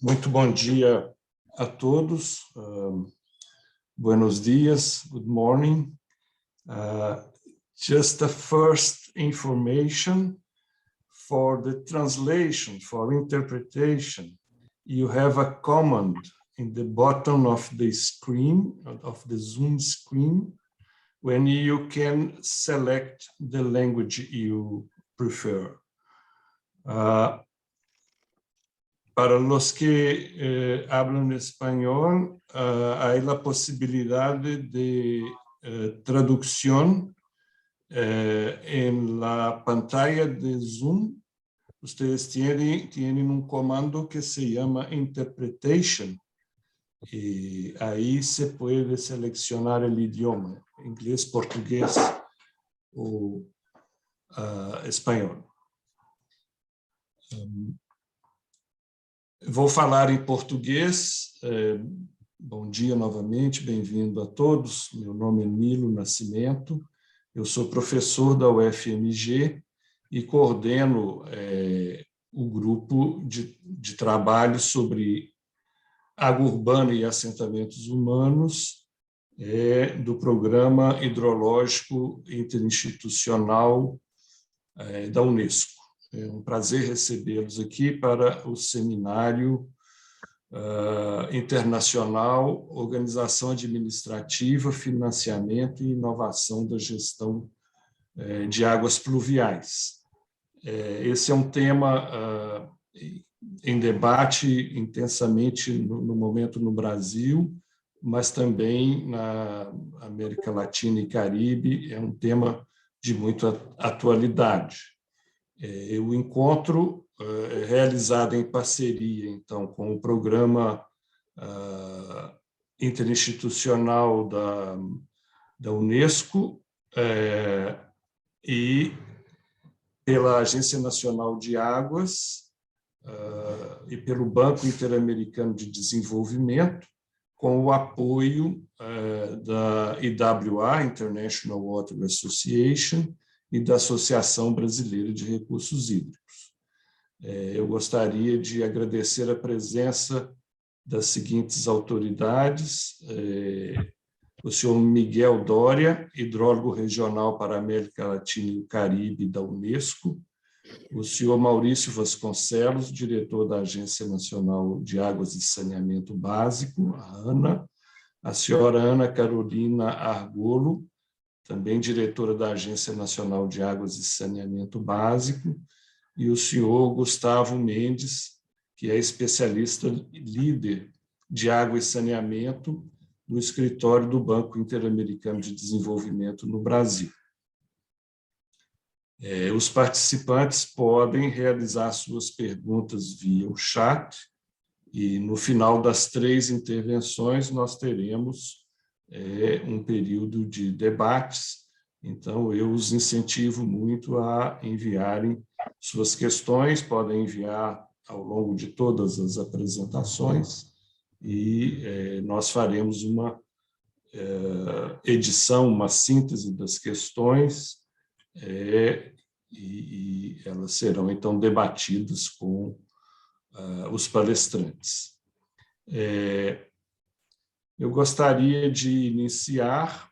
Muito bom dia a todos. Buenos dias, good morning. Just the first information for the translation, for interpretation. You have a command in the bottom of the screen, of the Zoom screen, when you can select the language you prefer. Para los que hablan español, hay la posibilidad de traducción en la pantalla de Zoom. Ustedes tienen un comando que se llama Interpretation, y ahí se puede seleccionar el idioma, inglés, portugués o espanhol. Vou falar em português. Bom dia novamente, bem-vindo a todos. Meu nome é Nilo Nascimento, eu sou professor da UFMG e coordeno o grupo de trabalho sobre água urbana e assentamentos humanos do Programa Hidrológico Interinstitucional da UNESCO. É um prazer recebê-los aqui para o Seminário Internacional, Organização Administrativa, Financiamento e Inovação da Gestão de Águas Pluviais. Esse é um tema em debate intensamente no momento no Brasil, mas também na América Latina e Caribe, é um tema de muita atualidade. O encontro é realizado em parceria, então, com o Programa Interinstitucional da UNESCO e pela Agência Nacional de Águas e pelo Banco Interamericano de Desenvolvimento, com o apoio da IWA, International Water Association, e da Associação Brasileira de Recursos Hídricos. Eu gostaria de agradecer a presença das seguintes autoridades: o senhor Miguel Doria, hidrólogo regional para a América Latina e o Caribe da UNESCO, o senhor Mauricio Vasconcelos, diretor da Agência Nacional de Águas e Saneamento Básico, a ANA, a senhora Ana Carolina Argolo, também diretora da Agência Nacional de Águas e Saneamento Básico, e o senhor Gustavo Mendez, que é especialista líder de água e saneamento no escritório do Banco Interamericano de Desenvolvimento no Brasil. Os participantes podem realizar suas perguntas via o chat e, no final das 3 intervenções, nós teremos um período de debates. Então, eu os incentivo muito a enviarem suas questões, podem enviar ao longo de todas as apresentações e nós faremos uma edição, uma síntese das questões e elas serão, então, debatidas com os palestrantes. Eu gostaria de iniciar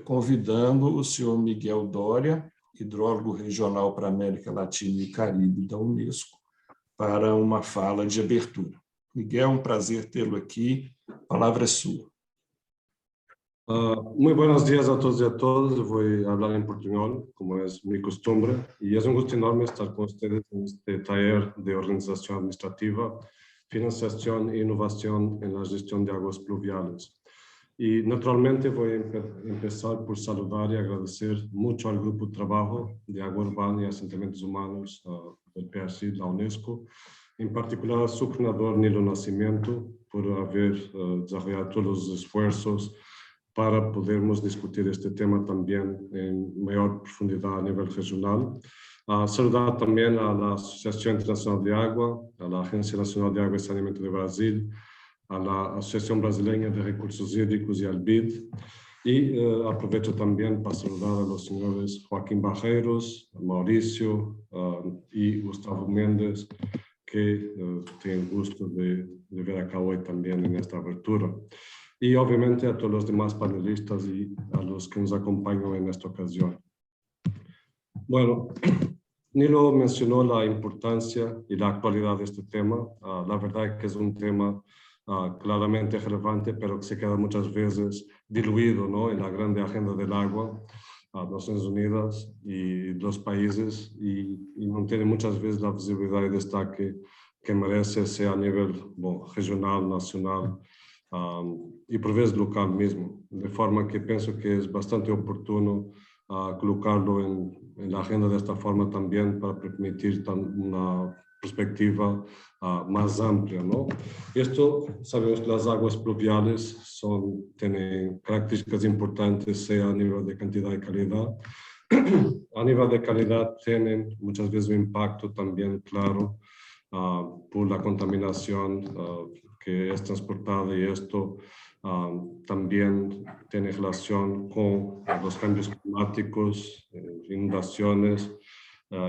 convidando o senhor Miguel Doria, hidrólogo regional para a América Latina e Caribe da UNESCO, para uma fala de abertura. Miguel, um prazer tê-lo aqui. A palavra é sua. Muy buenos días a todos y a todas. Voy a hablar en portuñol, como es mi costumbre, y es un gusto enorme estar con ustedes en este taller de organización administrativa, financiación e innovación en la gestión de aguas pluviales. Y naturalmente voy a empezar por saludar y agradecer mucho al grupo de trabajo de agua urbana y asentamientos humanos del PHI, la UNESCO, en particular a su coordinador Nilo Nascimento, por haber desarrollado todos los esfuerzos para podermos discutir este tema también en mayor profundidad a nivel regional. Saludar también a la Asociación Internacional de Agua, a la Agencia Nacional de Agua y Saneamento de Brasil, a la Asociación Brasileña de Recursos Hídricos y al BID. Y aprovecho también para saludar a los señores Joaquín Barreiros, Mauricio y Gustavo Mendez, que tengo el gusto de ver acá hoy también en esta abertura. Y obviamente a todos los demás panelistas y a los que nos acompañan en esta ocasión. Bueno, Nilo mencionó la importancia y la actualidad de este tema. La verdad es que es un tema claramente relevante, pero que se queda muchas veces diluido, ¿no?, en la grande agenda del agua, Naciones Unidas y los países, y no tiene muchas veces la visibilidad y destaque que merece, sea a nivel regional, nacional, y por veces local mismo, de forma que pienso que es bastante oportuno colocarlo en la agenda de esta forma también para permitir una perspectiva más amplia, ¿no? Esto, sabemos que las aguas pluviales tienen características importantes, sea a nivel de cantidad y calidad. A nivel de calidad tienen muchas veces un impacto también claro por la contaminación que es transportada, y esto también tiene relación con los cambios climáticos, inundaciones,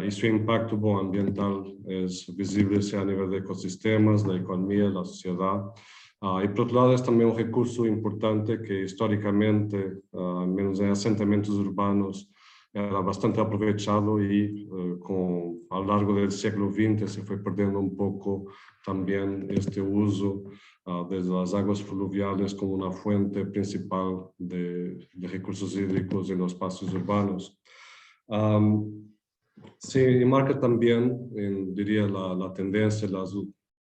y su impacto ambiental es visible sea a nivel de ecosistemas, la economía, la sociedad. Y por otro lado es también un recurso importante que históricamente, al menos en asentamientos urbanos, era bastante aprovechado y a lo largo del siglo XX se fue perdiendo un poco también este uso de las aguas fluviales como una fuente principal de recursos hídricos en los espacios urbanos. Se marca también, diría, la tendencia en los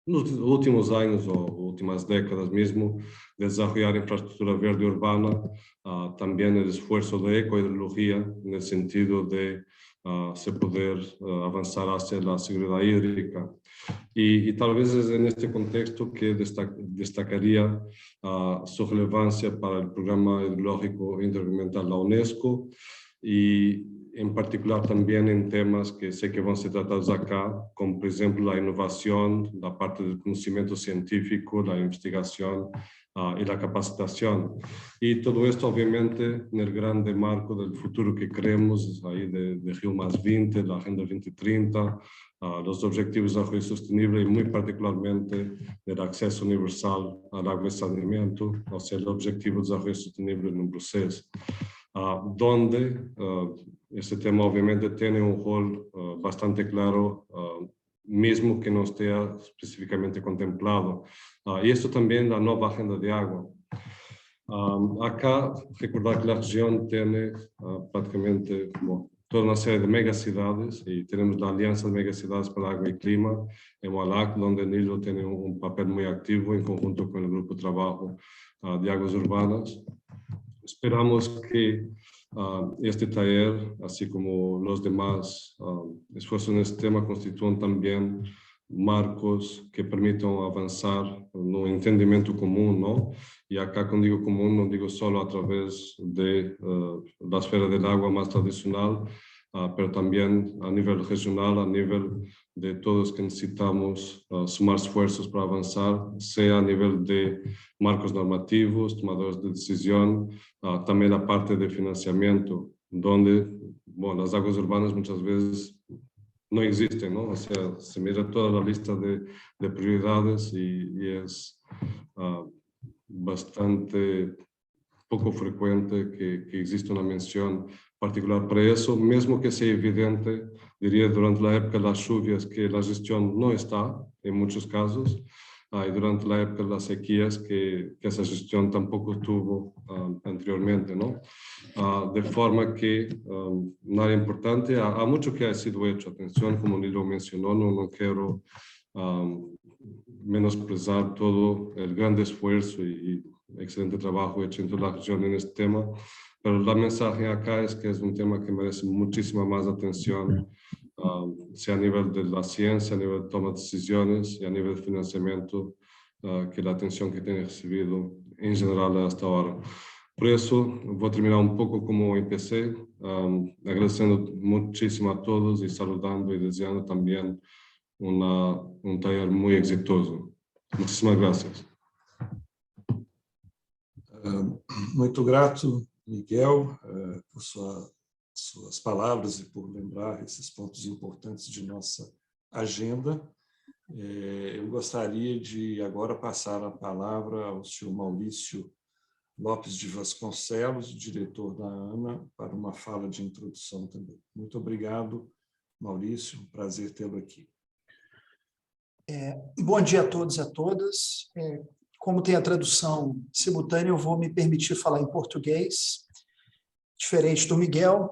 últimos años o últimas décadas mismo de desarrollar infraestructura verde urbana, también el esfuerzo de ecohidrología en el sentido de se poder avanzar hacia la seguridad hídrica. Y tal vez es en este contexto que destacaría su relevancia para el programa hidrológico intergubernamental de la UNESCO, y en particular también en temas que sé que van a ser tratados acá, como por ejemplo la innovación, la parte del conocimiento científico, la investigación y la capacitación. Y todo esto obviamente en el grande marco del futuro que creemos, ahí de Rio +20, la Agenda 2030, los Objetivos de Desarrollo Sostenible y muy particularmente el acceso universal al agua y saneamiento, o sea, el Objetivo de Desarrollo Sostenible número 6. Donde este tema obviamente tiene un rol bastante claro, mismo que no esté específicamente contemplado. Y esto también la nueva agenda de agua. Acá recordar que la región tiene prácticamente toda una serie de megaciudades, y tenemos la Alianza de Megaciudades para Agua y Clima, en PHI-LAC, donde Nilo tiene un papel muy activo en conjunto con el Grupo de Trabajo de Aguas Urbanas. Esperamos que Este taller, así como los demás esfuerzos en este tema, constituyen también marcos que permitan avanzar no entendimiento común, ¿no? Y acá cuando digo común, no digo solo a través de la esfera del agua más tradicional, pero también a nivel regional, a nivel de todos que necesitamos sumar esfuerzos para avanzar, sea a nivel de marcos normativos, tomadores de decisión, también la parte de financiamiento, donde bueno, las aguas urbanas muchas veces no existen, ¿no? O sea, se mira toda la lista de prioridades y es bastante poco frecuente que exista una mención particular para eso, mesmo que sea evidente, diría durante la época de las lluvias que la gestión no está en muchos casos, y durante la época de las sequías que esa gestión tampoco estuvo anteriormente, ¿no? De forma que, un área importante, há mucho que ha sido hecho, atención, como Nilo mencionó, no quiero menosprezar todo el gran esfuerzo y excelente trabajo hecho en toda la región en este tema, pero la mensaje acá es que es un tema que merece muchísima más atención, sea a nivel de la ciencia, a nivel de toma de decisiones y a nivel de financiamiento, que la atención que tiene recibido en general hasta ahora. Por eso voy a terminar un poco como empecé, agradeciendo muchísimo a todos y saludando y deseando también un taller muy exitoso. Muchísimas gracias. Muito grato, Miguel, por suas palavras e por lembrar esses pontos importantes de nossa agenda. Eu gostaria de agora passar a palavra ao senhor Mauricio Lopes de Vasconcelos, diretor da ANA, para uma fala de introdução também. Muito obrigado, Maurício, um prazer tê-lo aqui. Bom dia a todos e a todas. Como tem a tradução simultânea, eu vou me permitir falar em português, diferente do Miguel,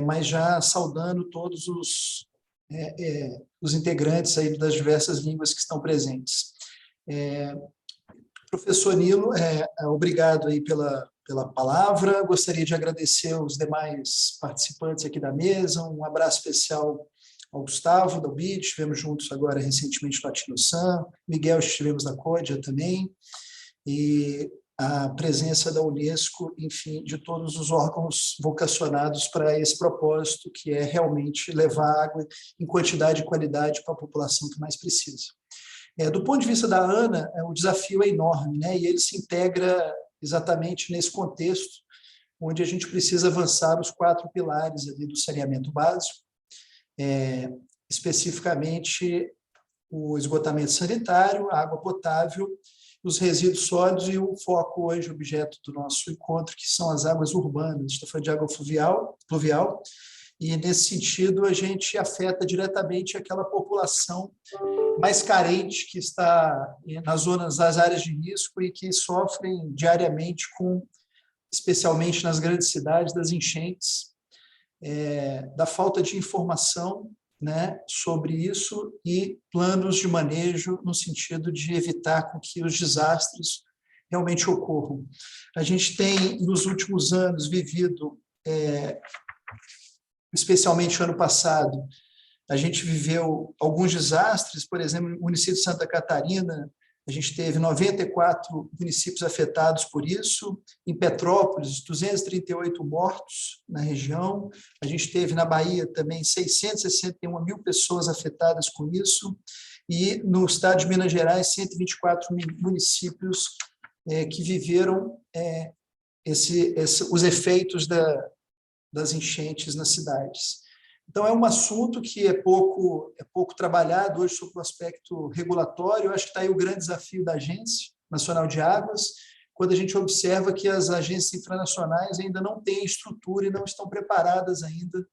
mas já saudando todos os integrantes aí das diversas línguas que estão presentes. Professor Nilo, obrigado aí pela palavra. Gostaria de agradecer os demais participantes aqui da mesa, um abraço especial ao Gustavo, da UBID, estivemos juntos agora recentemente no Latino-Sam, Miguel, estivemos na CODIA também, e a presença da UNESCO, enfim, de todos os órgãos vocacionados para esse propósito, que é realmente levar água em quantidade e qualidade para a população que mais precisa. Do ponto de vista da ANA, o desafio é enorme, né? E ele se integra exatamente nesse contexto, onde a gente precisa avançar os 4 pilares ali do saneamento básico, especificamente o esgotamento sanitário, a água potável, os resíduos sólidos e o foco hoje, objeto do nosso encontro, que são as águas urbanas. Estou falando de água pluvial, e nesse sentido a gente afeta diretamente aquela população mais carente que está nas áreas de risco e que sofrem diariamente especialmente nas grandes cidades, das enchentes, da falta de informação, né, sobre isso e planos de manejo no sentido de evitar com que os desastres realmente ocorram. A gente tem, nos últimos anos, vivido, especialmente no ano passado, a gente viveu alguns desastres, por exemplo, no município de Santa Catarina, a gente teve 94 municípios afetados por isso. Em Petrópolis, 238 mortos na região. A gente teve na Bahia também 661 mil pessoas afetadas com isso. E no estado de Minas Gerais, 124 municípios que viveram os efeitos das enchentes nas cidades. Então, é um assunto que é pouco trabalhado hoje sobre o aspecto regulatório. Eu acho que está aí o grande desafio da Agência Nacional de Águas, quando a gente observa que as agências infranacionais ainda não têm estrutura e não estão preparadas ainda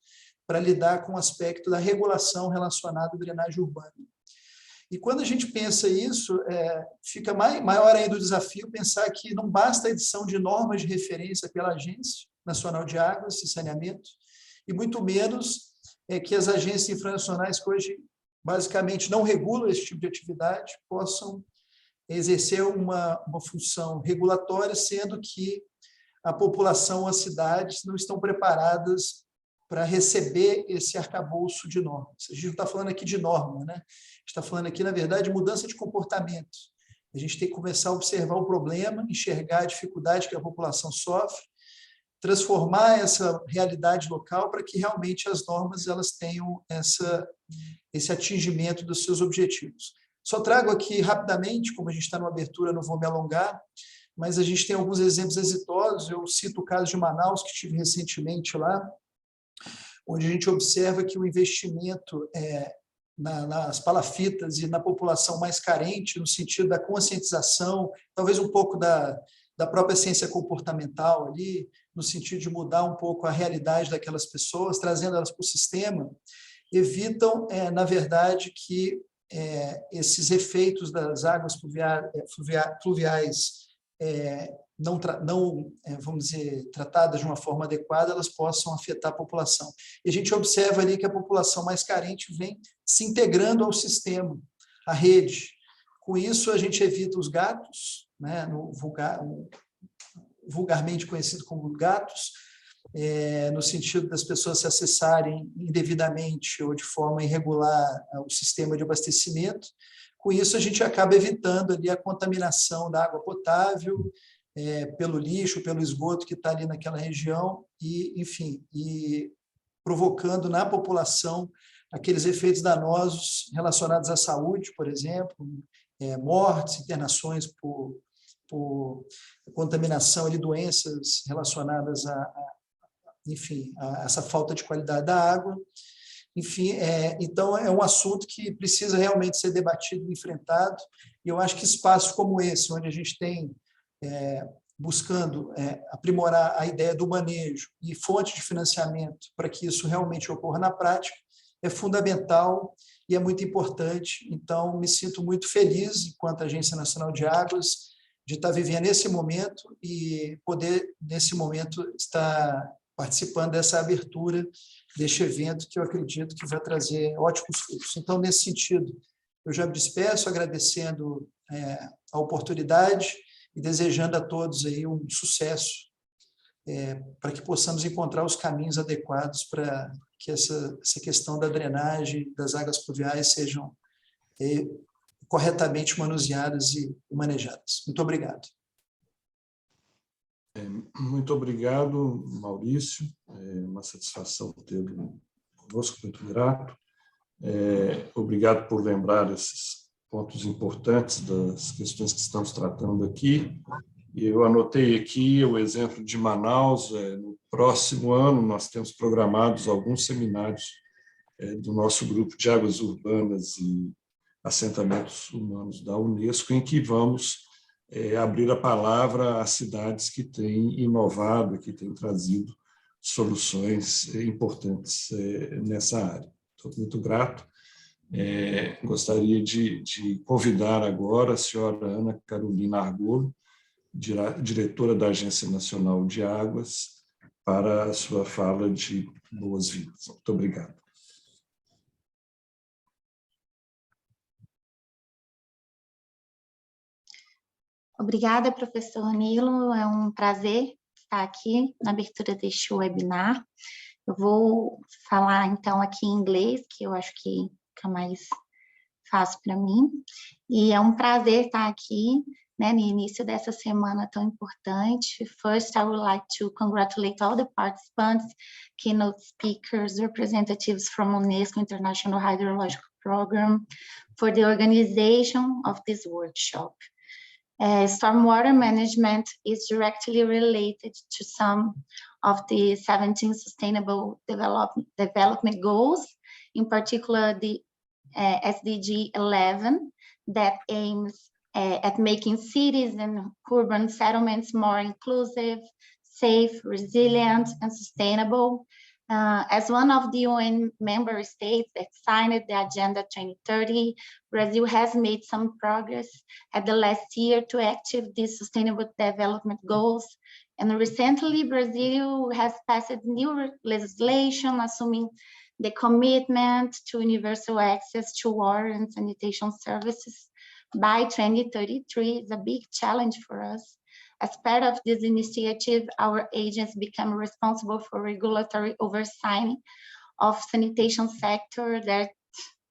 para lidar com o aspecto da regulação relacionada à drenagem urbana. E quando a gente pensa isso, fica maior ainda o desafio pensar que não basta a edição de normas de referência pela Agência Nacional de Águas e Saneamento, e muito menos que as agências infranacionais que hoje basicamente não regulam esse tipo de atividade possam exercer uma função regulatória, sendo que a população ou as cidades não estão preparadas para receber esse arcabouço de normas. A gente não está falando aqui de norma, né? A gente está falando aqui, na verdade, de mudança de comportamento. A gente tem que começar a observar o problema, enxergar a dificuldade que a população sofre, transformar essa realidade local para que realmente as normas elas tenham esse atingimento dos seus objetivos. Só trago aqui rapidamente, como a gente está numa abertura, não vou me alongar, mas a gente tem alguns exemplos exitosos. Eu cito o caso de Manaus, que estive recentemente lá, onde a gente observa que o investimento nas palafitas e na população mais carente, no sentido da conscientização, talvez um pouco da própria ciência comportamental ali, no sentido de mudar um pouco a realidade daquelas pessoas, trazendo elas para o sistema, evitam, na verdade, que esses efeitos das águas pluviais não, vamos dizer, tratadas de uma forma adequada, elas possam afetar a população. E a gente observa ali que a população mais carente vem se integrando ao sistema, à rede. Com isso, a gente evita os gatos, né, vulgarmente conhecido como gatos, no sentido das pessoas se acessarem indevidamente ou de forma irregular o sistema de abastecimento. Com isso, a gente acaba evitando ali a contaminação da água potável, pelo lixo, pelo esgoto que está ali naquela região, e, enfim, provocando na população aqueles efeitos danosos relacionados à saúde, por exemplo, mortes, internações por contaminação de doenças relacionadas enfim, a essa falta de qualidade da água. Enfim, então é um assunto que precisa realmente ser debatido e enfrentado, e eu acho que espaços como esse, onde a gente tem buscando aprimorar a ideia do manejo e fonte de financiamento para que isso realmente ocorra na prática, é fundamental e é muito importante. Então, me sinto muito feliz, enquanto Agência Nacional de Águas, de estar vivendo esse momento e poder, nesse momento, estar participando dessa abertura, deste evento, que eu acredito que vai trazer ótimos frutos. Então, nesse sentido, eu já me despeço, agradecendo a oportunidade e desejando a todos aí um sucesso, para que possamos encontrar os caminhos adequados para que essa questão da drenagem das águas pluviais sejam corretamente manuseadas e manejadas. Muito obrigado. Muito obrigado, Maurício. É uma satisfação tê-lo conosco, muito grato. Obrigado por lembrar esses pontos importantes das questões que estamos tratando aqui. Eu anotei aqui o exemplo de Manaus. No próximo ano, nós temos programados alguns seminários do nosso grupo de águas urbanas e assentamentos humanos da UNESCO, em que vamos abrir a palavra às cidades que têm inovado, que têm trazido soluções importantes nessa área. Estou muito grato. Gostaria de convidar agora a senhora Ana Carolina Argolo, diretora da Agência Nacional de Águas, para a sua fala de boas-vindas. Muito obrigado. Obrigada, professor Nilo. É um prazer estar aqui na abertura deste webinar. Eu vou falar, então, aqui em inglês, que eu acho que fica mais fácil para mim. E é um prazer estar aqui, né, no início dessa semana tão importante. First, I would like to congratulate all the participants, keynote speakers, representatives from UNESCO International Hydrological Program for the organization of this workshop. Stormwater management is directly related to some of the 17 Sustainable Development Goals, in particular the SDG 11, that aims at making cities and urban settlements more inclusive, safe, resilient, and sustainable. As one of the UN member states that signed the Agenda 2030, Brazil has made some progress at the last year to achieve these sustainable development goals. And recently, Brazil has passed new legislation assuming the commitment to universal access to water and sanitation services by 2033. Is a big challenge for us, As part of this initiative, our agents become responsible for regulatory oversight of sanitation sector that,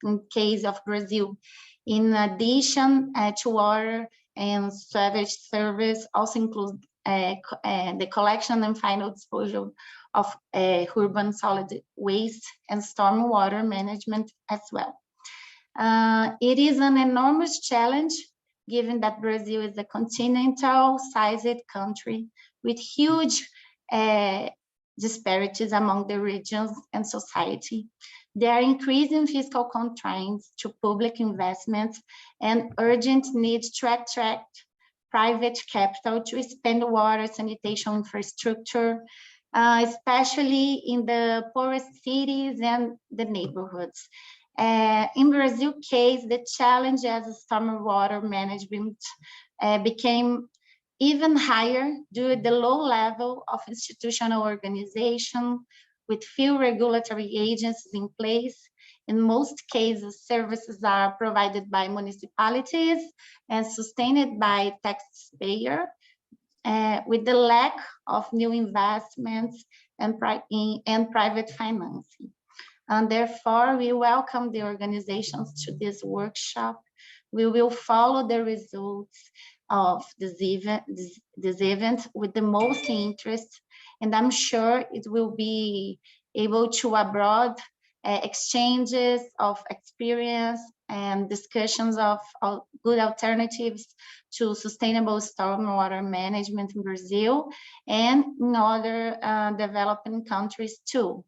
in case of Brazil, in addition to water and sewage service, also includes the collection and final disposal of urban solid waste and stormwater management as well. It is an enormous challenge, given that Brazil is a continental-sized country with huge disparities among the regions and society. There are increasing fiscal constraints to public investments and urgent need to attract private capital to expand water sanitation infrastructure, especially in the poorest cities and the neighborhoods. In Brazil case, the challenge as stormwater management became even higher due to the low level of institutional organization with few regulatory agencies in place. In most cases, services are provided by municipalities and sustained by taxpayers, with the lack of new investments and private financing. And therefore, we welcome the organizations to this workshop. We will follow the results of this event with the most interest, and I'm sure it will be able to abroad exchanges of experience and discussions of good alternatives to sustainable stormwater management in Brazil and in other developing countries too.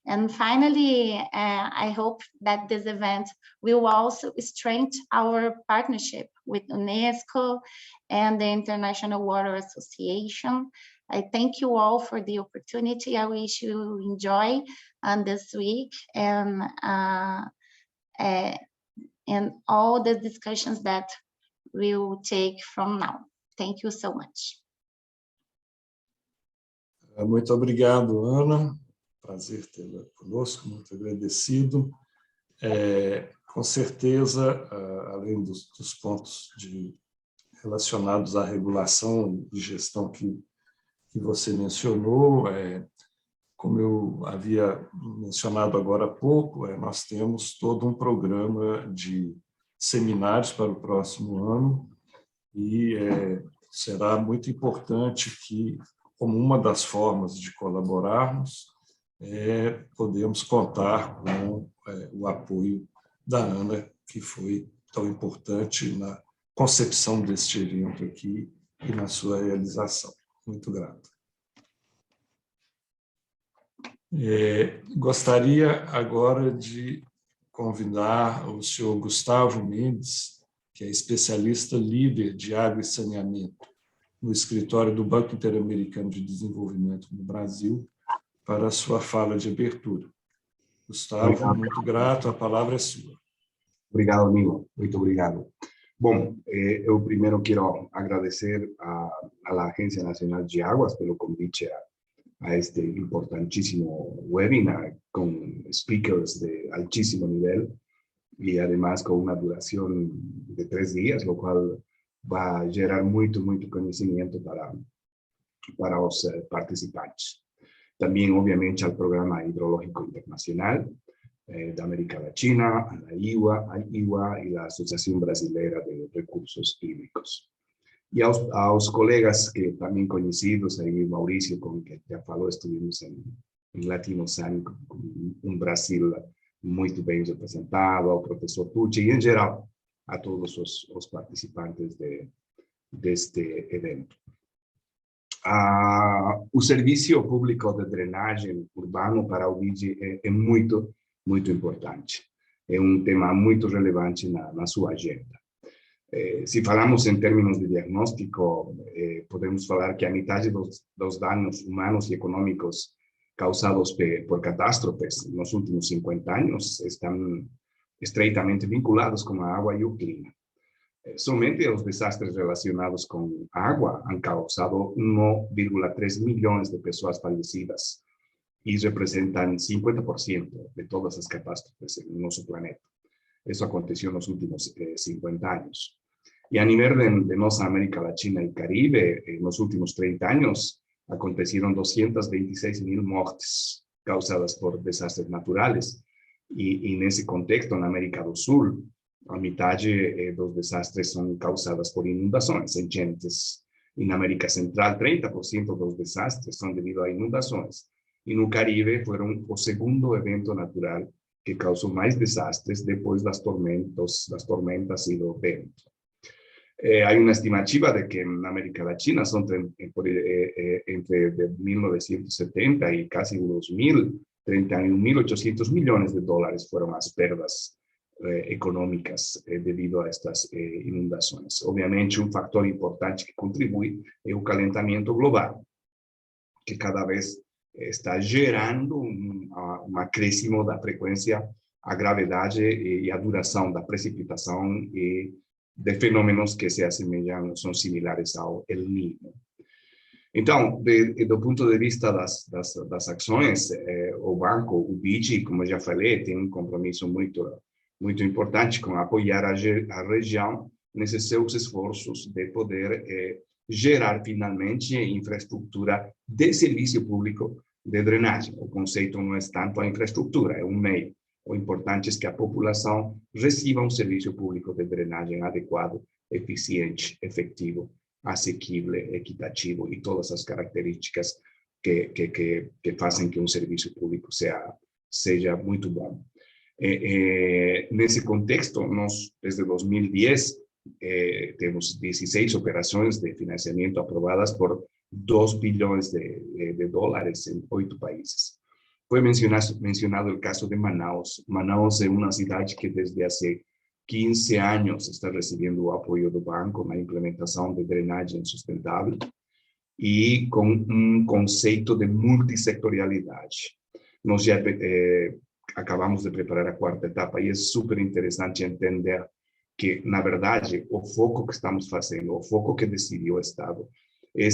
And finally, I hope that this event will also strengthen our partnership with UNESCO and the International Water Association. I thank you all for the opportunity. I wish you enjoy this week and all the discussions that we will take from now. Thank you so much. Muito obrigado, Ana. Prazer tê-la conosco, muito agradecido. Com certeza, além dos pontos relacionados à regulação e gestão que você mencionou, como eu havia mencionado agora há pouco, nós temos todo um programa de seminários para o próximo ano e será muito importante que, como uma das formas de colaborarmos, podemos contar com o apoio da Ana, que foi tão importante na concepção deste evento aqui e na sua realização. Muito grato. Gostaria agora de convidar o senhor Gustavo Mendez, que é especialista líder de água e saneamento no escritório do Banco Interamericano de Desenvolvimento no Brasil, para a sua fala de abertura. Gustavo, obrigado. Muito grato, a palavra é sua. Obrigado, amigo, muito obrigado. Bom, eu primeiro quero agradecer à Agência Nacional de Águas pelo convite a este importantíssimo webinar com speakers de altíssimo nível e, además, com uma duração de 3 dias, o qual vai gerar muito conhecimento para os participantes. También, obviamente, al Programa Hidrológico Internacional de América Latina, a la IWA y la Asociación Brasileira de Recursos Hídricos. Y aos colegas que también conocidos, ahí Mauricio, con que ya falou, estuvimos en Latinosan, con un Brasil muy bien representado, ao profesor Tucci y en geral a todos los participantes de este evento. O serviço público de drenagem urbano para o BID é muito importante. É um tema muito relevante na sua agenda. Se falamos em termos de diagnóstico, podemos falar que a metade dos danos humanos e econômicos causados por catástrofes nos últimos 50 anos estão estreitamente vinculados com a água e o clima. Somente os desastres relacionados com água han causado 1,3 milhões de pessoas falecidas e representam 50% de todas as catástrofes no nosso planeta. Isso aconteceu nos últimos 50 anos. E a nível de nossa América Latina e Caribe, nos últimos 30 anos, aconteceram 226.000 mortes causadas por desastres naturais. E nesse contexto, na América do Sul, a metade dos desastres são causadas por inundações, enchentes. E na América Central, 30% dos desastres são devido a inundações. E no Caribe, foram o segundo evento natural que causou mais desastres depois das tormentas e do vento. Há uma estimativa de que na América Latina são entre 1970 e quase 2000, 31.800 milhões de dólares foram as perdas econômicas devido a estas inundações. Obviamente, um fator importante que contribui é o calentamento global, que cada vez está gerando um acréscimo da frequência, a gravidade e a duração da precipitação e de fenômenos que se assemelham, são similares ao El Niño. Então, do ponto de vista das ações, o Banco, o BID, como já falei, tem um compromisso muito importante com apoiar a região nesses seus esforços de poder gerar finalmente infraestrutura de serviço público de drenagem. O conceito não é tanto a infraestrutura, é um meio. O importante é que a população receba um serviço público de drenagem adequado, eficiente, efetivo, asequível, equitativo e todas as características que fazem que um serviço público seja muito bom. Nesse contexto, nós, desde 2010, temos 16 operações de financiamento aprovadas por 2 bilhões de dólares em 8 países. Foi mencionado o caso de Manaus. Manaus é uma cidade que desde há 15 anos está recebendo o apoio do Banco na implementação de drenagem sustentável e com um conceito de multissetorialidade. Nós já acabamos de preparar a 4ª etapa e é super interessante entender que, na verdade, o foco que estamos fazendo, o foco que decidiu o Estado, é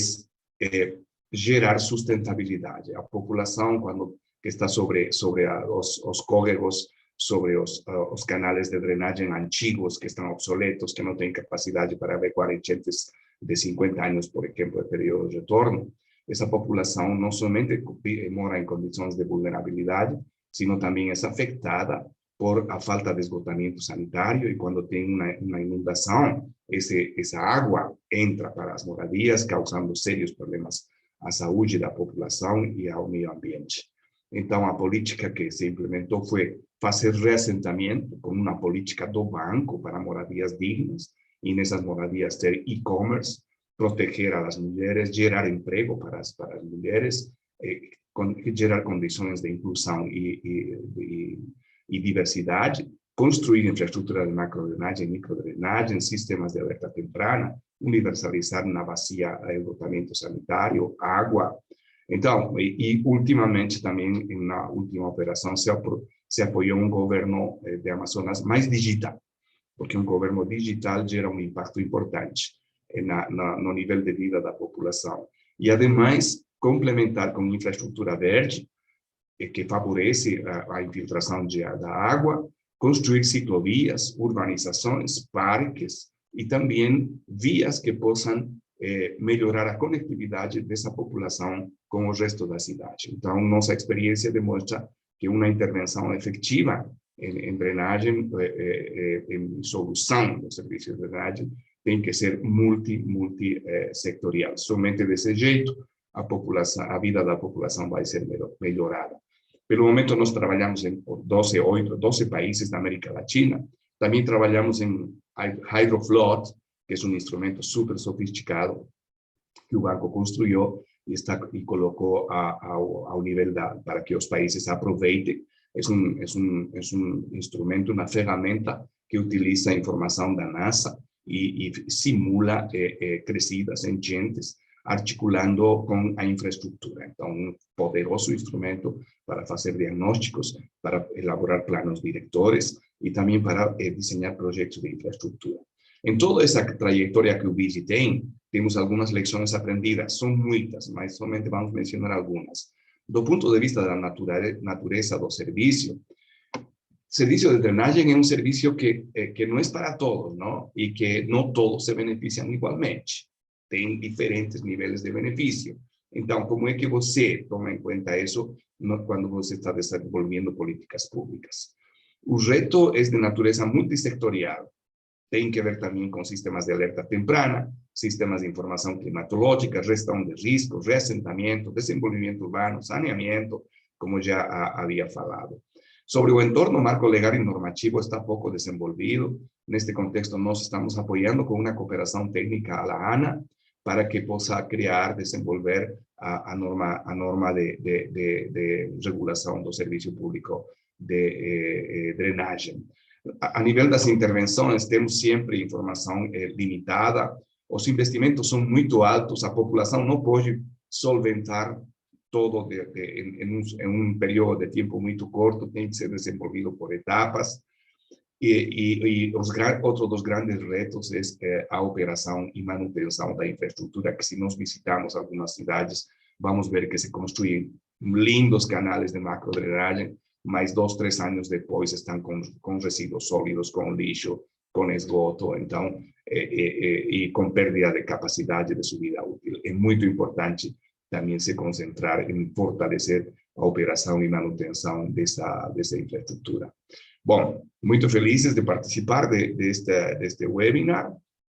gerar sustentabilidade. A população, quando está sobre os córregos, sobre os canais de drenagem antigos que estão obsoletos, que não têm capacidade para adequar enchentes de 50 anos, por exemplo, de período de retorno, essa população não somente mora em condições de vulnerabilidade, sino também é afetada por a falta de esgotamento sanitário, e quando tem uma inundação, essa água entra para as moradias, causando sérios problemas à saúde da população e ao meio ambiente. Então, a política que se implementou foi fazer reassentamento com uma política do Banco para moradias dignas, e nessas moradias ter e-commerce, proteger as mulheres, gerar emprego para as mulheres, gerar condições de inclusão e diversidade, construir infraestrutura de macrodrenagem, microdrenagem, sistemas de alerta temprana, universalizar na bacia esgotamento sanitário, água. Então, e ultimamente também, na última operação, se apoiou um governo de Amazonas mais digital, porque um governo digital gera um impacto importante no nível de vida da população. E, ademais, complementar com infraestrutura verde, que favorece a infiltração da água, construir ciclovias, urbanizações, parques e também vias que possam melhorar a conectividade dessa população com o resto da cidade. Então, nossa experiência demonstra que uma intervenção efetiva em drenagem, em solução do serviço de drenagem, tem que ser multissetorial. Somente desse jeito, a vida da população vai ser melhorada. Pelo momento, nós trabalhamos em 12 países da América Latina. Também trabalhamos em Hydroflood, que é um instrumento super sofisticado que o Banco construiu e colocou ao nível para que os países aproveitem. É um instrumento, uma ferramenta que utiliza a informação da NASA e simula crescidas, enchentes, articulando com a infraestrutura. Então, um poderoso instrumento para fazer diagnósticos, para elaborar planos diretores e também para desenhar projetos de infraestrutura. Em toda essa trajetória que o BID tem, temos algumas lições aprendidas, são muitas, mas somente vamos mencionar algumas. Do ponto de vista da natureza do serviço, servicio de drenaje es un servicio que no es para todos, ¿no? Y que no todos se benefician igualmente. Tienen diferentes niveles de beneficio. Entonces, ¿cómo es que você toma en cuenta eso cuando você está desenvolviendo políticas públicas? El reto es de naturaleza multisectorial. Tiene que ver también con sistemas de alerta temprana, sistemas de información climatológica, gestión de riesgos, reasentamiento, desenvolvimiento urbano, saneamiento, como ya había falado. Sobre el entorno, marco legal y normativo está poco desenvolvido. En este contexto, nos estamos apoyando con una cooperación técnica a la ANA para que pueda crear, desenvolver a norma de regulación del servicio público de drenaje. A nivel das intervenções, temos sempre informação limitada, os investimentos são muito altos, a população não pode solventar todo em período de tempo muito curto, tem que ser desenvolvido por etapas. Outro dos grandes retos é a operação e manutenção da infraestrutura, que se nós visitamos algumas cidades, vamos ver que se construem lindos canais de macrodrenagem, mas 2, 3 anos depois estão com resíduos sólidos, com lixo, com esgoto, então, e com perda de capacidade de sua vida útil. É muito importante também se concentrar em fortalecer a operação e manutenção dessa infraestrutura. Bom, muito felizes de participar deste webinar.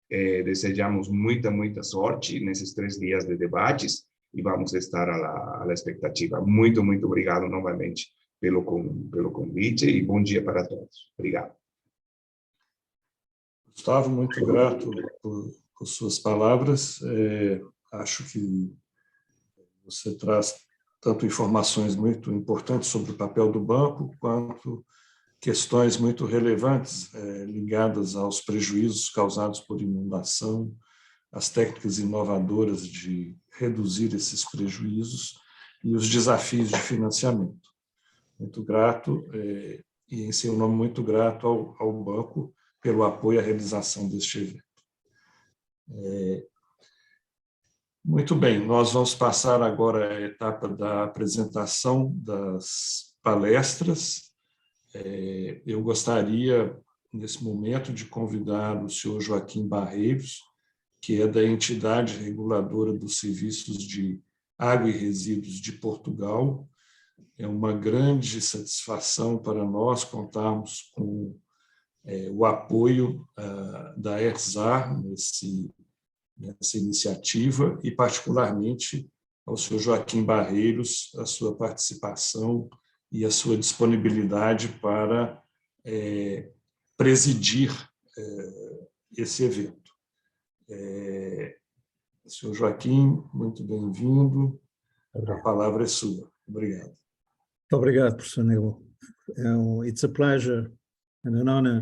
Desejamos muita sorte nesses 3 dias de debates e vamos estar à expectativa. Muito obrigado novamente pelo convite e bom dia para todos. Obrigado. Gustavo, muito grato por suas palavras. Acho que você traz tanto informações muito importantes sobre o papel do banco, quanto questões muito relevantes ligadas aos prejuízos causados por inundação, as técnicas inovadoras de reduzir esses prejuízos e os desafios de financiamento. Muito grato, e em seu nome muito grato ao Banco pelo apoio à realização deste evento. Muito bem, nós vamos passar agora à etapa da apresentação das palestras. Eu gostaria, nesse momento, de convidar o senhor Joaquim Barreiros, que é da entidade reguladora dos serviços de água e resíduos de Portugal. É uma grande satisfação para nós contarmos com o apoio da ERSAR nessa iniciativa e, particularmente, ao senhor Joaquim Barreiros, a sua participação e a sua disponibilidade para presidir esse evento. Senhor Joaquim, muito bem-vindo. A palavra é sua. Obrigado. Muito obrigado, professor Nilo. It's a pleasure and an honor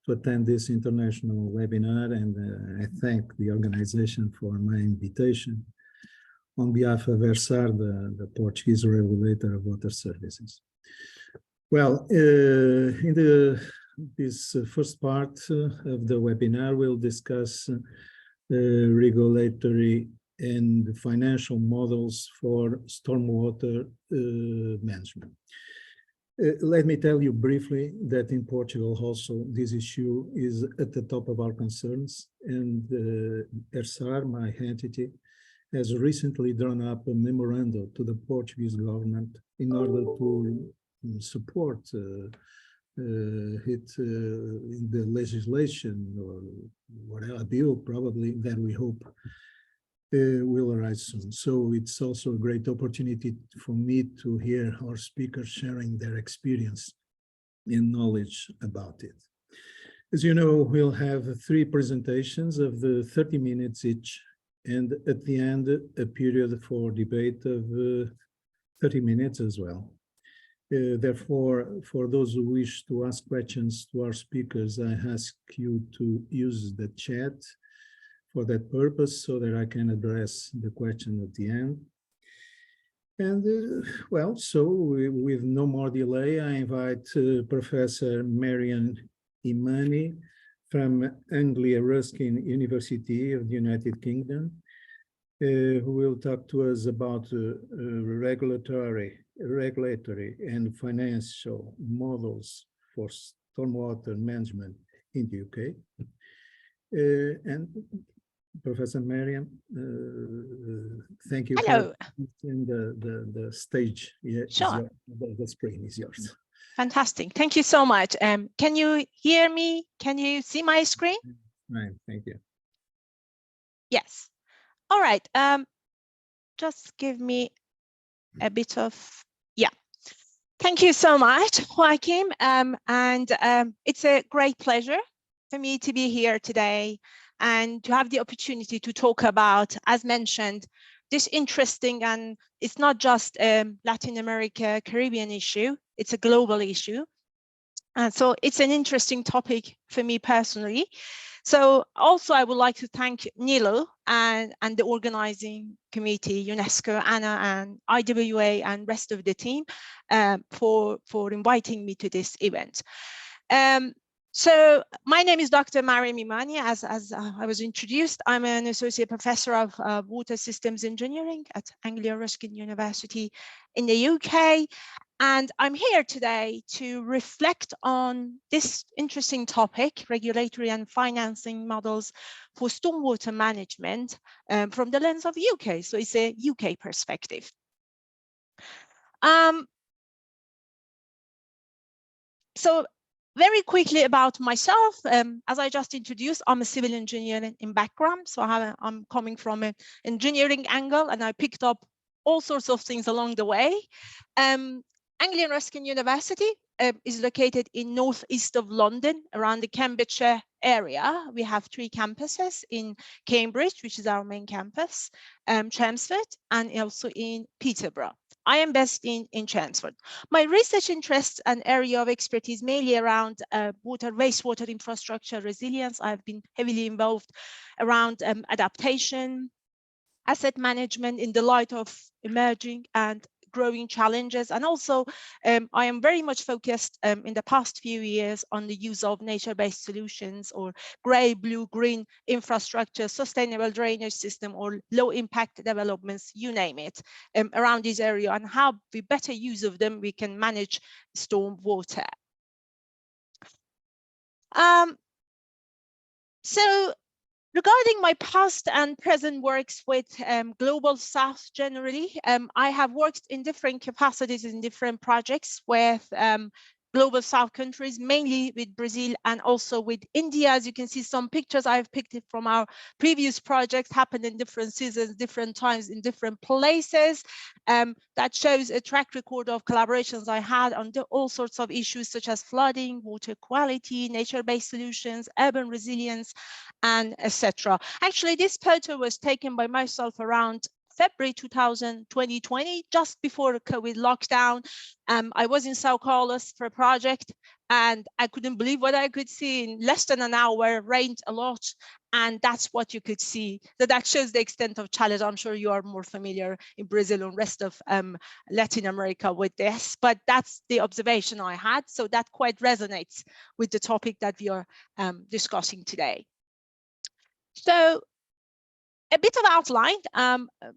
to attend this international webinar, and I thank the organization for my invitation on behalf of ERSAR, the Portuguese regulator of water services. Well, in this first part of the webinar, we'll discuss regulatory and financial models for stormwater management. Let me tell you briefly that in Portugal also this issue is at the top of our concerns, and ERSAR, my entity, has recently drawn up a memorandum to the Portuguese government in order to support it in the legislation or whatever bill probably that we hope will arise soon. So it's also a great opportunity for me to hear our speakers sharing their experience and knowledge about it. As you know, we'll have 3 presentations of the 30 minutes each, and at the end, a period for debate of 30 minutes as well. Therefore, for those who wish to ask questions to our speakers, I ask you to use the chat for that purpose so that I can address the question at the end. And well, so with no more delay, I invite Professor Maryam Imani from Anglia Ruskin University of the United Kingdom, who will talk to us about regulatory and financial models for stormwater management in the UK. And Professor Maryam, thank you. Hello. For the stage. Yeah, sure. The screen is yours. Fantastic. Thank you so much. Can you hear me? Can you see my screen? Right. Thank you. Yes. All right. Just give me a bit of, yeah. Thank you so much, Joaquim. It's a great pleasure for me to be here today and to have the opportunity to talk about, as mentioned, this interesting, and it's not just a Latin America, Caribbean issue, it's a global issue. And so it's an interesting topic for me personally. So also I would like to thank Nilo and the organizing committee, UNESCO, Anna, and IWA, and rest of the team for inviting me to this event. So my name is Dr. Maryam Imani, as I was introduced. I'm an associate professor of water systems engineering at Anglia Ruskin University in the UK. And I'm here today to reflect on this interesting topic, regulatory and financing models for stormwater management from the lens of UK. So it's a UK perspective. So very quickly about myself, as I just introduced, I'm a civil engineer in background. So I'm coming from an engineering angle, and I picked up all sorts of things along the way. Anglia Ruskin University is located in northeast of London, around the Cambridgeshire area. We have 3 campuses in Cambridge, which is our main campus, Chelmsford, and also in Peterborough. I am based in Chelmsford. My research interests and area of expertise mainly around wastewater infrastructure resilience. I've been heavily involved around adaptation, asset management in the light of emerging and growing challenges. And also, I am very much focused in the past few years on the use of nature-based solutions, or gray, blue, green infrastructure, sustainable drainage system, or low impact developments, you name it, around this area, and how with better use of them, we can manage storm water. So regarding my past and present works with Global South generally, I have worked in different capacities in different projects with Global South countries, mainly with Brazil and also with India. As you can see, some pictures I've picked it from our previous projects, happened in different seasons, different times, in different places. That shows a track record of collaborations I had on all sorts of issues such as flooding, water quality, nature-based solutions, urban resilience, and etc. Actually, this photo was taken by myself around February 2020, just before the COVID lockdown. I was in Sao Carlos for a project, and I couldn't believe what I could see. In less than an hour, rained a lot, and that's what you could see. So that shows the extent of challenge. I'm sure you are more familiar in Brazil and rest of Latin America with this, but that's the observation I had. So that quite resonates with the topic that we are discussing today. So a bit of outline,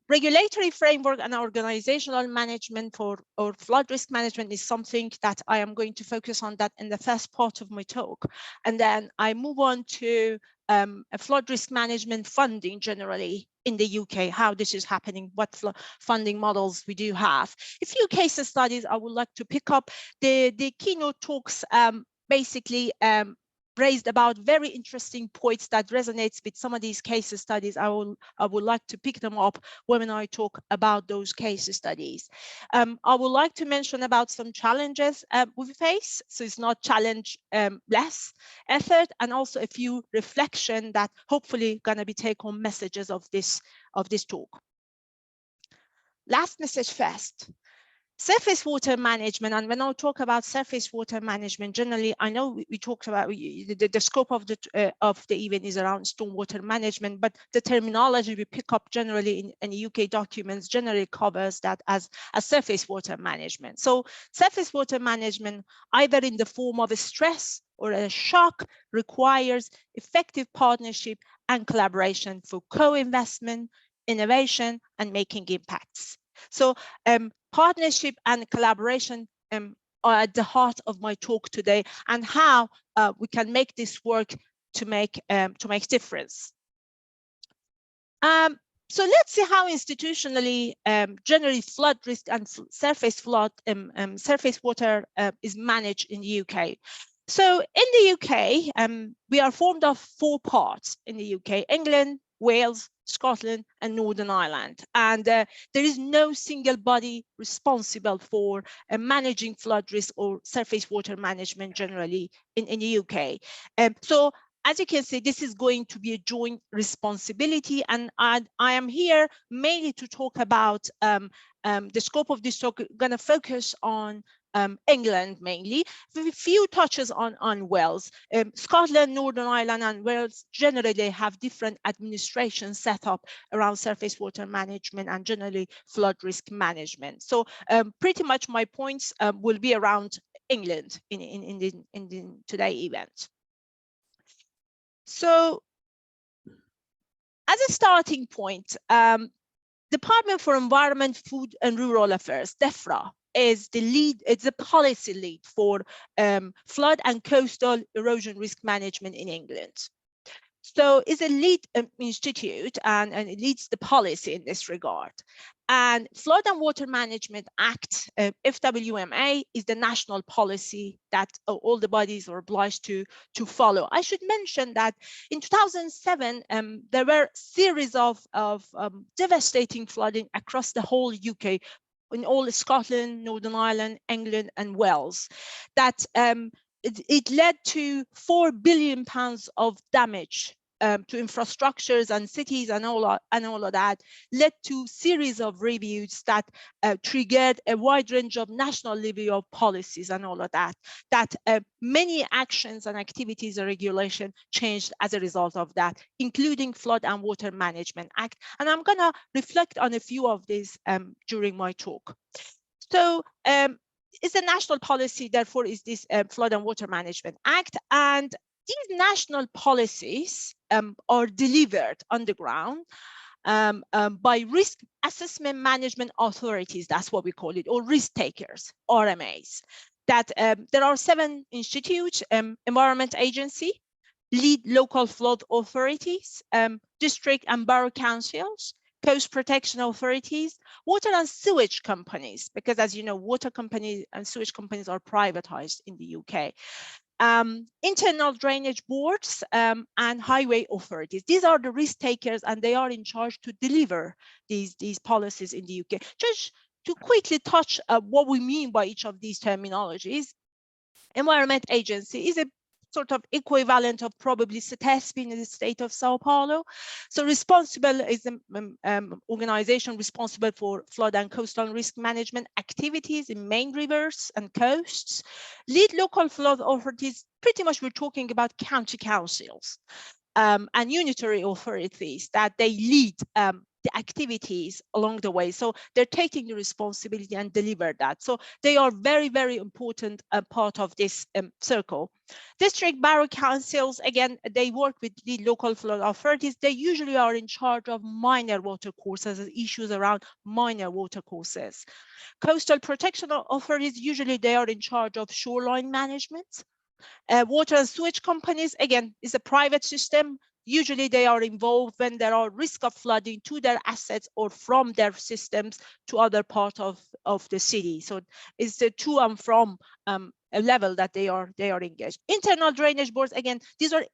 regulatory framework and organizational management or flood risk management is something that I am going to focus on that in the first part of my talk. And then I move on to a flood risk management funding generally in the UK, how this is happening, what funding models we do have. A few case studies I would like to pick up. The keynote talks basically raised about very interesting points that resonates with some of these case studies. I would like to pick them up when I talk about those case studies. I would like to mention about some challenges we face. So it's not challenge less effort, and also a few reflection that hopefully gonna be take home messages of this talk. Last message first. Surface water management, and when I talk about surface water management, generally, I know we talked about the scope of the event is around stormwater management, but the terminology we pick up generally in UK documents generally covers that as surface water management. So surface water management, either in the form of a stress or a shock, requires effective partnership and collaboration for co-investment, innovation, and making impacts. So partnership and collaboration are at the heart of my talk today, and how we can make this work to make difference. So let's see how institutionally, generally flood risk and surface water is managed in the UK. So in the UK, we are formed of 4 parts in the UK: England, Wales, Scotland, and Northern Ireland. And there is no single body responsible for managing flood risk or surface water management generally in the UK. So as you can see, this is going to be a joint responsibility, and I am here mainly to talk about the scope of this talk. Going to focus on England mainly, with a few touches on Wales. Scotland, Northern Ireland, and Wales generally have different administrations set up around surface water management and generally flood risk management. So pretty much my points will be around England in the today event. So as a starting point, Department for Environment, Food and Rural Affairs, DEFRA, is the lead, it's the policy lead for flood and coastal erosion risk management in England. So it's a lead institute and it leads the policy in this regard. And Flood and Water Management Act, FWMA, is the national policy that all the bodies are obliged to follow. I should mention that in 2007, there were a series of devastating flooding across the whole UK, in all Scotland, Northern Ireland, England, and Wales, that it led to £4 billion of damage to infrastructures and cities and all of that, led to series of reviews that triggered a wide range of national level of policies and all of that, many actions and activities and regulation changed as a result of that, including Flood and Water Management Act. And I'm going to reflect on a few of these during my talk. So it's a national policy, therefore is this Flood and Water Management Act, and these national policies are delivered on the ground by risk assessment management authorities, that's what we call it, or risk takers, RMAs. That there are 7 institutes: Environment Agency, lead local flood authorities, district and borough councils, coast protection authorities, water and sewage companies, because as you know, water companies and sewage companies are privatized in the UK. Internal drainage boards and highway authorities. These are the risk takers, and they are in charge to deliver these policies in the UK. Just to quickly touch what we mean by each of these terminologies, Environment Agency is a sort of equivalent of probably CETESB in the state of Sao Paulo. So responsible is an organization responsible for flood and coastal risk management activities in main rivers and coasts. Lead local flood authorities, pretty much we're talking about county councils and unitary authorities that they lead the activities along the way. So they're taking the responsibility and deliver that. So they are very, very important part of this circle. District borough councils, again, they work with the local flood authorities. They usually are in charge of minor water courses, issues around minor water courses. Coastal protection authorities, usually they are in charge of shoreline management. Water and sewage companies, again, is a private system. Usually they are involved when there are risk of flooding to their assets or from their systems to other part of the city. So it's the to and from a level that they are engaged. Internal drainage boards, again, these are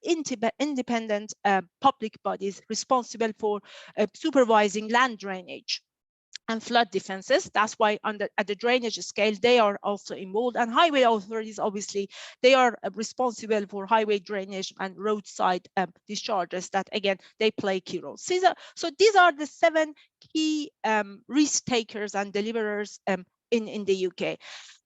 independent public bodies responsible for supervising land drainage and flood defenses. That's why at the drainage scale, they are also involved. And highway authorities, obviously, they are responsible for highway drainage and roadside discharges that, again, they play key roles. So these are the 7 key risk takers and deliverers in the UK.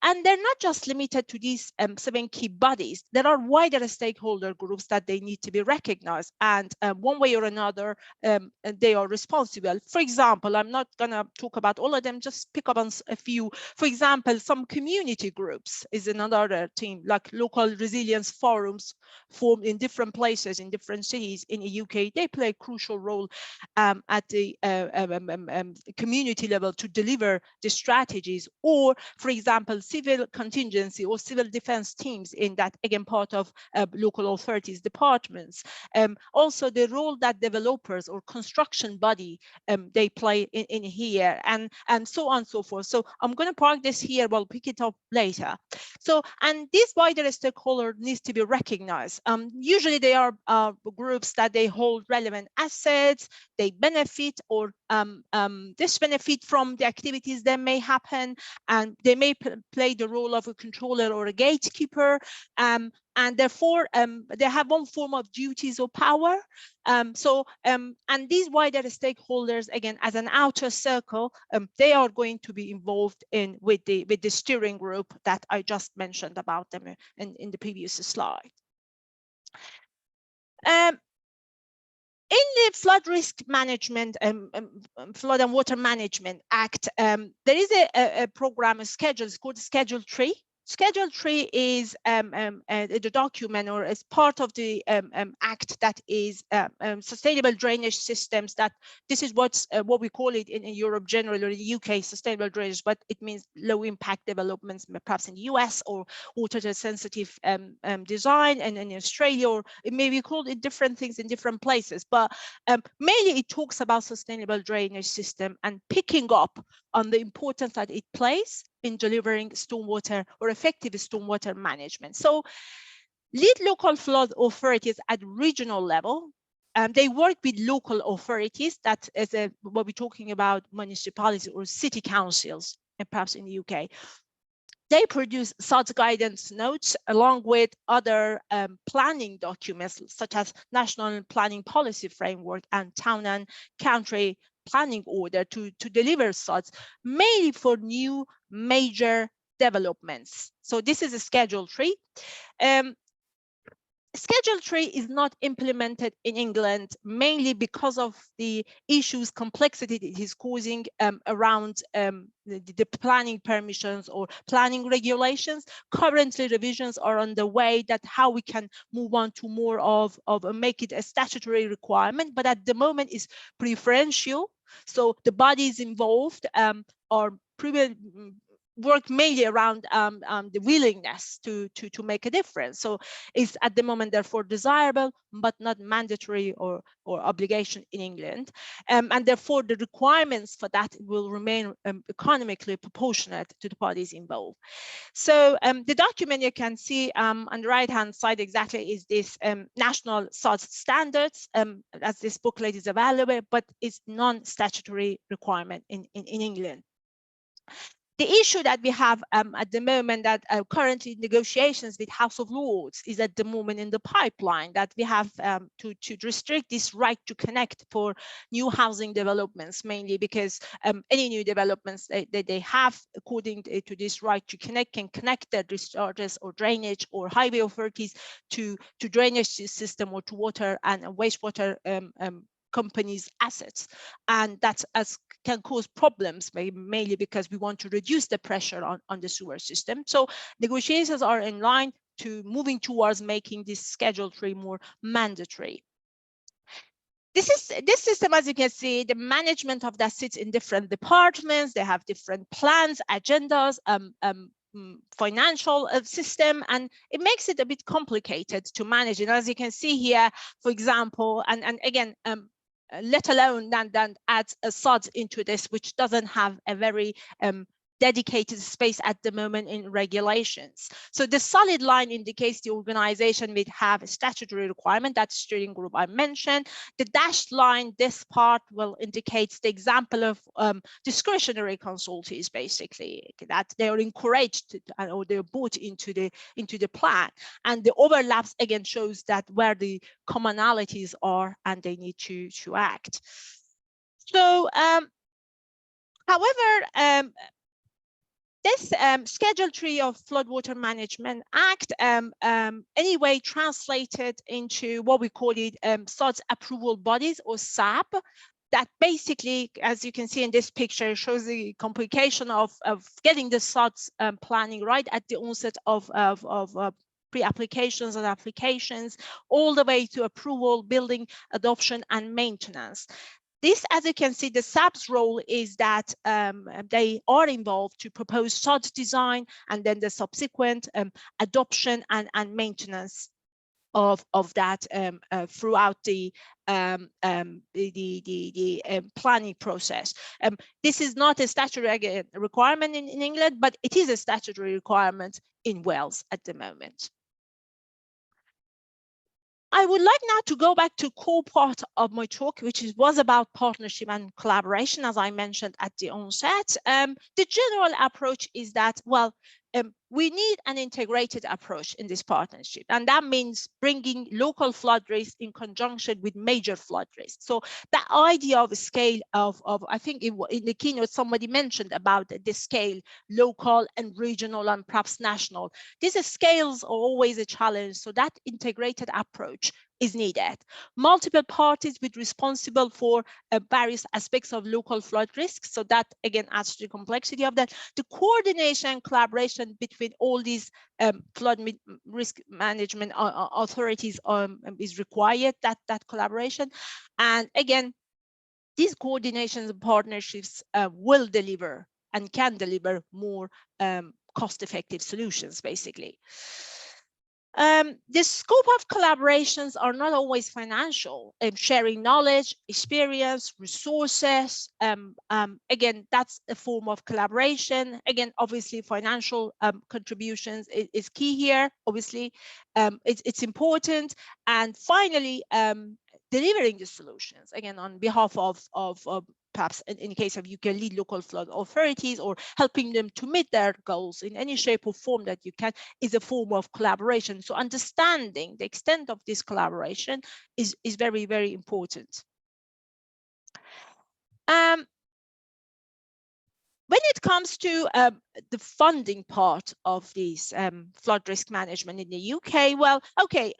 And they're not just limited to these 7 key bodies. There are wider stakeholder groups that they need to be recognized, and one way or another, they are responsible. For example, I'm not gonna talk about all of them, just pick up on a few. For example, some community groups is another team, like local resilience forums formed in different places, in different cities in the UK. They play a crucial role at the community level to deliver the strategies. Or, for example, civil contingency or civil defense teams in that, again, part of local authorities departments. Also the role that developers or construction body they play in here, and so on and so forth. So I'm going to park this here, we'll pick it up later. So, and this wider stakeholder needs to be recognized. Usually they are groups that they hold relevant assets, they benefit or disbenefit from the activities that may happen, and they may play the role of a controller or a gatekeeper, and therefore they have one form of duties or power. And these wider stakeholders, again, as an outer circle, they are going to be involved in with the steering group that I just mentioned about them in the previous slide. In the Flood Risk Management, Flood and Water Management Act, there is a program, a schedule, it's called Schedule 3. Schedule 3 is the document, or as part of the act, that is sustainable drainage systems. That this is what we call it in Europe generally, or in the UK, sustainable drainage, but it means low impact developments, perhaps in the US, or water sensitive design, and in Australia, or it may be called it different things in different places. But mainly it talks about sustainable drainage system and picking up on the importance that it plays in delivering stormwater or effective stormwater management. So lead local flood authorities at regional level. They work with local authorities, that is what we're talking about, municipalities or city councils, and perhaps in the UK. They produce such guidance notes along with other planning documents, such as National Planning Policy Framework and Town and Country Planning Order, to deliver such, mainly for new major developments. So this is a Schedule 3. Schedule 3 is not implemented in England, mainly because of the issues, complexity it is causing around the planning permissions or planning regulations. Currently, revisions are on the way that how we can move on to more of make it a statutory requirement, but at the moment is preferential. So the bodies involved are work mainly around the willingness to make a difference. So it's at the moment therefore desirable, but not mandatory or obligation in England. And therefore the requirements for that will remain economically proportionate to the parties involved. So the document you can see on the right hand side exactly is this national SODS standards, as this booklet is available, but it's non-statutory requirement in England. The issue that we have at the moment, that currently negotiations with House of Lords is at the moment in the pipeline, that we have to restrict this right to connect for new housing developments, mainly because any new developments they have, according to this right to connect, can connect their discharges or drainage or highway authorities to drainage system or to water and wastewater companies' assets, and that can cause problems, mainly because we want to reduce the pressure on the sewer system. So negotiations are in line to moving towards making this Schedule 3 more mandatory. This system, as you can see, the management of that sits in different departments. They have different plans, agendas, financial system, and it makes it a bit complicated to manage. And as you can see here, for example, and again, let alone then add a SODS into this, which doesn't have a very dedicated space at the moment in regulations. So the solid line indicates the organization will have a statutory requirement, that steering group I mentioned. The dashed line, this part, will indicate the example of discretionary consultees, basically, that they are encouraged to, or they're brought into the plan. And the overlaps again shows that where the commonalities are and they need to act. So however, this Schedule 3 of Floodwater Management Act, anyway, translated into what we call it SODS approval bodies, or SAB, that basically, as you can see in this picture, shows the complication of getting the SODS planning right at the onset of pre-applications and applications, all the way to approval, building, adoption, and maintenance. This, as you can see, the SAB's role is that they are involved to propose sod design and then the subsequent adoption and maintenance of that throughout the planning process. This is not a statutory requirement in England, but it is a statutory requirement in Wales at the moment. I would like now to go back to core part of my talk, which was about partnership and collaboration, as I mentioned at the onset. The general approach is that, well, we need an integrated approach in this partnership, and that means bringing local flood risk in conjunction with major flood risk. So that idea of a scale of I think in the keynote somebody mentioned about the scale, local and regional and perhaps national. These scales are always a challenge, so that integrated approach is needed. Multiple parties with responsible for various aspects of local flood risks. So that again adds to the complexity of that. The coordination and collaboration between all these flood risk management authorities is required, that collaboration. And again, these coordinations and partnerships will deliver and can deliver more cost-effective solutions, basically. The scope of collaborations are not always financial, sharing knowledge, experience, resources. Again, that's a form of collaboration. Again, obviously, financial contributions is key here. Obviously, it's important. And finally, delivering the solutions, again, on behalf of perhaps in the case of UK, lead local flood authorities, or helping them to meet their goals in any shape or form that you can, is a form of collaboration. So understanding the extent of this collaboration is very, very important. When it comes to the funding part of these flood risk management in the UK, well, okay,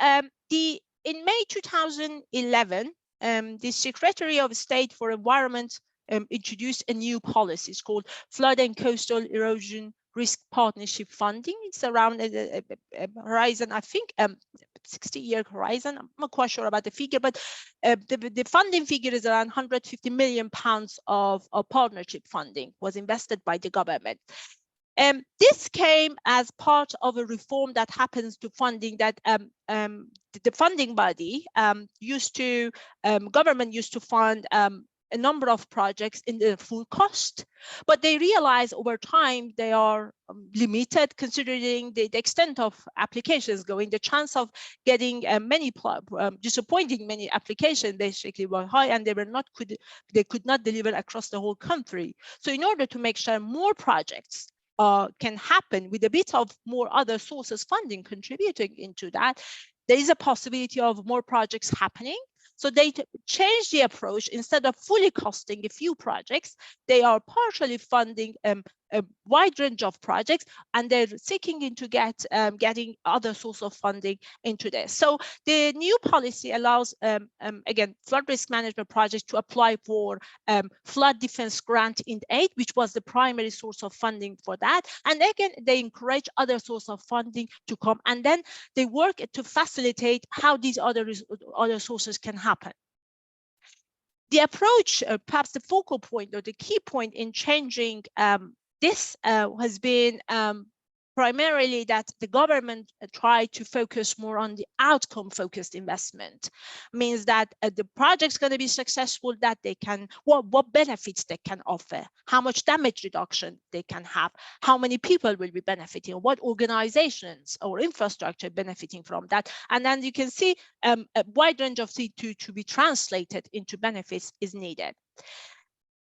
in May 2011, the Secretary of State for Environment introduced a new policy. It's called Flood and Coastal Erosion Risk Partnership Funding. It's around a horizon, I think, 60-year horizon. I'm not quite sure about the figure, but the funding figure is around £150 million of partnership funding was invested by the government. This came as part of a reform that happens to funding that the funding body government used to fund a number of projects in the full cost, but they realize over time they are limited considering the extent of applications going. The chance of getting disappointing many applications basically were high, and they could not deliver across the whole country. So in order to make sure more projects can happen with a bit of more other sources funding contributing into that, there is a possibility of more projects happening. So they changed the approach. Instead of fully costing a few projects, they are partially funding a wide range of projects, and they're seeking into getting other source of funding into this. So the new policy allows, again, flood risk management projects to apply for flood defense grant in aid, which was the primary source of funding for that. And again, they encourage other source of funding to come, and then they work to facilitate how these other sources can happen. The approach, perhaps the focal point or the key point in changing this has been primarily that the government tried to focus more on the outcome-focused investment. Means that the project's going to be successful, that they can, what benefits they can offer, how much damage reduction they can have, how many people will be benefiting, what organizations or infrastructure benefiting from that. And then you can see a wide range of things to be translated into benefits is needed.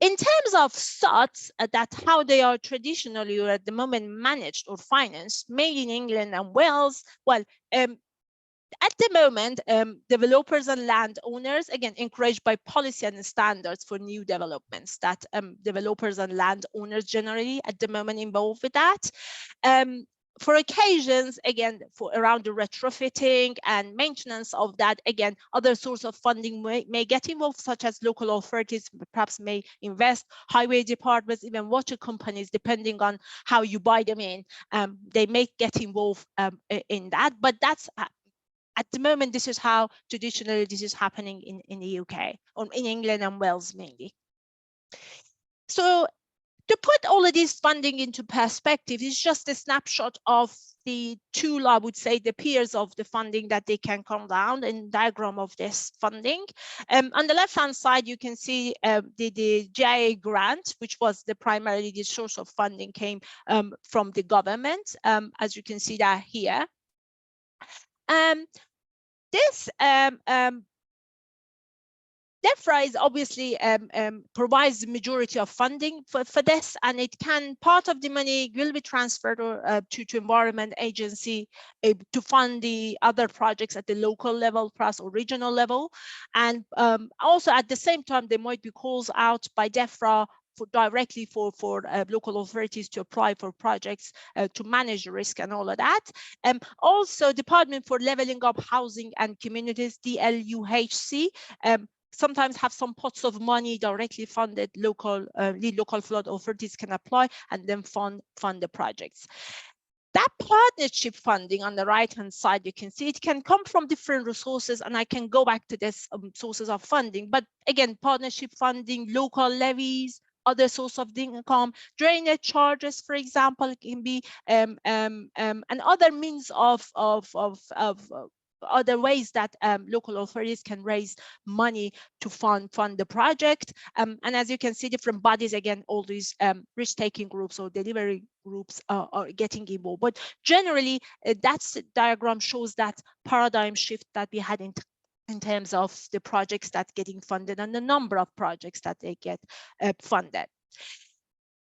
In terms of SOTs, how they are traditionally or at the moment managed or financed, mainly in England and Wales, well, at the moment, developers and landowners, again, encouraged by policy and standards for new developments, that developers and landowners generally at the moment involved with that. For occasions, again, for around the retrofitting and maintenance of that, again, other source of funding may get involved, such as local authorities perhaps may invest, highway departments, even water companies, depending on how you buy them in, they may get involved in that. But that's at the moment, this is how traditionally this is happening in the UK, or in England and Wales mainly. So to put all of this funding into perspective, is just a snapshot of the tool, I would say, the peers of the funding that they can come down in diagram of this funding. On the left-hand side, you can see the GIA grant, which was primarily the source of funding, came from the government, as you can see that here. This DEFRA is obviously provides the majority of funding for this, and it can, part of the money will be transferred to Environment Agency to fund the other projects at the local level plus or regional level. And also at the same time, there might be calls out by DEFRA directly for local authorities to apply for projects to manage the risk and all of that. Also, Department for Leveling Up Housing and Communities, DLUHC, sometimes have some pots of money directly funded. Local flood authorities can apply and then fund the projects. That partnership funding on the right-hand side, you can see it can come from different resources, and I can go back to this sources of funding. But again, partnership funding, local levies, other source of income, drainage charges, for example, can be and other means of other ways that local authorities can raise money to fund the project. And as you can see, different bodies, again, all these risk-taking groups or delivery groups are getting involved. But generally, that's the diagram shows that paradigm shift that we had in terms of the projects that getting funded and the number of projects that they get funded.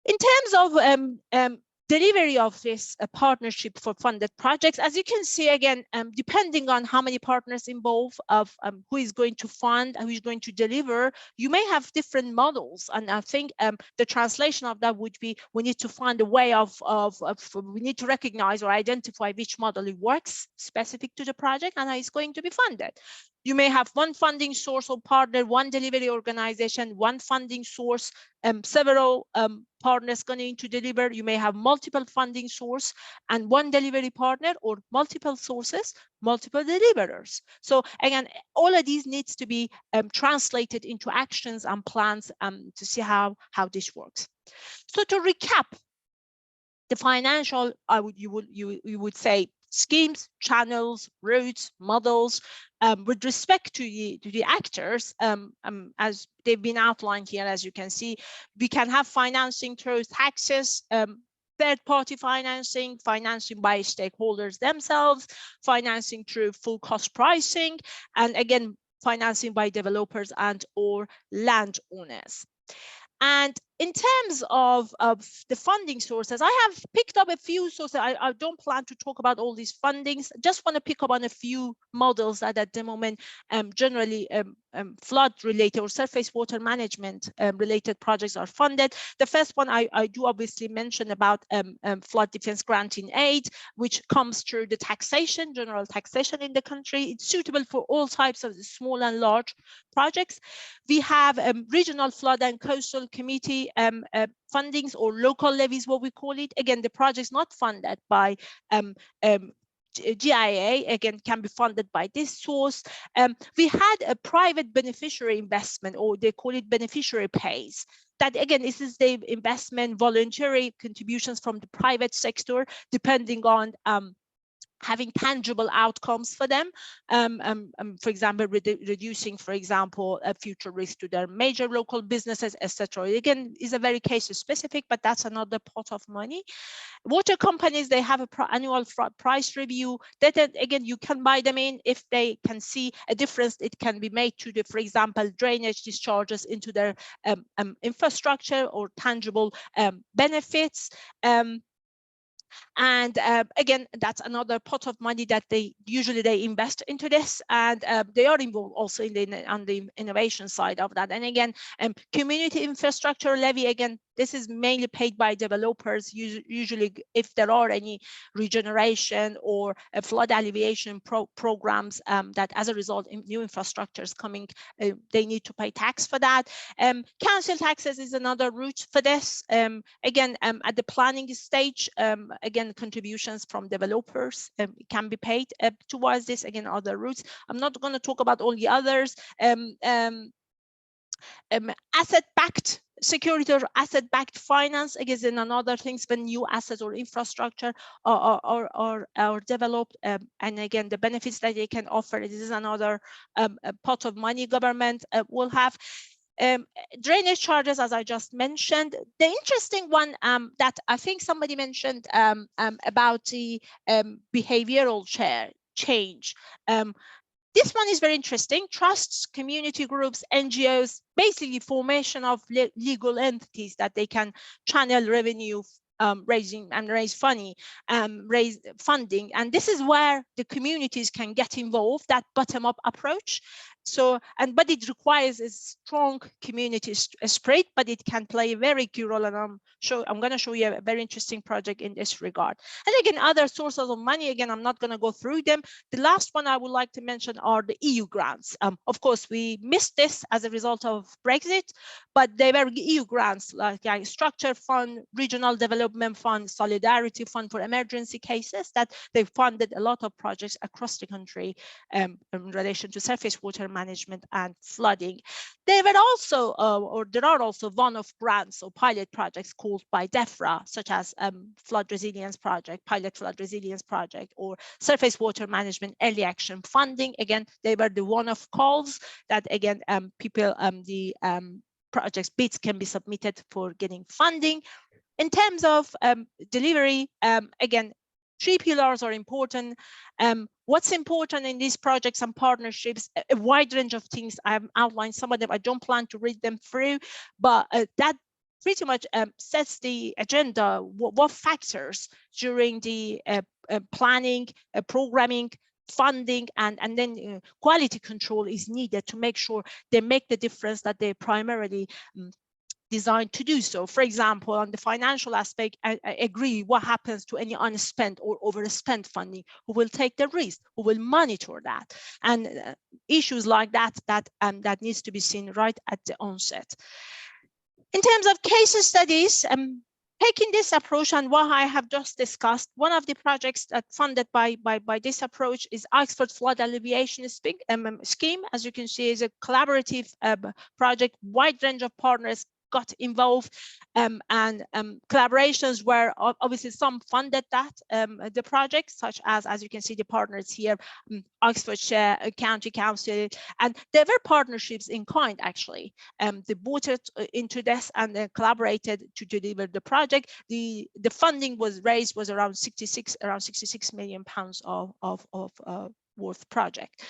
In terms of delivery of this partnership for funded projects, as you can see, again, depending on how many partners involved, of who is going to fund, who is going to deliver, you may have different models. And I think the translation of that would be, we need to find a way we need to recognize or identify which model it works specific to the project and how it's going to be funded. You may have one funding source or partner, one delivery organization, one funding source, several partners going to deliver. You may have multiple funding source and one delivery partner, or multiple sources, multiple deliverers. So again, all of these needs to be translated into actions and plans to see how this works. So to recap, the financial, you would say, schemes, channels, routes, models, with respect to the actors, as they've been outlined here, as you can see, we can have financing through taxes, third-party financing, financing by stakeholders themselves, financing through full cost pricing, and again, financing by developers and or landowners. And in terms of the funding sources, I have picked up a few sources. I don't plan to talk about all these fundings. Just want to pick up on a few models that at the moment generally flood related or surface water management related projects are funded. The first one I do obviously mention about flood defense granting aid, which comes through the taxation, general taxation in the country. It's suitable for all types of small and large projects. We have regional flood and coastal committee fundings, or local levies, what we call it. Again, the project's not funded by GIA, again, can be funded by this source. We had a private beneficiary investment, or they call it beneficiary pays. That again, this is the investment, voluntary contributions from the private sector, depending on having tangible outcomes for them, for example, reducing, for example, a future risk to their major local businesses, etc. Again, is a very case specific, but that's another pot of money. Water companies, they have an annual price review that, again, you can buy them in if they can see a difference. It can be made to the, for example, drainage discharges into their infrastructure or tangible benefits. And again, that's another pot of money that they usually invest into this, and they are involved also in on the innovation side of that. And again, community infrastructure levy, again, this is mainly paid by developers, usually if there are any regeneration or flood alleviation programs that as a result new infrastructures coming, they need to pay tax for that. Council taxes is another route for this. Again, at the planning stage, again, contributions from developers can be paid towards this. Again, other routes. I'm not going to talk about all the others. Asset-backed security or asset-backed finance, again, another things when new assets or infrastructure are developed, and again, the benefits that they can offer. This is another pot of money government will have. Drainage charges, as I just mentioned. The interesting one that I think somebody mentioned about the behavioral change. This one is very interesting. Trusts, community groups, NGOs, basically formation of legal entities that they can channel revenue raising and raise funding. And this is where the communities can get involved, that bottom-up approach. So, but it requires a strong community spirit, but it can play a very key role. And I'm going to show you a very interesting project in this regard. And again, other sources of money, again, I'm not going to go through them. The last one I would like to mention are the EU grants. Of course, we missed this as a result of Brexit, but they were EU grants like Structure Fund, Regional Development Fund, Solidarity Fund for emergency cases, that they funded a lot of projects across the country in relation to surface water management and flooding. They were also, or there are also one-off grants or pilot projects called by DEFRA, such as Flood Resilience Project, Pilot Flood Resilience Project, or Surface Water Management Early Action Funding. Again, they were the one-off calls that, again, people, the projects bids can be submitted for getting funding. In terms of delivery, again, 3 pillars are important. What's important in these projects and partnerships, a wide range of things. I've outlined some of them. I don't plan to read them through, but that pretty much sets the agenda, what factors during the planning, programming, funding, and then quality control is needed to make sure they make the difference that they primarily designed to do so. For example, on the financial aspect, I agree what happens to any unspent or overspent funding, who will take the risk, who will monitor that, and issues like that that needs to be seen right at the onset. In terms of case studies, taking this approach and what I have just discussed, one of the projects that funded by this approach is Oxford Flood Alleviation Scheme. As you can see, is a collaborative project, wide range of partners got involved, and collaborations where obviously some funded that the project, such as you can see the partners here, Oxfordshire County Council, and there were partnerships in kind actually. They bought it into this and then collaborated to deliver the project. The funding was raised was around 66 million pounds of worth project.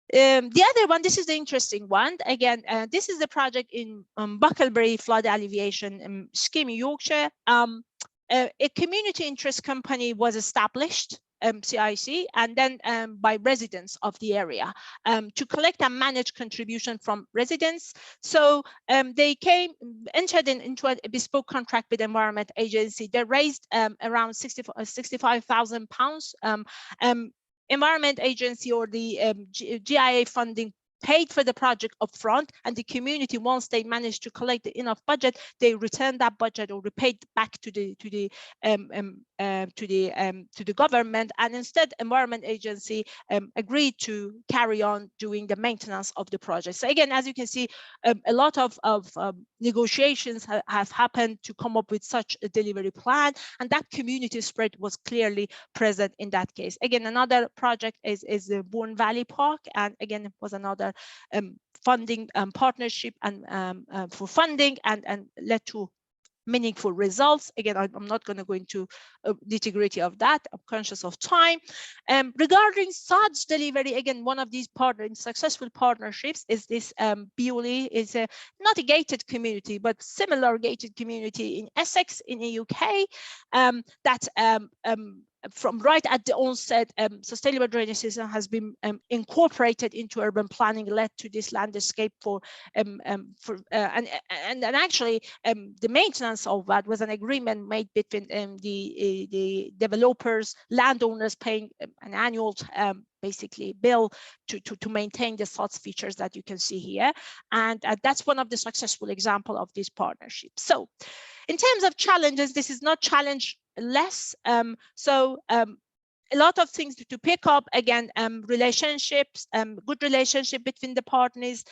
The other one, this is the interesting one. Again, this is the project in Bucklebury Flood Alleviation Scheme in Yorkshire. A community interest company was established, CIC, and then by residents of the area to collect and manage contribution from residents. So they entered into a bespoke contract with the Environment Agency. They raised around £65,000. Environment Agency or the GIA funding paid for the project upfront, and the community, once they managed to collect the enough budget, they returned that budget or repaid back to the government, and instead Environment Agency agreed to carry on doing the maintenance of the project. So again, as you can see, a lot of negotiations have happened to come up with such a delivery plan, and that community spirit was clearly present in that case. Again, another project is the Bourne Valley Park, and again, it was another funding partnership and for funding and led to meaningful results. Again, I'm not going to go into nitty-gritty of that. I'm conscious of time. Regarding SOD's delivery, again, one of these successful partnerships is this BOLE is not a gated community, but similar gated community in Essex in the UK that from right at the onset, sustainable drainage system has been incorporated into urban planning, led to this landscape and actually the maintenance of that was an agreement made between the developers, landowners paying an annual basically bill to maintain the SOTS features that you can see here. And that's one of the successful examples of this partnership. So in terms of challenges, this is not challenge less. A lot of things to pick up, again, relationships, good relationship between the partners,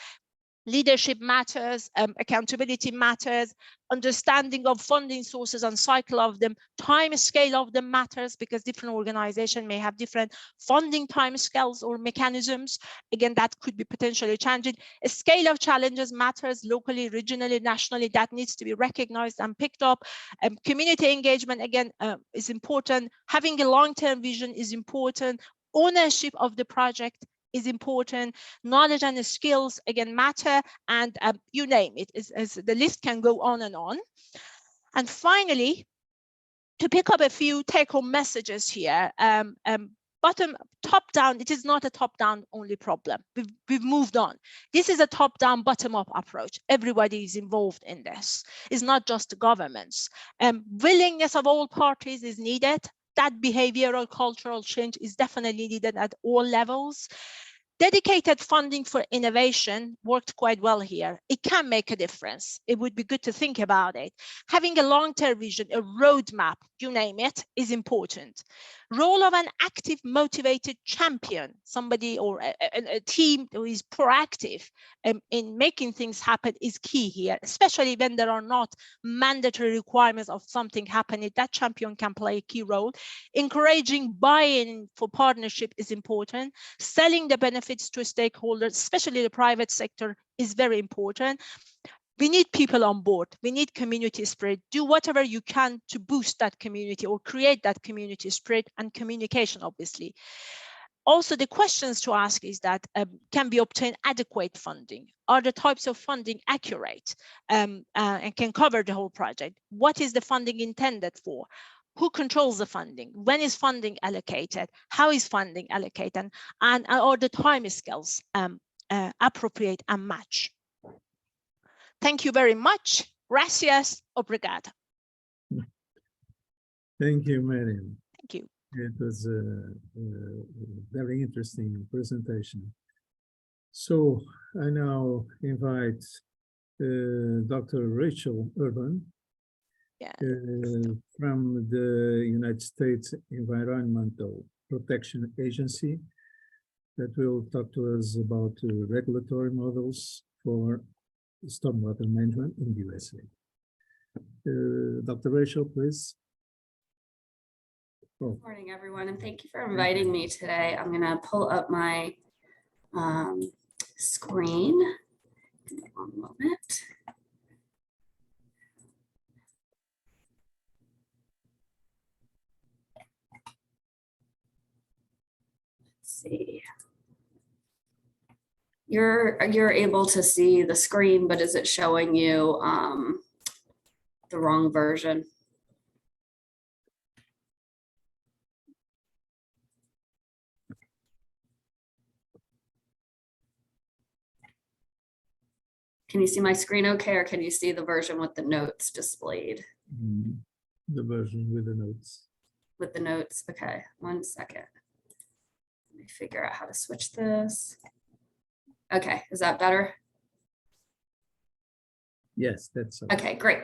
leadership matters, accountability matters, understanding of funding sources and cycle of them, time scale of them matters, because different organizations may have different funding time scales or mechanisms. Again, that could be potentially challenging. A scale of challenges matters locally, regionally, nationally, that needs to be recognized and picked up. Community engagement, again, is important. Having a long-term vision is important. Ownership of the project is important. Knowledge and skills, again, matter, and you name it, as the list can go on and on. And finally, to pick up a few take-home messages here, top-down, it is not a top-down only problem. We've moved on. This is a top-down, bottom-up approach. Everybody is involved in this. It's not just the governments. Willingness of all parties is needed. That behavioral cultural change is definitely needed at all levels. Dedicated funding for innovation worked quite well here. It can make a difference. It would be good to think about it. Having a long-term vision, a roadmap, you name it, is important. Role of an active, motivated champion, somebody or a team who is proactive in making things happen is key here, especially when there are not mandatory requirements of something happening. That champion can play a key role. Encouraging buy-in for partnership is important. Selling the benefits to stakeholders, especially the private sector, is very important. We need people on board. We need community spirit. Do whatever you can to boost that community or create that community spirit, and communication, obviously. Also, the questions to ask is that can we obtain adequate funding? Are the types of funding accurate and can cover the whole project? What is the funding intended for? Who controls the funding? When is funding allocated? How is funding allocated? And are the time scales appropriate and match? Thank you very much. Gracias. Obrigada. Thank you, Maryam. Thank you. It was a very interesting presentation. So I now invite Dr. Rachel Urban from the United States Environmental Protection Agency that will talk to us about regulatory models for stormwater management in the USA. Dr. Rachel, please. Good morning, everyone, and thank you for inviting me today. I'm going to pull up my screen. Give me one moment. Let's see. You're able to see the screen, but is it showing you the wrong version? Can you see my screen okay, or can you see the version with the notes displayed? The version with the notes. With the notes, okay, 1 second. Let me figure out how to switch this. Okay, is that better? Yes, that's okay, great.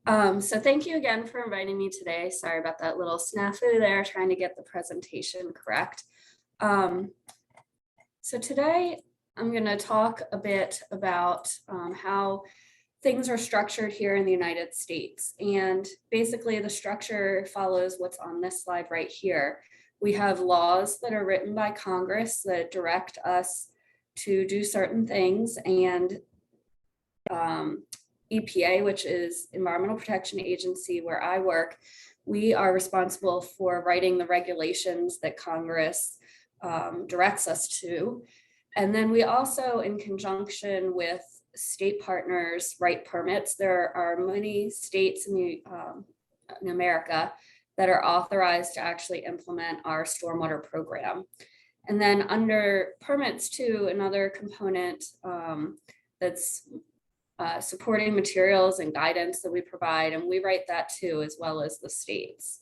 So thank you again for inviting me today. Sorry about that little snafu there, trying to get the presentation correct. So today I'm going to talk a bit about how things are structured here in the United States. And basically the structure follows what's on this slide right here. We have laws that are written by Congress that direct us to do certain things, and EPA, which is Environmental Protection Agency, where I work, we are responsible for writing the regulations that Congress directs us to. And then we also, in conjunction with state partners, write permits. There are many states in America that are authorized to actually implement our stormwater program. And then under permits too, another component that's supporting materials and guidance that we provide, and we write that too, as well as the states.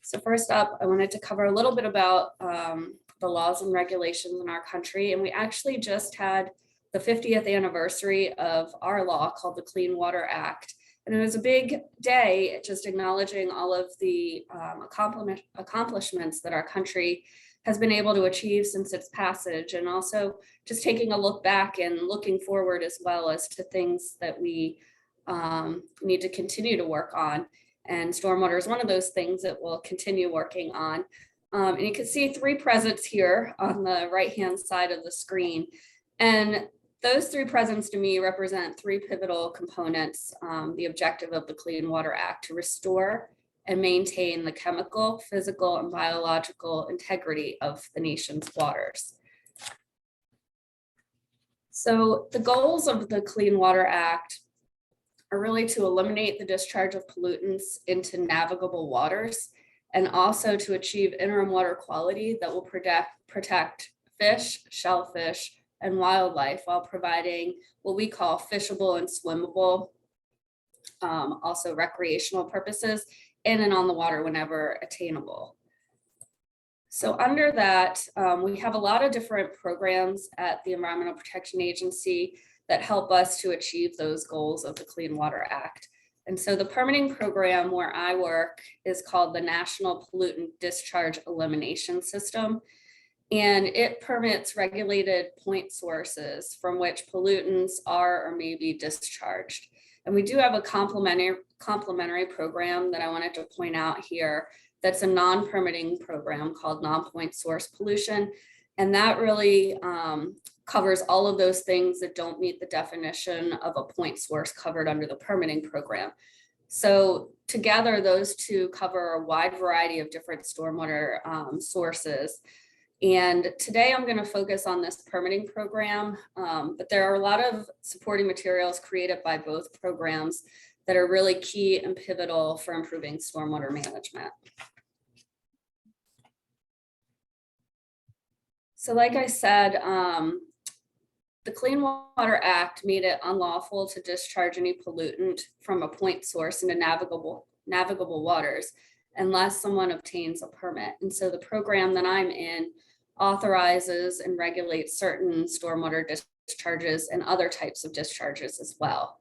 So first up, I wanted to cover a little bit about the laws and regulations in our country. And we actually just had the 50th anniversary of our law called the Clean Water Act. And it was a big day, just acknowledging all of the accomplishments that our country has been able to achieve since its passage, and also just taking a look back and looking forward as well as to things that we need to continue to work on. And stormwater is one of those things that we'll continue working on. And you can see 3 presents here on the right-hand side of the screen. And those 3 presents to me represent 3 pivotal components, the objective of the Clean Water Act: to restore and maintain the chemical, physical, and biological integrity of the nation's waters. So the goals of the Clean Water Act are really to eliminate the discharge of pollutants into navigable waters, and also to achieve interim water quality that will protect fish, shellfish, and wildlife, while providing what we call fishable and swimmable, also recreational purposes, in and on the water whenever attainable. So under that, we have a lot of different programs at the Environmental Protection Agency that help us to achieve those goals of the Clean Water Act. And so the permitting program where I work is called the National Pollutant Discharge Elimination System. And it permits regulated point sources from which pollutants are or may be discharged. And we do have a complementary program that I wanted to point out here that's a non-permitting program called non-point source pollution. And that really covers all of those things that don't meet the definition of a point source covered under the permitting program. So together, those two cover a wide variety of different stormwater sources. And today I'm going to focus on this permitting program, but there are a lot of supporting materials created by both programs that are really key and pivotal for improving stormwater management. So like I said, the Clean Water Act made it unlawful to discharge any pollutant from a point source into navigable waters unless someone obtains a permit. And so the program that I'm in authorizes and regulates certain stormwater discharges and other types of discharges as well.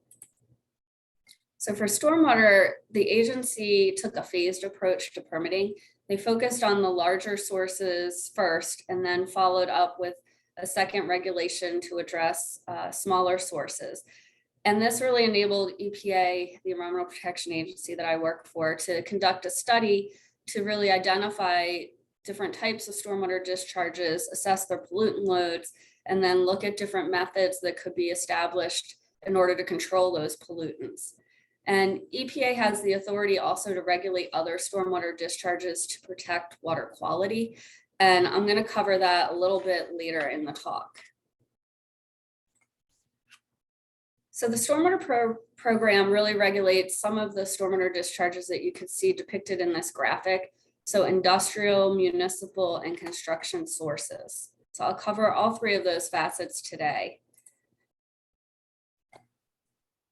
So for stormwater, the agency took a phased approach to permitting. They focused on the larger sources first, and then followed up with a second regulation to address smaller sources. And this really enabled EPA, the Environmental Protection Agency that I work for, to conduct a study to really identify different types of stormwater discharges, assess their pollutant loads, and then look at different methods that could be established in order to control those pollutants. And EPA has the authority also to regulate other stormwater discharges to protect water quality. And I'm going to cover that a little bit later in the talk. So the stormwater program really regulates some of the stormwater discharges that you could see depicted in this graphic. So industrial, municipal, and construction sources. So I'll cover all 3 of those facets today.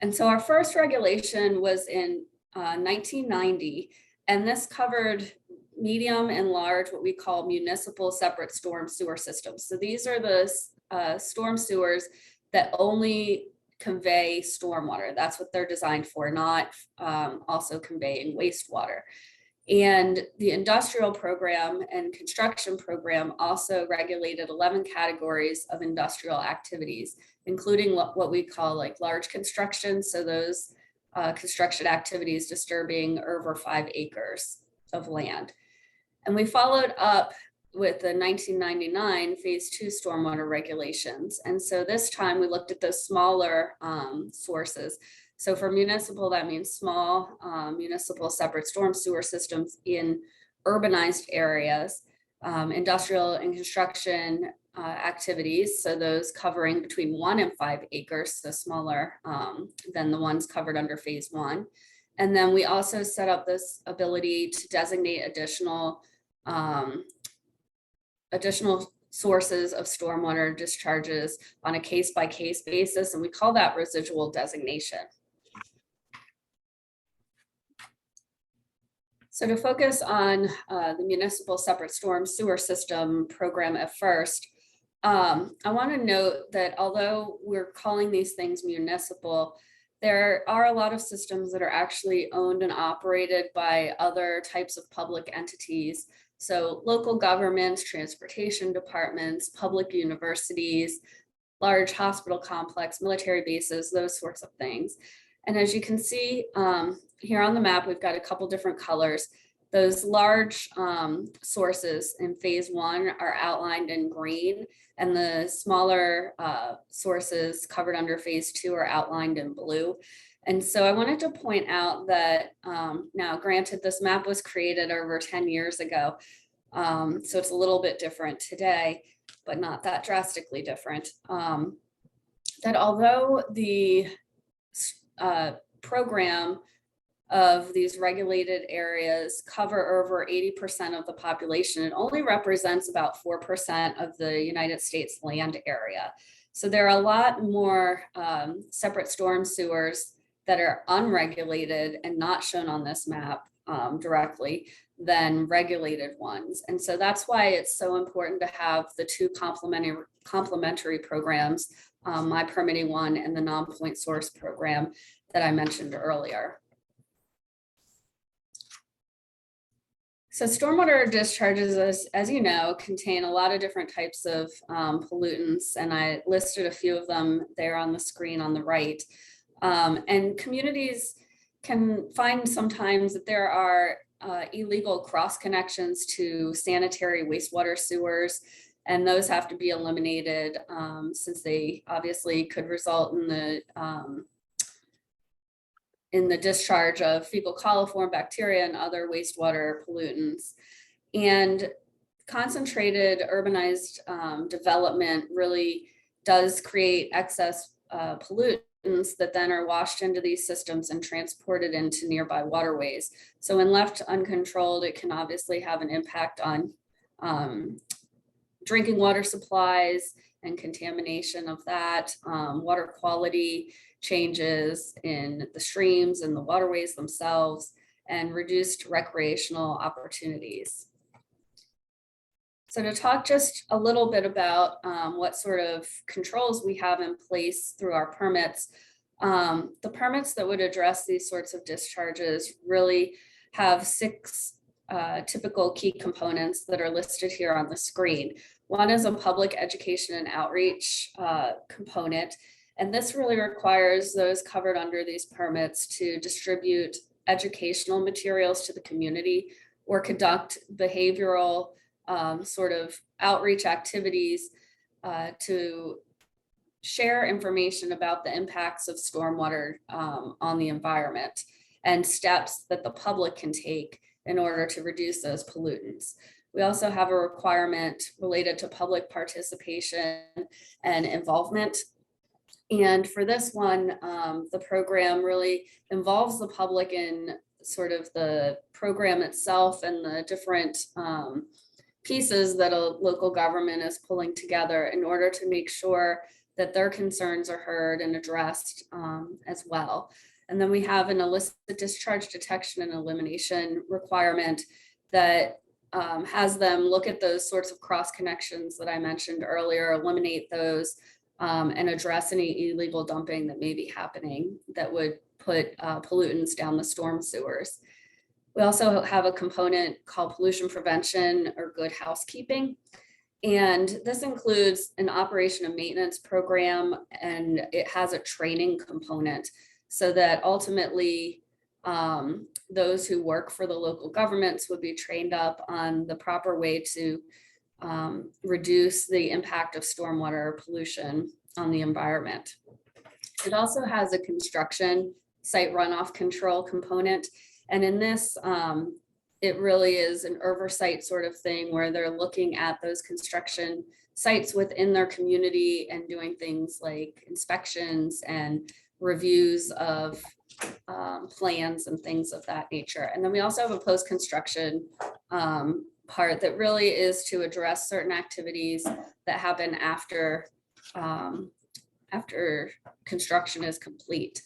And so our first regulation was in 1990, and this covered medium and large, what we call municipal separate storm sewer systems. So these are the storm sewers that only convey stormwater. That's what they're designed for, not also conveying wastewater. And the industrial program and construction program also regulated 11 categories of industrial activities, including what we call like large construction. So those construction activities disturbing over 5 acres of land. And we followed up with the 1999 phase 2 stormwater regulations. And so this time we looked at those smaller sources. So for municipal, that means small municipal separate storm sewer systems in urbanized areas, industrial and construction activities. So those covering between 1 and 5 acres, so smaller than the ones covered under phase 1. And then we also set up this ability to designate additional sources of stormwater discharges on a case-by-case basis, and we call that residual designation. So to focus on the municipal separate storm sewer system program at first, I want to note that although we're calling these things municipal, there are a lot of systems that are actually owned and operated by other types of public entities. So local governments, transportation departments, public universities, large hospital complex, military bases, those sorts of things. And as you can see here on the map, we've got a couple different colors. Those large sources in phase 1 are outlined in green, and the smaller sources covered under phase 2 are outlined in blue. And so I wanted to point out that now, granted, this map was created over 10 years ago, so it's a little bit different today, but not that drastically different. That although the program of these regulated areas cover over 80% of the population, it only represents about 4% of the United States land area. So there are a lot more separate storm sewers that are unregulated and not shown on this map directly than regulated ones. And so that's why it's so important to have the two complementary programs, My Permitting One and the non-point source program that I mentioned earlier. So stormwater discharges, as you know, contain a lot of different types of pollutants, and I listed a few of them there on the screen on the right. And communities can find sometimes that there are illegal cross connections to sanitary wastewater sewers, and those have to be eliminated since they obviously could result in the discharge of fecal coliform bacteria and other wastewater pollutants. And concentrated urbanized development really does create excess pollutants that then are washed into these systems and transported into nearby waterways. So when left uncontrolled, it can obviously have an impact on drinking water supplies and contamination of that, water quality changes in the streams and the waterways themselves, and reduced recreational opportunities. So to talk just a little bit about what sort of controls we have in place through our permits, the permits that would address these sorts of discharges really have 6 typical key components that are listed here on the screen. One is a public education and outreach component. And this really requires those covered under these permits to distribute educational materials to the community or conduct behavioral sort of outreach activities to share information about the impacts of stormwater on the environment and steps that the public can take in order to reduce those pollutants. We also have a requirement related to public participation and involvement. And for this one, the program really involves the public in sort of the program itself and the different pieces that a local government is pulling together in order to make sure that their concerns are heard and addressed as well. And then we have an illicit discharge detection and elimination requirement that has them look at those sorts of cross connections that I mentioned earlier, eliminate those, and address any illegal dumping that may be happening that would put pollutants down the storm sewers. We also have a component called pollution prevention or good housekeeping. And this includes an operation and maintenance program, and it has a training component so that ultimately those who work for the local governments would be trained up on the proper way to reduce the impact of stormwater pollution on the environment. It also has a construction site runoff control component. And in this, it really is an oversight sort of thing where they're looking at those construction sites within their community and doing things like inspections and reviews of plans and things of that nature. And then we also have a post-construction part that really is to address certain activities that happen after construction is complete.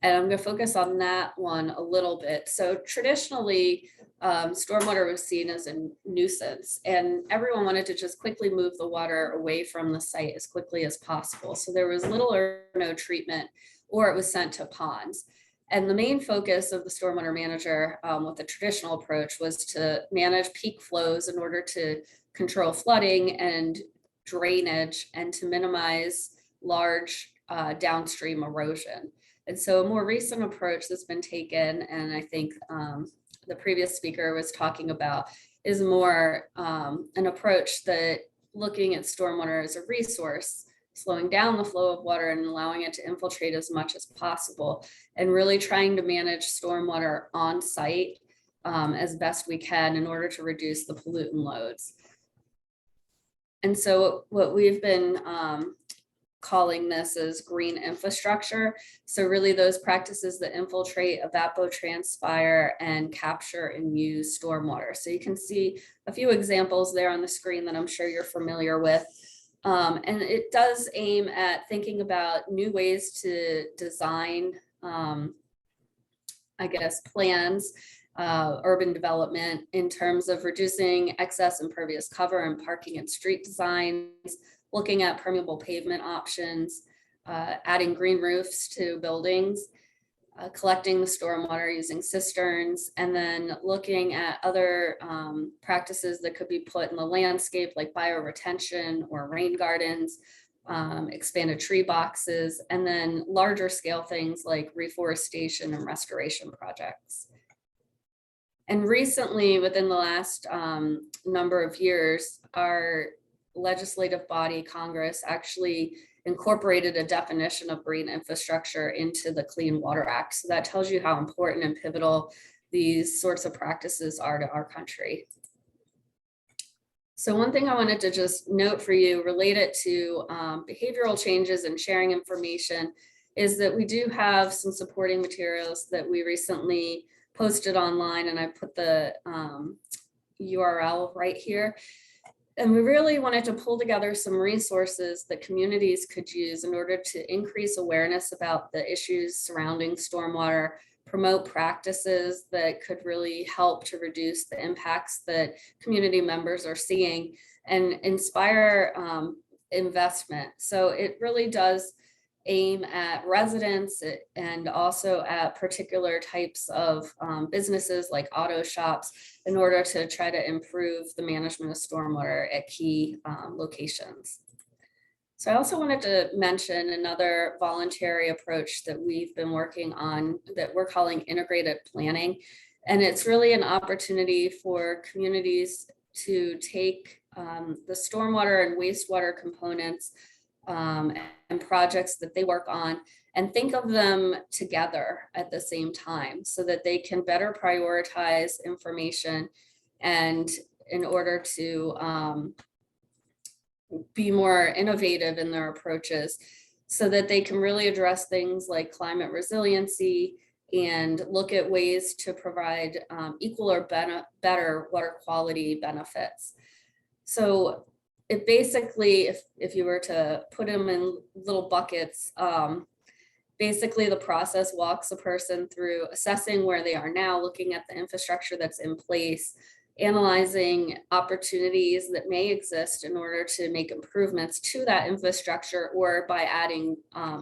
And I'm going to focus on that one a little bit. So traditionally, stormwater was seen as a nuisance, and everyone wanted to just quickly move the water away from the site as quickly as possible. So there was little or no treatment, or it was sent to ponds. And the main focus of the stormwater manager with the traditional approach was to manage peak flows in order to control flooding and drainage and to minimize large downstream erosion. And so a more recent approach that's been taken, and I think the previous speaker was talking about, is more an approach that looking at stormwater as a resource, slowing down the flow of water and allowing it to infiltrate as much as possible, and really trying to manage stormwater on site as best we can in order to reduce the pollutant loads. And so what we've been calling this is green infrastructure. So really those practices that infiltrate, evapotranspire, and capture and use stormwater. So you can see a few examples there on the screen that I'm sure you're familiar with. And it does aim at thinking about new ways to design, I guess, plans, urban development in terms of reducing excess impervious cover and parking and street designs, looking at permeable pavement options, adding green roofs to buildings, collecting the stormwater using cisterns, and then looking at other practices that could be put in the landscape like bioretention or rain gardens, expanded tree boxes, and then larger scale things like reforestation and restoration projects. And recently, within the last number of years, our legislative body, Congress, actually incorporated a definition of green infrastructure into the Clean Water Act. So that tells you how important and pivotal these sorts of practices are to our country. So one thing I wanted to just note for you related to behavioral changes and sharing information is that we do have some supporting materials that we recently posted online, and I put the URL right here. And we really wanted to pull together some resources that communities could use in order to increase awareness about the issues surrounding stormwater, promote practices that could really help to reduce the impacts that community members are seeing, and inspire investment. So it really does aim at residents and also at particular types of businesses like auto shops in order to try to improve the management of stormwater at key locations. So I also wanted to mention another voluntary approach that we've been working on that we're calling integrated planning. And it's really an opportunity for communities to take the stormwater and wastewater components and projects that they work on and think of them together at the same time so that they can better prioritize information and in order to be more innovative in their approaches so that they can really address things like climate resiliency and look at ways to provide equal or better water quality benefits. So it basically, if you were to put them in little buckets, basically the process walks a person through assessing where they are now, looking at the infrastructure that's in place, analyzing opportunities that may exist in order to make improvements to that infrastructure or by adding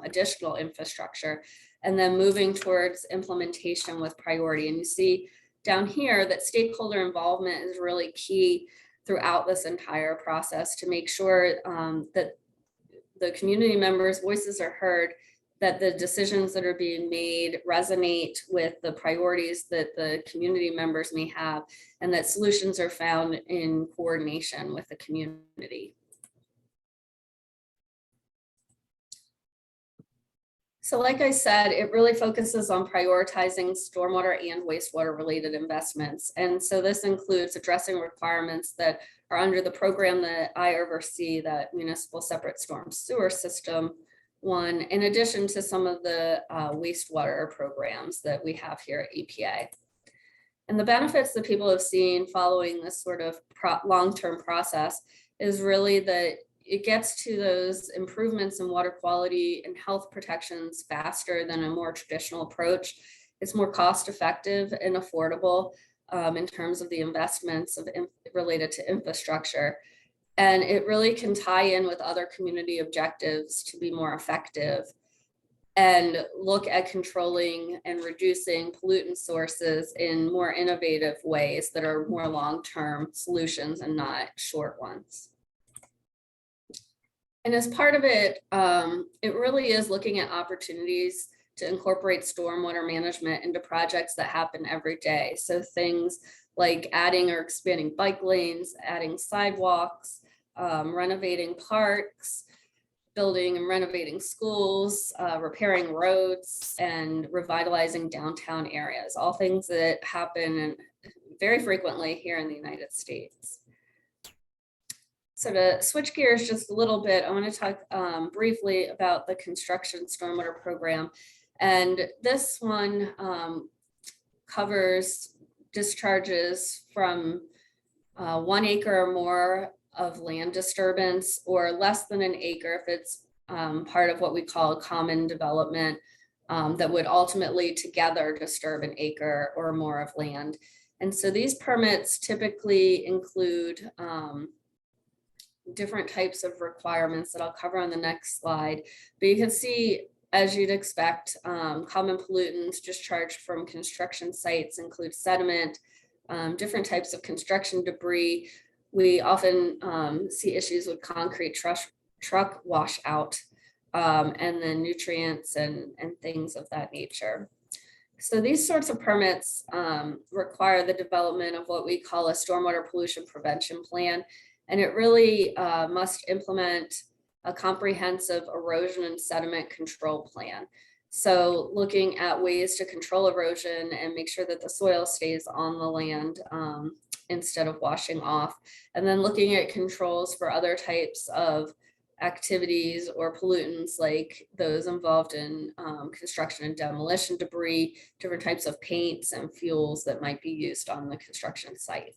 additional infrastructure, and then moving towards implementation with priority. And you see down here that stakeholder involvement is really key throughout this entire process to make sure that the community members' voices are heard, that the decisions that are being made resonate with the priorities that the community members may have, and that solutions are found in coordination with the community. So like I said, it really focuses on prioritizing stormwater and wastewater related investments. And so this includes addressing requirements that are under the program that I oversee, that municipal separate storm sewer system, one, in addition to some of the wastewater programs that we have here at EPA. And the benefits that people have seen following this sort of long-term process is really that it gets to those improvements in water quality and health protections faster than a more traditional approach. It's more cost-effective and affordable in terms of the investments related to infrastructure. And it really can tie in with other community objectives to be more effective and look at controlling and reducing pollutant sources in more innovative ways that are more long-term solutions and not short ones. And as part of it, it really is looking at opportunities to incorporate stormwater management into projects that happen every day. So things like adding or expanding bike lanes, adding sidewalks, renovating parks, building and renovating schools, repairing roads, and revitalizing downtown areas, all things that happen very frequently here in the United States. So to switch gears just a little bit, I want to talk briefly about the construction stormwater program. And this one covers discharges from 1 acre or more of land disturbance, or less than an acre if it's part of what we call a common development that would ultimately together disturb an acre or more of land. And so these permits typically include different types of requirements that I'll cover on the next slide. But you can see, as you'd expect, common pollutants discharged from construction sites include sediment, different types of construction debris. We often see issues with concrete truck washout, and then nutrients and things of that nature. So these sorts of permits require the development of what we call a stormwater pollution prevention plan. And it really must implement a comprehensive erosion and sediment control plan. So looking at ways to control erosion and make sure that the soil stays on the land instead of washing off. And then looking at controls for other types of activities or pollutants, like those involved in construction and demolition debris, different types of paints and fuels that might be used on the construction site.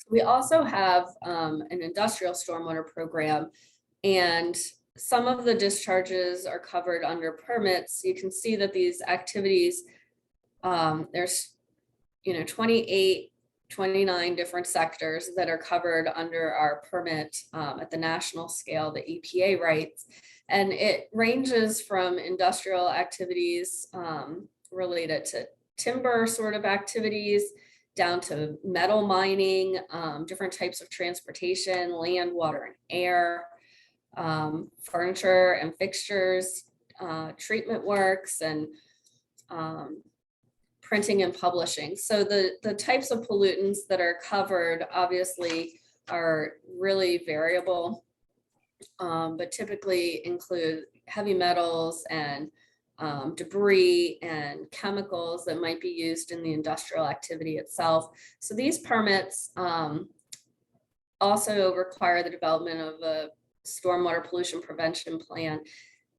We also have an industrial stormwater program, and some of the discharges are covered under permits. You can see that these activities, there's 28, 29 different sectors that are covered under our permit at the national scale, the EPA writes. And it ranges from industrial activities related to timber sort of activities, down to metal mining, different types of transportation, land, water, and air, furniture and fixtures, treatment works, and printing and publishing. So the types of pollutants that are covered obviously are really variable, but typically include heavy metals and debris and chemicals that might be used in the industrial activity itself. So these permits also require the development of a stormwater pollution prevention plan.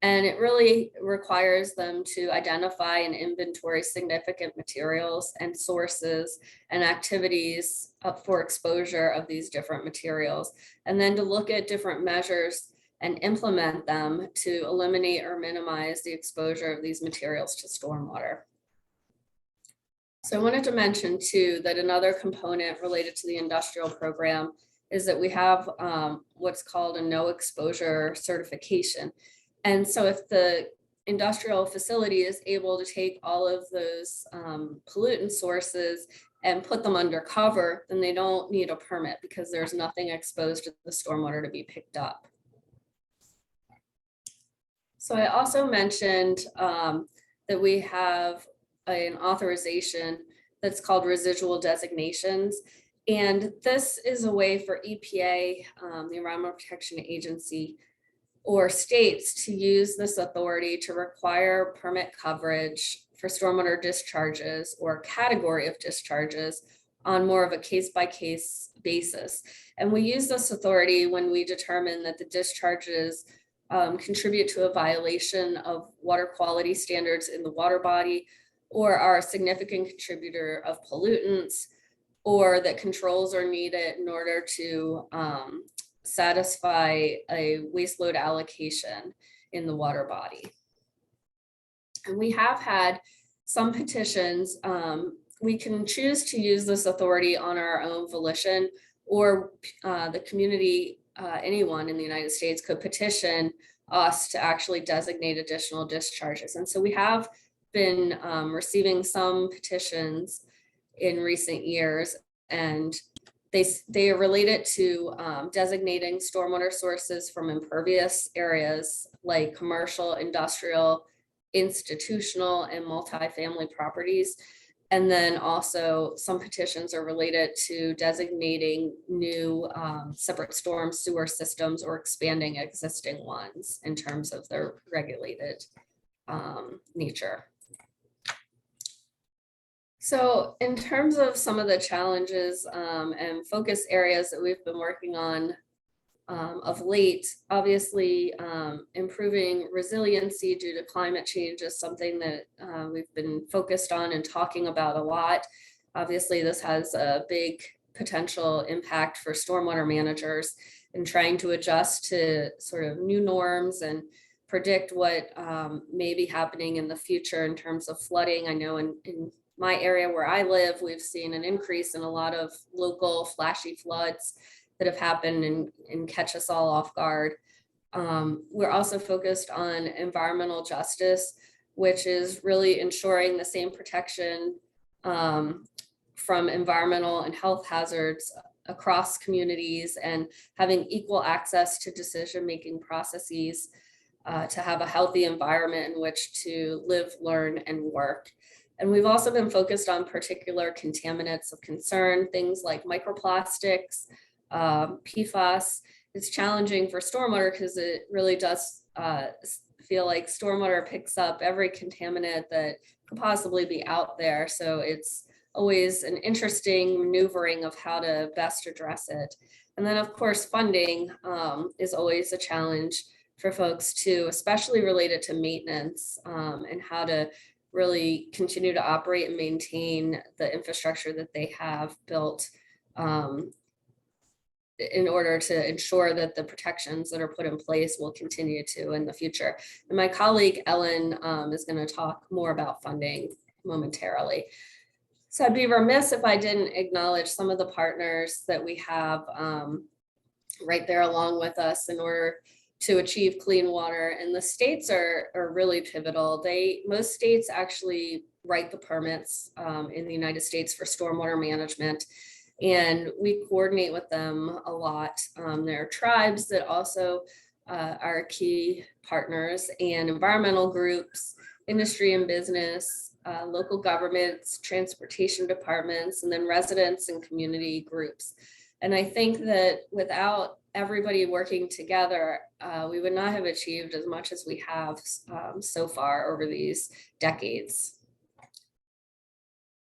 And it really requires them to identify and inventory significant materials and sources and activities for exposure of these different materials, and then to look at different measures and implement them to eliminate or minimize the exposure of these materials to stormwater. So I wanted to mention too that another component related to the industrial program is that we have what's called a no exposure certification. And so if the industrial facility is able to take all of those pollutant sources and put them under cover, then they don't need a permit because there's nothing exposed to the stormwater to be picked up. So I also mentioned that we have an authorization that's called residual designations. And this is a way for EPA, the Environmental Protection Agency, or states to use this authority to require permit coverage for stormwater discharges or category of discharges on more of a case-by-case basis. And we use this authority when we determine that the discharges contribute to a violation of water quality standards in the water body, or are a significant contributor of pollutants, or that controls are needed in order to satisfy a waste load allocation in the water body. And we have had some petitions. We can choose to use this authority on our own volition, or the community, anyone in the United States could petition us to actually designate additional discharges. And so we have been receiving some petitions in recent years, and they are related to designating stormwater sources from impervious areas like commercial, industrial, institutional, and multifamily properties. And then also some petitions are related to designating new separate storm sewer systems or expanding existing ones in terms of their regulated nature. So in terms of some of the challenges and focus areas that we've been working on of late, obviously improving resiliency due to climate change is something that we've been focused on and talking about a lot. Obviously, this has a big potential impact for stormwater managers in trying to adjust to sort of new norms and predict what may be happening in the future in terms of flooding. I know in my area where I live, we've seen an increase in a lot of local flashy floods that have happened and catch us all off guard. We're also focused on environmental justice, which is really ensuring the same protection from environmental and health hazards across communities, and having equal access to decision-making processes to have a healthy environment in which to live, learn, and work. And we've also been focused on particular contaminants of concern, things like microplastics, PFAS. It's challenging for stormwater because it really does feel like stormwater picks up every contaminant that could possibly be out there. So it's always an interesting maneuvering of how to best address it. And then of course, funding is always a challenge for folks too, especially related to maintenance and how to really continue to operate and maintain the infrastructure that they have built in order to ensure that the protections that are put in place will continue to in the future. And my colleague Ellen is going to talk more about funding momentarily. So I'd be remiss if I didn't acknowledge some of the partners that we have right there along with us in order to achieve clean water. And the states are really pivotal. Most states actually write the permits in the United States for stormwater management, and we coordinate with them a lot. There are tribes that also are key partners, and environmental groups, industry and business, local governments, transportation departments, and then residents and community groups. And I think that without everybody working together, we would not have achieved as much as we have so far over these decades.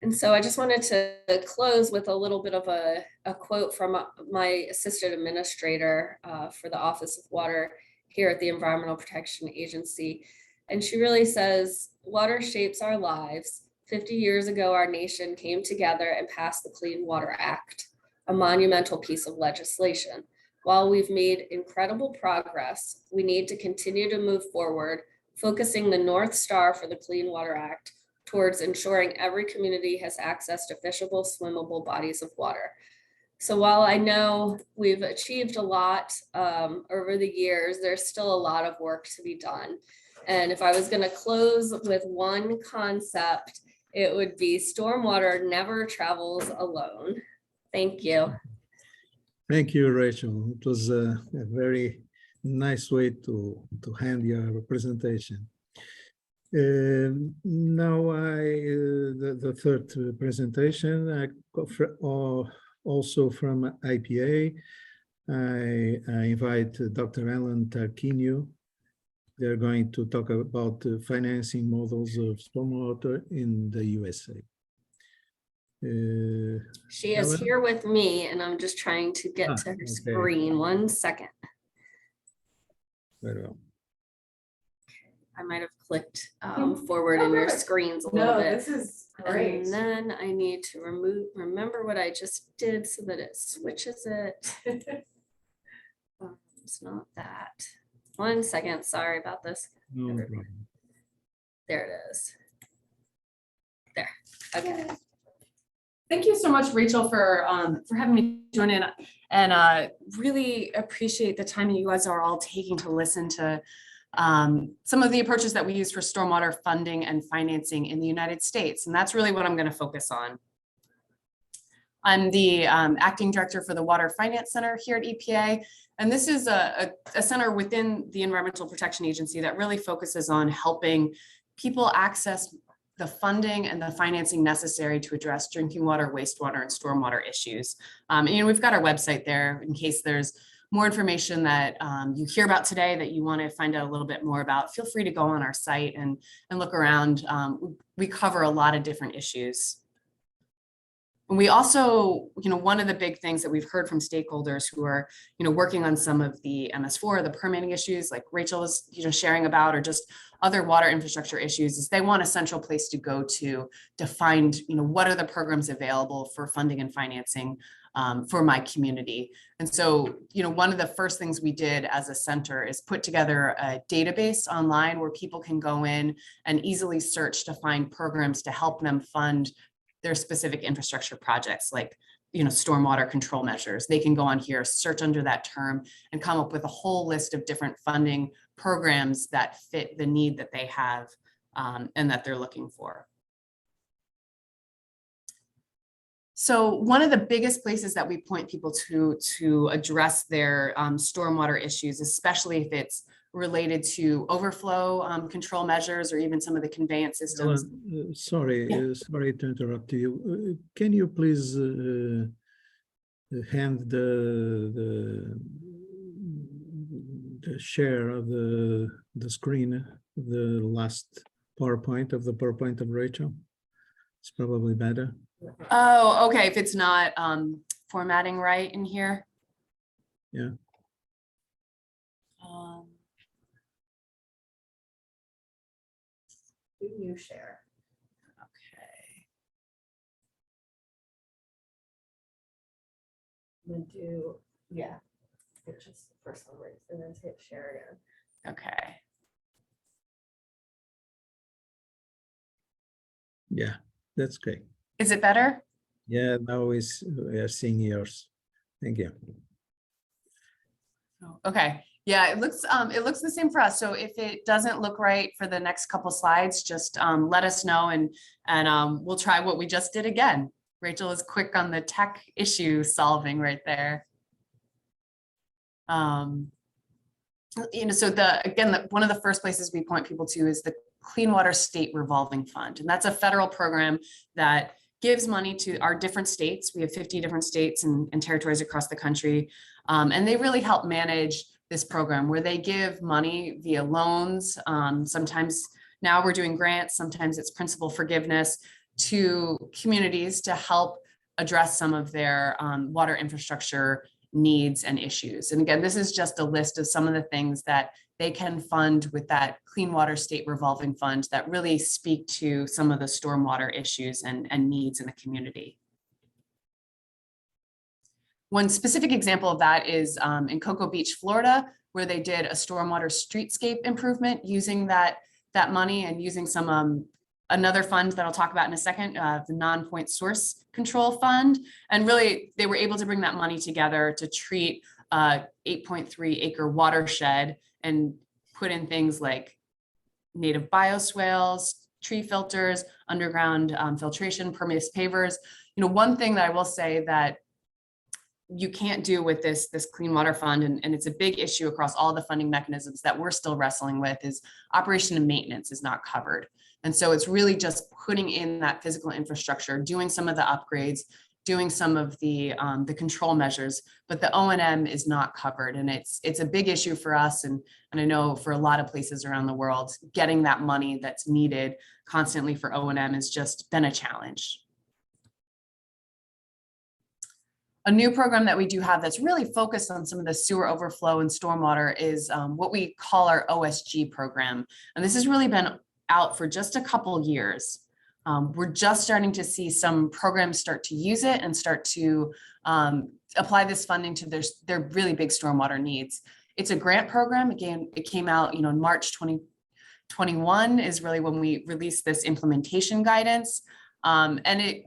And so I just wanted to close with a little bit of a quote from my assistant administrator for the Office of Water here at the Environmental Protection Agency. And she really says, "Water shapes our lives. 50 years ago, our nation came together and passed the Clean Water Act, a monumental piece of legislation. While we've made incredible progress, we need to continue to move forward, focusing the North Star for the Clean Water Act towards ensuring every community has access to fishable, swimmable bodies of water." So while I know we've achieved a lot over the years, there's still a lot of work to be done. And if I was going to close with one concept, it would be stormwater never travels alone. Thank you. Thank you, Rachel. It was a very nice way to hand your presentation. Now the third presentation, I also from IPA, I invite Dr. Alan Tarquinio. They're going to talk about the financing models of stormwater in the USA. She is Ellen? here with me, and I'm just trying to get to her screen. 1 second. Very well. I might have clicked forward in your screens a little bit. This is great. And then I need to remember what I just did so that it switches it. It's not that. 1 second, sorry about this. No problem. There it is. There, okay. Thank you so much, Rachel, for having me join in, and really appreciate the time you guys are all taking to listen to some of the approaches that we use for stormwater funding and financing in the United States. And that's really what I'm going to focus on. I'm the acting director for the Water Finance Center here at EPA. And this is a center within the Environmental Protection Agency that really focuses on helping people access the funding and the financing necessary to address drinking water, wastewater, and stormwater issues. And we've got our website there in case there's more information that you hear about today that you want to find out a little bit more about. Feel free to go on our site and look around. We cover a lot of different issues. And we also, one of the big things that we've heard from stakeholders who are, working on some of the MS4, the permitting issues, like Rachel was, sharing about, or just other water infrastructure issues, is they want a central place to go to find, what are the programs available for funding and financing for my community. And so, one of the first things we did as a center is put together a database online where people can go in and easily search to find programs to help them fund their specific infrastructure projects, like stormwater control measures. They can go on here, search under that term, and come up with a whole list of different funding programs that fit the need that they have and that they're looking for. So one of the biggest places that we point people to address their stormwater issues, especially if it's related to overflow control measures or even some of the conveyance systems. Sorry to interrupt you. Can you please hand the share of the screen, the last PowerPoint of Rachel? It's probably better. Oh, okay. If it's not formatting right in here. Yeah. New share. Okay. I'm gonna do, it's just the first one, right? And then hit share again. Okay. Yeah, that's great. Is it better? Yeah, now we are seeing yours. Thank you. Okay. Yeah, it looks the same for us. So if it doesn't look right for the next couple slides, just let us know and we'll try what we just did again. Rachel is quick on the tech issue solving right there. So one of the first places we point people to is the Clean Water State Revolving Fund. And that's a federal program that gives money to our different states. We have 50 different states and territories across the country. And they really help manage this program where they give money via loans. Sometimes now we're doing grants, sometimes it's principal forgiveness to communities to help address some of their water infrastructure needs and issues. And again, this is just a list of some of the things that they can fund with that Clean Water State Revolving Fund that really speak to some of the stormwater issues and needs in the community. One specific example of that is in Cocoa Beach, Florida, where they did a stormwater streetscape improvement using that money and using some another fund that I'll talk about in a second, the non-point source control fund. And really, they were able to bring that money together to treat a 8.3 acre watershed and put in things like native bioswales, tree filters, underground filtration, permeous pavers. One thing that I will say that you can't do with this Clean Water Fund, and it's a big issue across all the funding mechanisms that we're still wrestling with, is operation and maintenance is not covered. And so it's really just putting in that physical infrastructure, doing some of the upgrades, doing some of the control measures, but the O&M is not covered. And it's a big issue for us. And I know for a lot of places around the world, getting that money that's needed constantly for O&M has just been a challenge. A new program that we do have that's really focused on some of the sewer overflow and stormwater is what we call our OSG program. And this has really been out for just a couple years. We're just starting to see some programs start to use it and start to apply this funding to their really big stormwater needs. It's a grant program. Again, it came out, in March 2021 is really when we released this implementation guidance. And it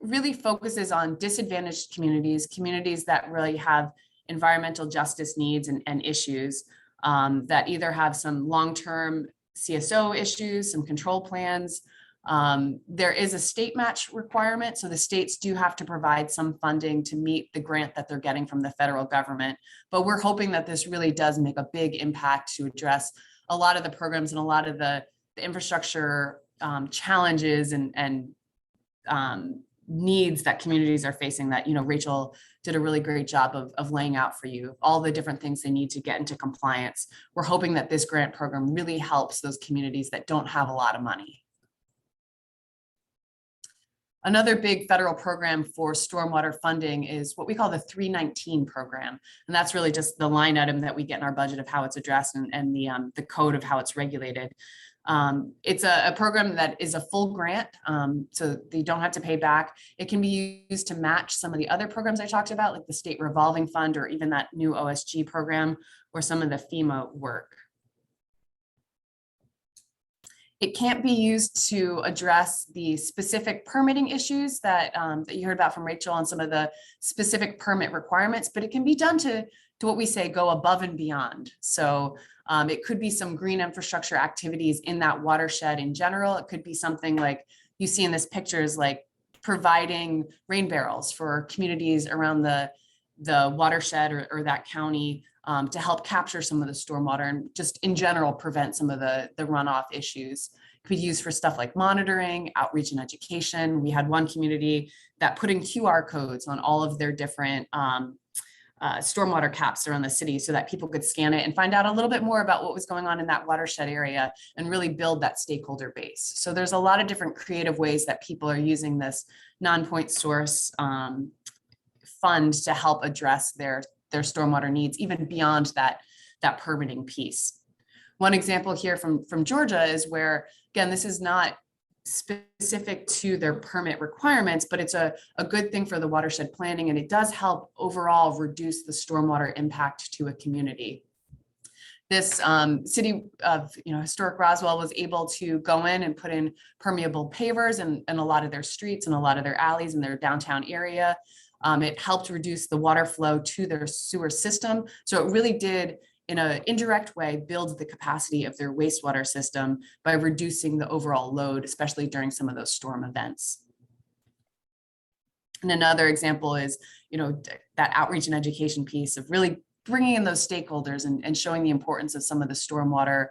really focuses on disadvantaged communities that really have environmental justice needs and issues that either have some long-term CSO issues, some control plans. There is a state match requirement, so the states do have to provide some funding to meet the grant that they're getting from the federal government. But we're hoping that this really does make a big impact to address a lot of the programs and a lot of the infrastructure challenges and needs that communities are facing that, Rachel did a really great job of laying out for you, all the different things they need to get into compliance. We're hoping that this grant program really helps those communities that don't have a lot of money. Another big federal program for stormwater funding is what we call the 319 program. And that's really just the line item that we get in our budget of how it's addressed and the code of how it's regulated. It's a program that is a full grant, so you don't have to pay back. It can be used to match some of the other programs I talked about, like the state revolving fund or even that new OSG program or some of the FEMA work. It can't be used to address the specific permitting issues that you heard about from Rachel on some of the specific permit requirements, but it can be done to what we say go above and beyond. So it could be some green infrastructure activities in that watershed in general. It could be something like you see in this pictures, like providing rain barrels for communities around the watershed or that county to help capture some of the stormwater and just in general prevent some of the runoff issues. It could be used for stuff like monitoring, outreach, and education. We had one community that put in QR codes on all of their different stormwater caps around the city so that people could scan it and find out a little bit more about what was going on in that watershed area and really build that stakeholder base. So there's a lot of different creative ways that people are using this non-point source fund to help address their stormwater needs, even beyond that permitting piece. One example here from Georgia is where, again, this is not specific to their permit requirements, but it's a good thing for the watershed planning, and it does help overall reduce the stormwater impact to a community. This city of historic Roswell was able to go in and put in permeable pavers in a lot of their streets and a lot of their alleys in their downtown area. It helped reduce the water flow to their sewer system. So it really did, in an indirect way, build the capacity of their wastewater system by reducing the overall load, especially during some of those storm events. And another example is, that outreach and education piece of really bringing in those stakeholders and showing the importance of some of the stormwater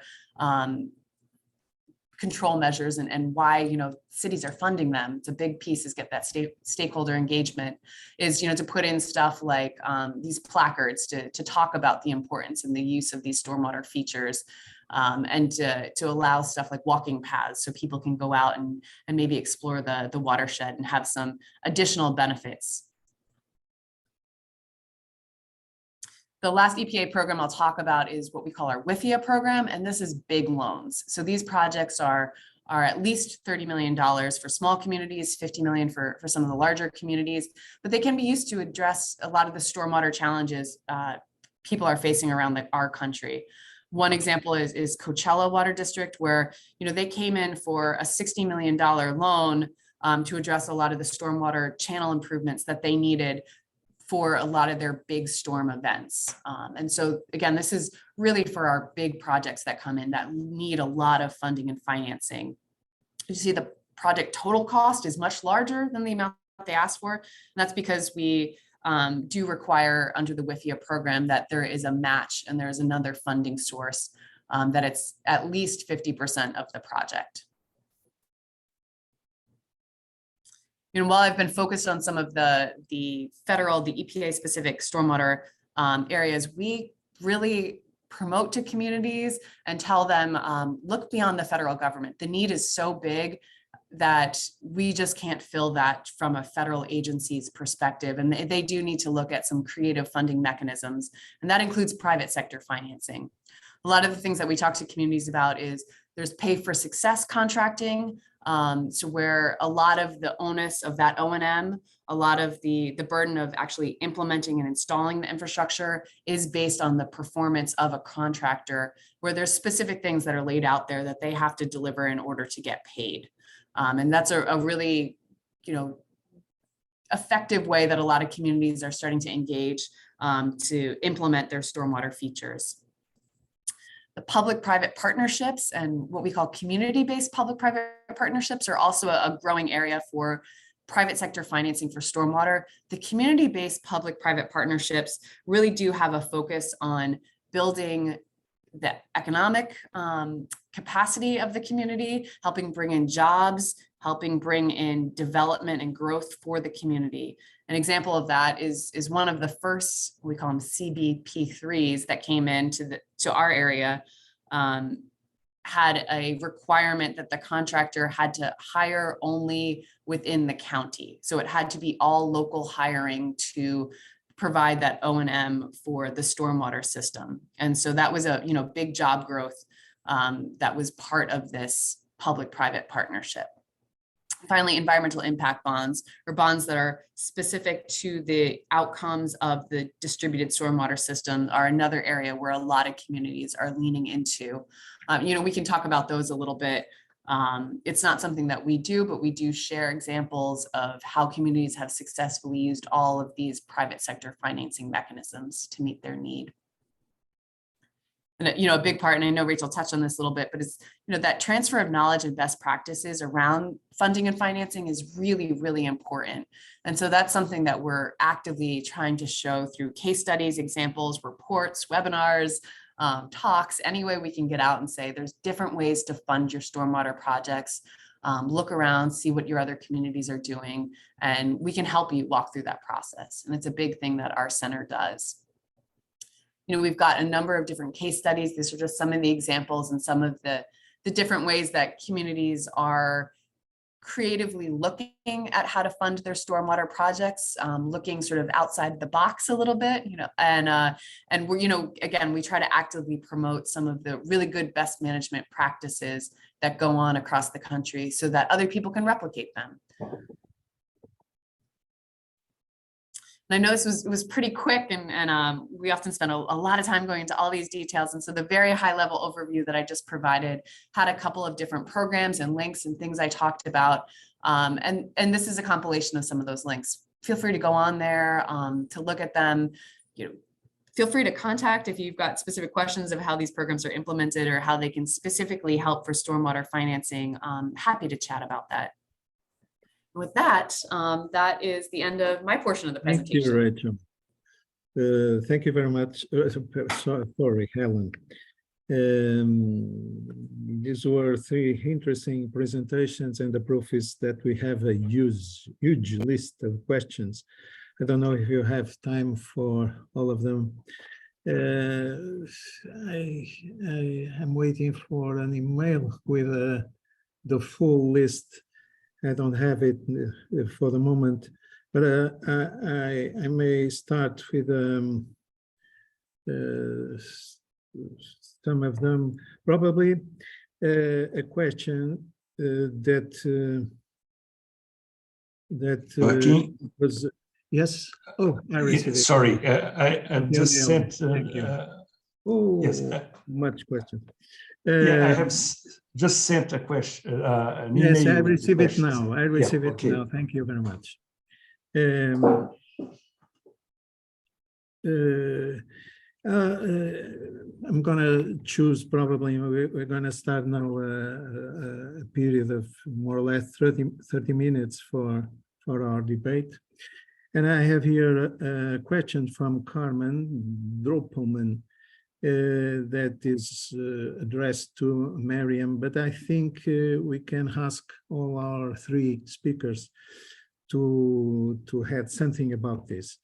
control measures and why cities are funding them. It's a big piece is get that stakeholder engagement is to put in stuff like these placards to talk about the importance and the use of these stormwater features and to allow stuff like walking paths so people can go out and maybe explore the watershed and have some additional benefits. The last EPA program I'll talk about is what we call our WIFIA program, and this is big loans. So these projects are at least $30 million for small communities, $50 million for some of the larger communities, but they can be used to address a lot of the stormwater challenges people are facing around our country. One example is Coachella Water District, where they came in for a $60 million loan to address a lot of the stormwater channel improvements that they needed for a lot of their big storm events. And so again, this is really for our big projects that come in that need a lot of funding and financing. You see the project total cost is much larger than the amount they asked for. And that's because we do require under the WIFIA program that there is a match and there's another funding source that it's at least 50% of the project. While I've been focused on some of the federal, the EPA specific stormwater areas, we really promote to communities and tell them, look beyond the federal government. The need is so big. that we just can't fill that from a federal agency's perspective. And they do need to look at some creative funding mechanisms, and that includes private sector financing. A lot of the things that we talk to communities about is there's pay for success contracting, so where a lot of the onus of that O&M, a lot of the burden of actually implementing and installing the infrastructure is based on the performance of a contractor, where there's specific things that are laid out there that they have to deliver in order to get paid. And that's a really, effective way that a lot of communities are starting to engage to implement their stormwater features. The public-private partnerships and what we call community-based public-private partnerships are also a growing area for private sector financing for stormwater. The community-based public-private partnerships really do have a focus on building the economic capacity of the community, helping bring in jobs, helping bring in development and growth for the community. An example of that is one of the first, we call them CBP3s, that came into our area, had a requirement that the contractor had to hire only within the county. So it had to be all local hiring to provide that O&M for the stormwater system. And so that was a big job growth that was part of this public-private partnership. Finally, environmental impact bonds, or bonds that are specific to the outcomes of the distributed stormwater system, are another area where a lot of communities are leaning into. We can talk about those a little bit. It's not something that we do, but we do share examples of how communities have successfully used all of these private sector financing mechanisms to meet their need. And a big part, and I know Rachel touched on this a little bit, but it's that transfer of knowledge and best practices around funding and financing is really, really important. And so that's something that we're actively trying to show through case studies, examples, reports, webinars, talks, any way we can get out and say there's different ways to fund your stormwater projects. Look around, see what your other communities are doing, and we can help you walk through that process. And it's a big thing that our center does. We've got a number of different case studies. These are just some of the examples and some of the different ways that communities are creatively looking at how to fund their stormwater projects, looking sort of outside the box a little bit, and we're, again, we try to actively promote some of the really good best management practices that go on across the country so that other people can replicate them. And I know this was pretty quick, and we often spend a lot of time going into all these details. And so the very high level overview that I just provided had a couple of different programs and links and things I talked about. And this is a compilation of some of those links. Feel free to go on there to look at them. Feel free to contact if you've got specific questions of how these programs are implemented or how they can specifically help for stormwater financing. Happy to chat about that. With that, that is the end of my portion of the presentation. Thank you, Rachel. Thank you very much. Sorry, Helen. These were three interesting presentations, and the proof is that we have a huge list of questions. I don't know if you have time for all of them. I am waiting for an email with the full list. I don't have it for the moment, but I may start with some of them. Probably a question that was, yes. Oh, I received it. Sorry, I just sent. Yes, much question. Yeah, I have just sent a question. Yes, I receive it now. I receive it now. Thank you very much. I'm going to choose probably, we're going to start now a period of more or less 30 minutes for our debate. And I have here a question from Carmen Droppelman. That is addressed to Maryam, but I think we can ask all our three speakers to add something about this.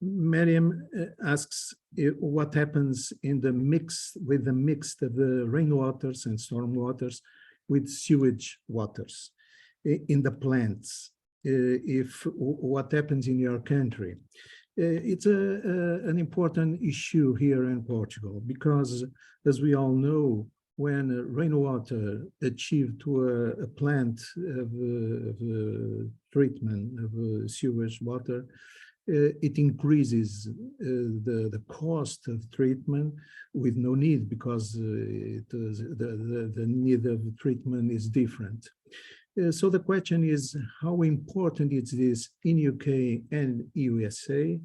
Maryam asks what happens in the mix of the rainwaters and stormwaters with sewage waters in the plants. If what happens in your country, it's an important issue here in Portugal, because as we all know, when rainwater achieved to a plant of treatment of sewage water, it increases the cost of treatment with no need, because the need of treatment is different. So the question is, how important is this in UK and USA,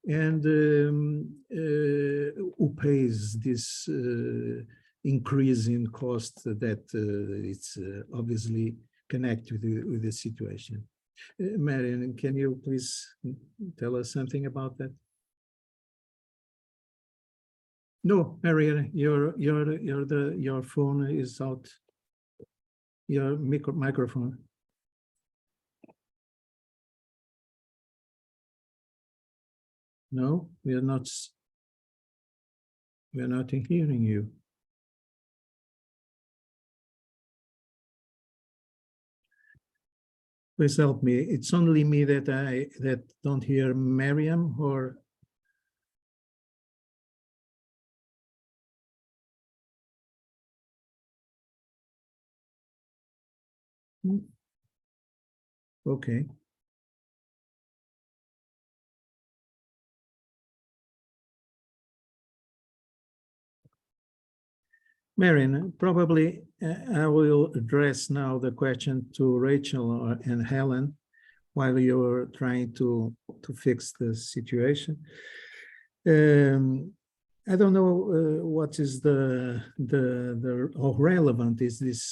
and who pays this increase in cost that it's obviously connected with the situation? Maryam, can you please tell us something about that? No, Maryam, your phone is out. Your microphone. No, we are not hearing you. Please help me. It's only me that don't hear Maryam, or okay. Maryam, probably I will address now the question to Rachel and Helen while you're trying to fix the situation. I don't know what is how relevant is this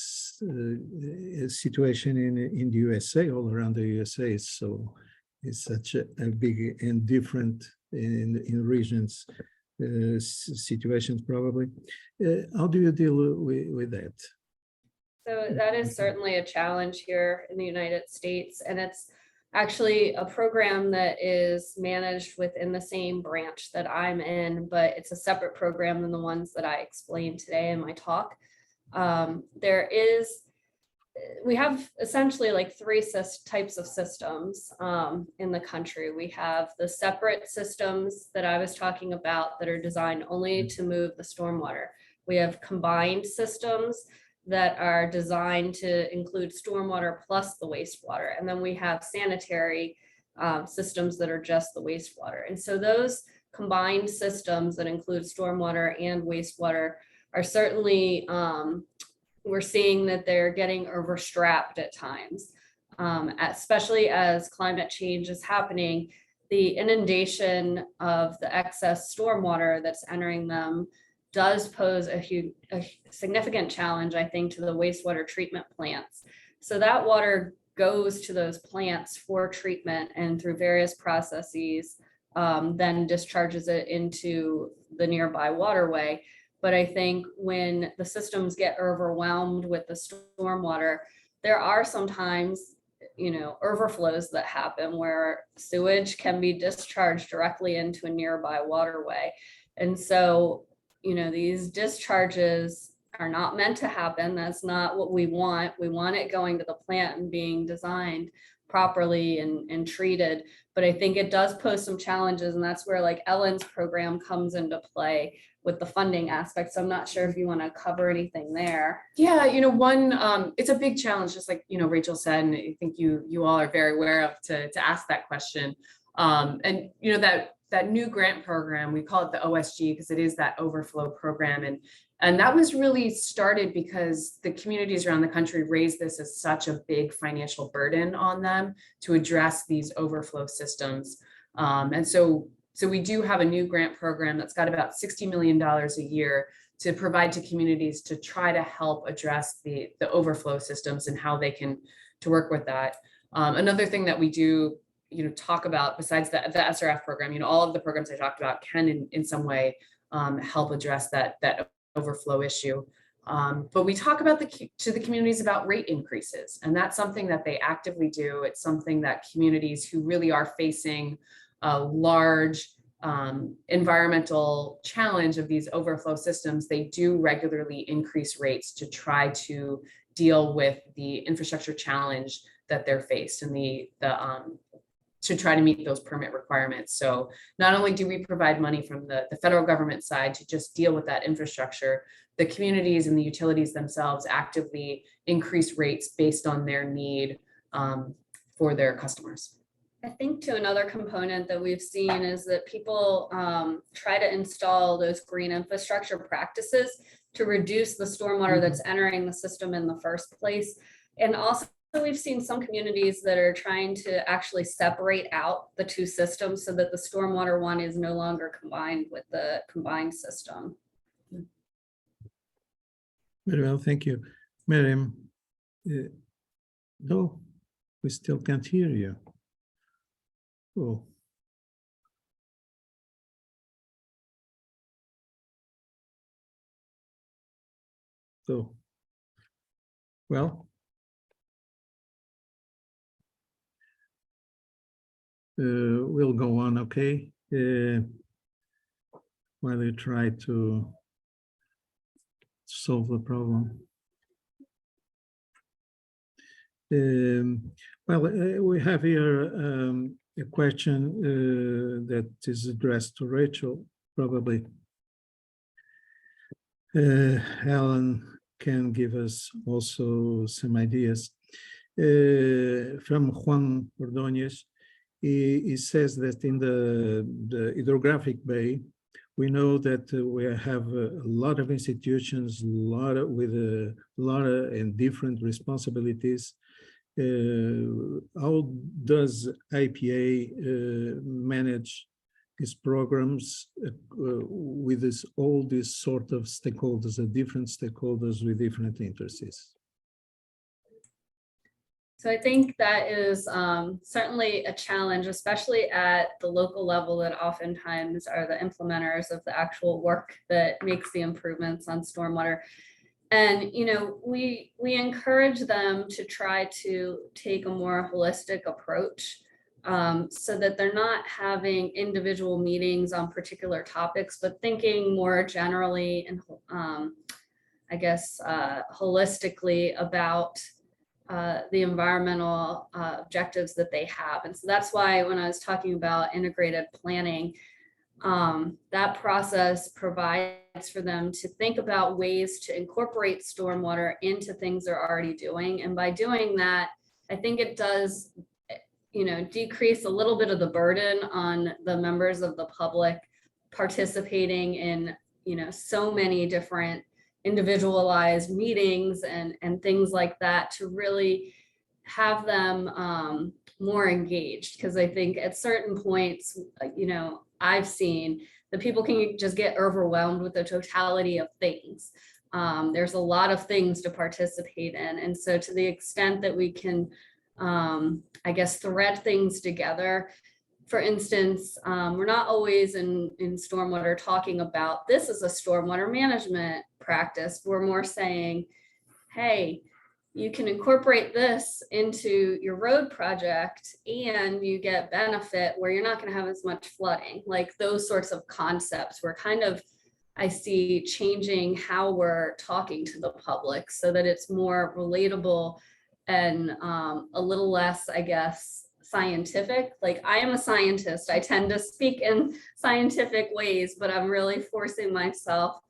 situation in the USA, all around the USA. So it's such a big and different in regions. Situations probably. How do you deal with that? So that is certainly a challenge here in the United States, and it's actually a program that is managed within the same branch that I'm in, but it's a separate program than the ones that I explained today in my talk. We have essentially like three types of systems in the country. We have the separate systems that I was talking about that are designed only to move the stormwater. We have combined systems that are designed to include stormwater plus the wastewater. And then we have sanitary systems that are just the wastewater. And so those combined systems that include stormwater and wastewater are certainly we're seeing that they're getting overstrapped at times, especially as climate change is happening. The inundation of the excess stormwater that's entering them does pose a significant challenge, I think, to the wastewater treatment plants. So that water goes to those plants for treatment, and through various processes, then discharges it into the nearby waterway. But I think when the systems get overwhelmed with the stormwater, there are sometimes, overflows that happen where sewage can be discharged directly into a nearby waterway. And so, these discharges are not meant to happen. That's not what we want. We want it going to the plant and being designed properly and treated. But I think it does pose some challenges, and that's where like Ellen's program comes into play with the funding aspect. So I'm not sure if you want to cover anything there. Yeah, it's a big challenge, just like, Rachel said, and I think you all are very aware of to ask that question. And, that new grant program, we call it the OSG because it is that overflow program. And that was really started because the communities around the country raised this as such a big financial burden on them to address these overflow systems. And so we do have a new grant program that's got about $60 million a year to provide to communities to try to help address the overflow systems and how they can to work with that. Another thing that we do talk about besides the SRF program, all of the programs I talked about can in some way help address that overflow issue. But we talk about to the communities about rate increases, and that's something that they actively do. It's something that communities who really are facing a large environmental challenge of these overflow systems, they do regularly increase rates to try to deal with the infrastructure challenge that they're faced and to try to meet those permit requirements. So not only do we provide money from the federal government side to just deal with that infrastructure, the communities and the utilities themselves actively increase rates based on their need for their customers. I think too, another component that we've seen is that people try to install those green infrastructure practices to reduce the stormwater that's entering the system in the first place. And also we've seen some communities that are trying to actually separate out the two systems so that the stormwater one is no longer combined with the combined system. Very well, thank you. Maryam, no, we still can't hear you. Oh. So, well, we'll go on, okay? While you try to solve the problem. Well, we have here a question that is addressed to Rachel, probably. Alan can give us also some ideas. From Juan Ordóñez, he says that in the hydrographic bay, we know that we have a lot of institutions, with a lot of different responsibilities. How does IPA manage these programs with all these sort of stakeholders, different stakeholders with different interests? So I think that is certainly a challenge, especially at the local level, that oftentimes are the implementers of the actual work that makes the improvements on stormwater. And, you know, we encourage them to try to take a more holistic approach so that they're not having individual meetings on particular topics, but thinking more generally and I guess holistically about the environmental objectives that they have. And so that's why when I was talking about integrated planning, that process provides for them to think about ways to incorporate stormwater into things they're already doing. And by doing that, I think it does, you know, decrease a little bit of the burden on the members of the public participating in, you know, so many different individualized meetings and things like that, to really have them more engaged. Because I think at certain points, you know, I've seen that people can just get overwhelmed with the totality of things. There's a lot of things to participate in. And so to the extent that we can, I guess, thread things together. For instance, we're not always in stormwater talking about this is a stormwater management practice. We're more saying, hey, you can incorporate this into your road project and you get benefit where you're not going to have as much flooding. Like those sorts of concepts were kind of, I see, changing how we're talking to the public so that it's more relatable and a little less, I guess, scientific. Like I am a scientist. I tend to speak in scientific ways, but I'm really forcing myself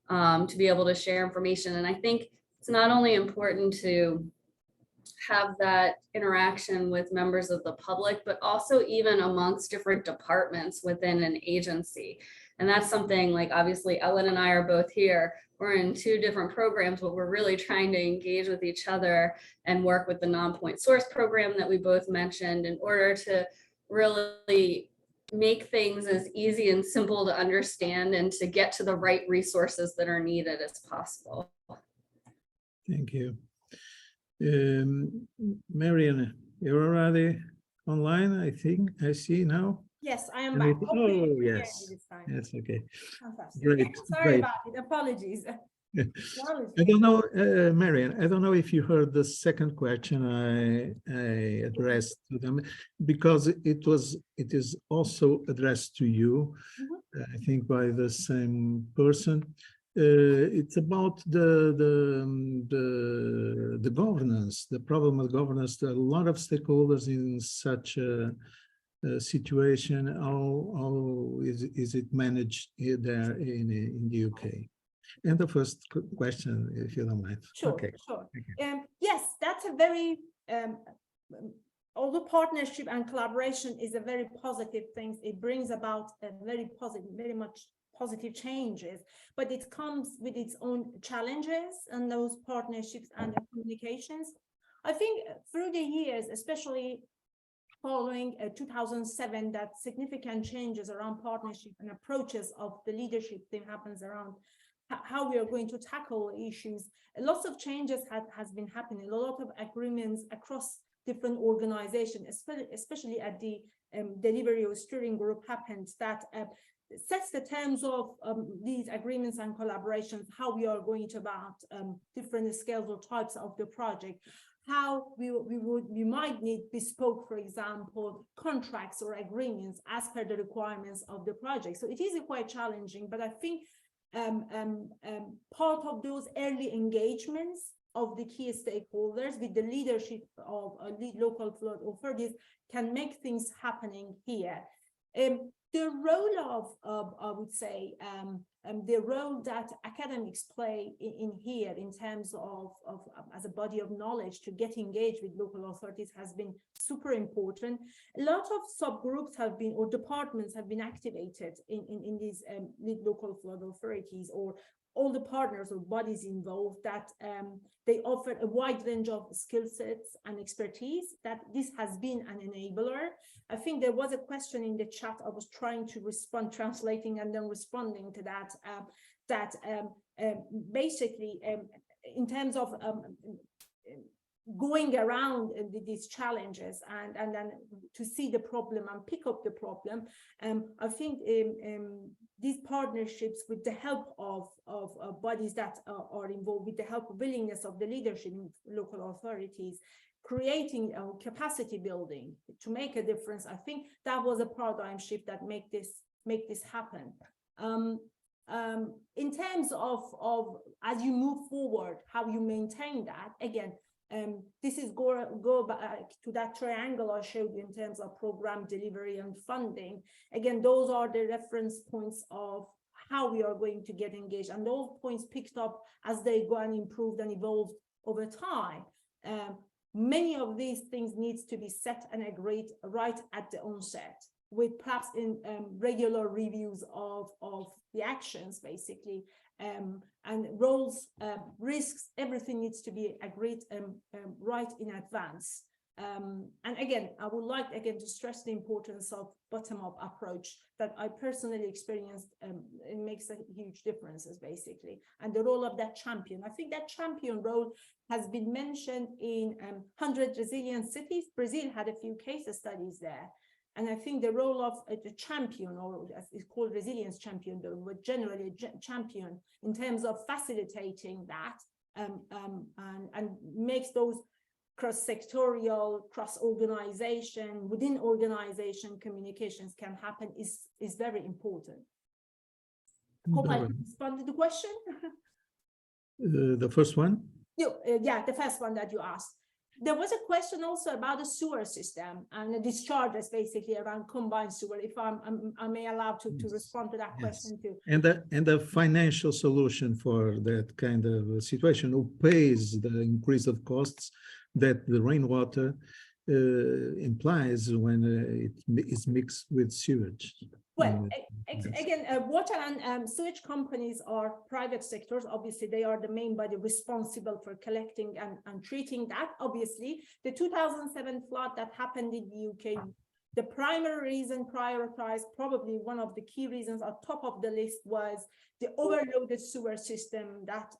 to be able to share information. And I think it's not only important to have that interaction with members of the public, but also even amongst different departments within an agency. And that's something like, obviously, Ellen and I are both here. We're in two different programs, but we're really trying to engage with each other and work with the non-point source program that we both mentioned in order to really make things as easy and simple to understand and to get to the right resources that are needed as possible. Thank you. Marian, you're already online, I think. I see now. Yes, I am back. Oh, yes. Yes, okay. Fantastic. Great. Sorry Great. about it. Apologies. I don't know, Marian, I don't know if you heard the second question I addressed to them, because it is also addressed to you, I think by the same person. It's about the governance, the problem of governance. There are a lot of stakeholders in such a situation. How is it managed there in the UK? And the first question, if you don't mind. Sure, Okay. sure. Yes, that's a very, although partnership and collaboration is a very positive thing, it brings about a very much positive changes, but it comes with its own challenges and those partnerships and communications. I think through the years, especially following 2007, that significant changes around partnership and approaches of the leadership thing happens around how we are going to tackle issues. Lots of changes has been happening, a lot of agreements across different organizations, especially at the delivery or steering group happens, that sets the terms of these agreements and collaborations, how we are going to about different scales or types of the project, how we might need bespoke, for example, contracts or agreements as per the requirements of the project. So it is quite challenging, but I think part of those early engagements of the key stakeholders with the leadership of local flood authorities can make things happening here. The role of I would say, the role that academics play in here in terms of as a body of knowledge to get engaged with local authorities has been super important. A lot of subgroups have been, or departments have been activated in these local flood authorities, or all the partners or bodies involved, that they offer a wide range of skill sets and expertise, that this has been an enabler. I think there was a question in the chat. I was trying to respond, translating and then responding to that, basically in terms of going around these challenges and then to see the problem and pick up the problem. I think these partnerships with the help of bodies that are involved, with the help of willingness of the leadership in local authorities, creating capacity building to make a difference. I think that was a paradigm shift that make this happen. In terms of as you move forward, how you maintain that, again, this is go back to that triangle I showed you in terms of program delivery and funding. Again, those are the reference points of how we are going to get engaged, and those points picked up as they go and improved and evolved over time. Many of these things needs to be set and agreed right at the onset, with perhaps in regular reviews of the actions, basically, and roles, risks, everything needs to be agreed right in advance. And again, I would like to stress the importance of bottom-up approach that I personally experienced. It makes a huge differences, basically, and the role of that champion. I think that champion role has been mentioned in 100 Resilient Cities. Brazil had a few case studies there. And I think the role of the champion, or as it's called resilience champion, but generally a champion in terms of facilitating that and makes those cross-sectorial, cross-organization, within organization communications can happen is very important. Hope I responded to the question. The first one? Yeah, the first one that you asked. There was a question also about the sewer system and the discharges, basically, around combined sewer. If I may allow to respond to that question too. And the financial solution for that kind of situation, who pays the increase of costs that the rainwater implies when it is mixed with sewage? Well, again, water and sewage companies are private sectors. Obviously, they are the main body responsible for collecting and treating that. Obviously, the 2007 flood that happened in the UK, the primary reason prioritized, probably one of the key reasons on top of the list, was the overloaded sewer system that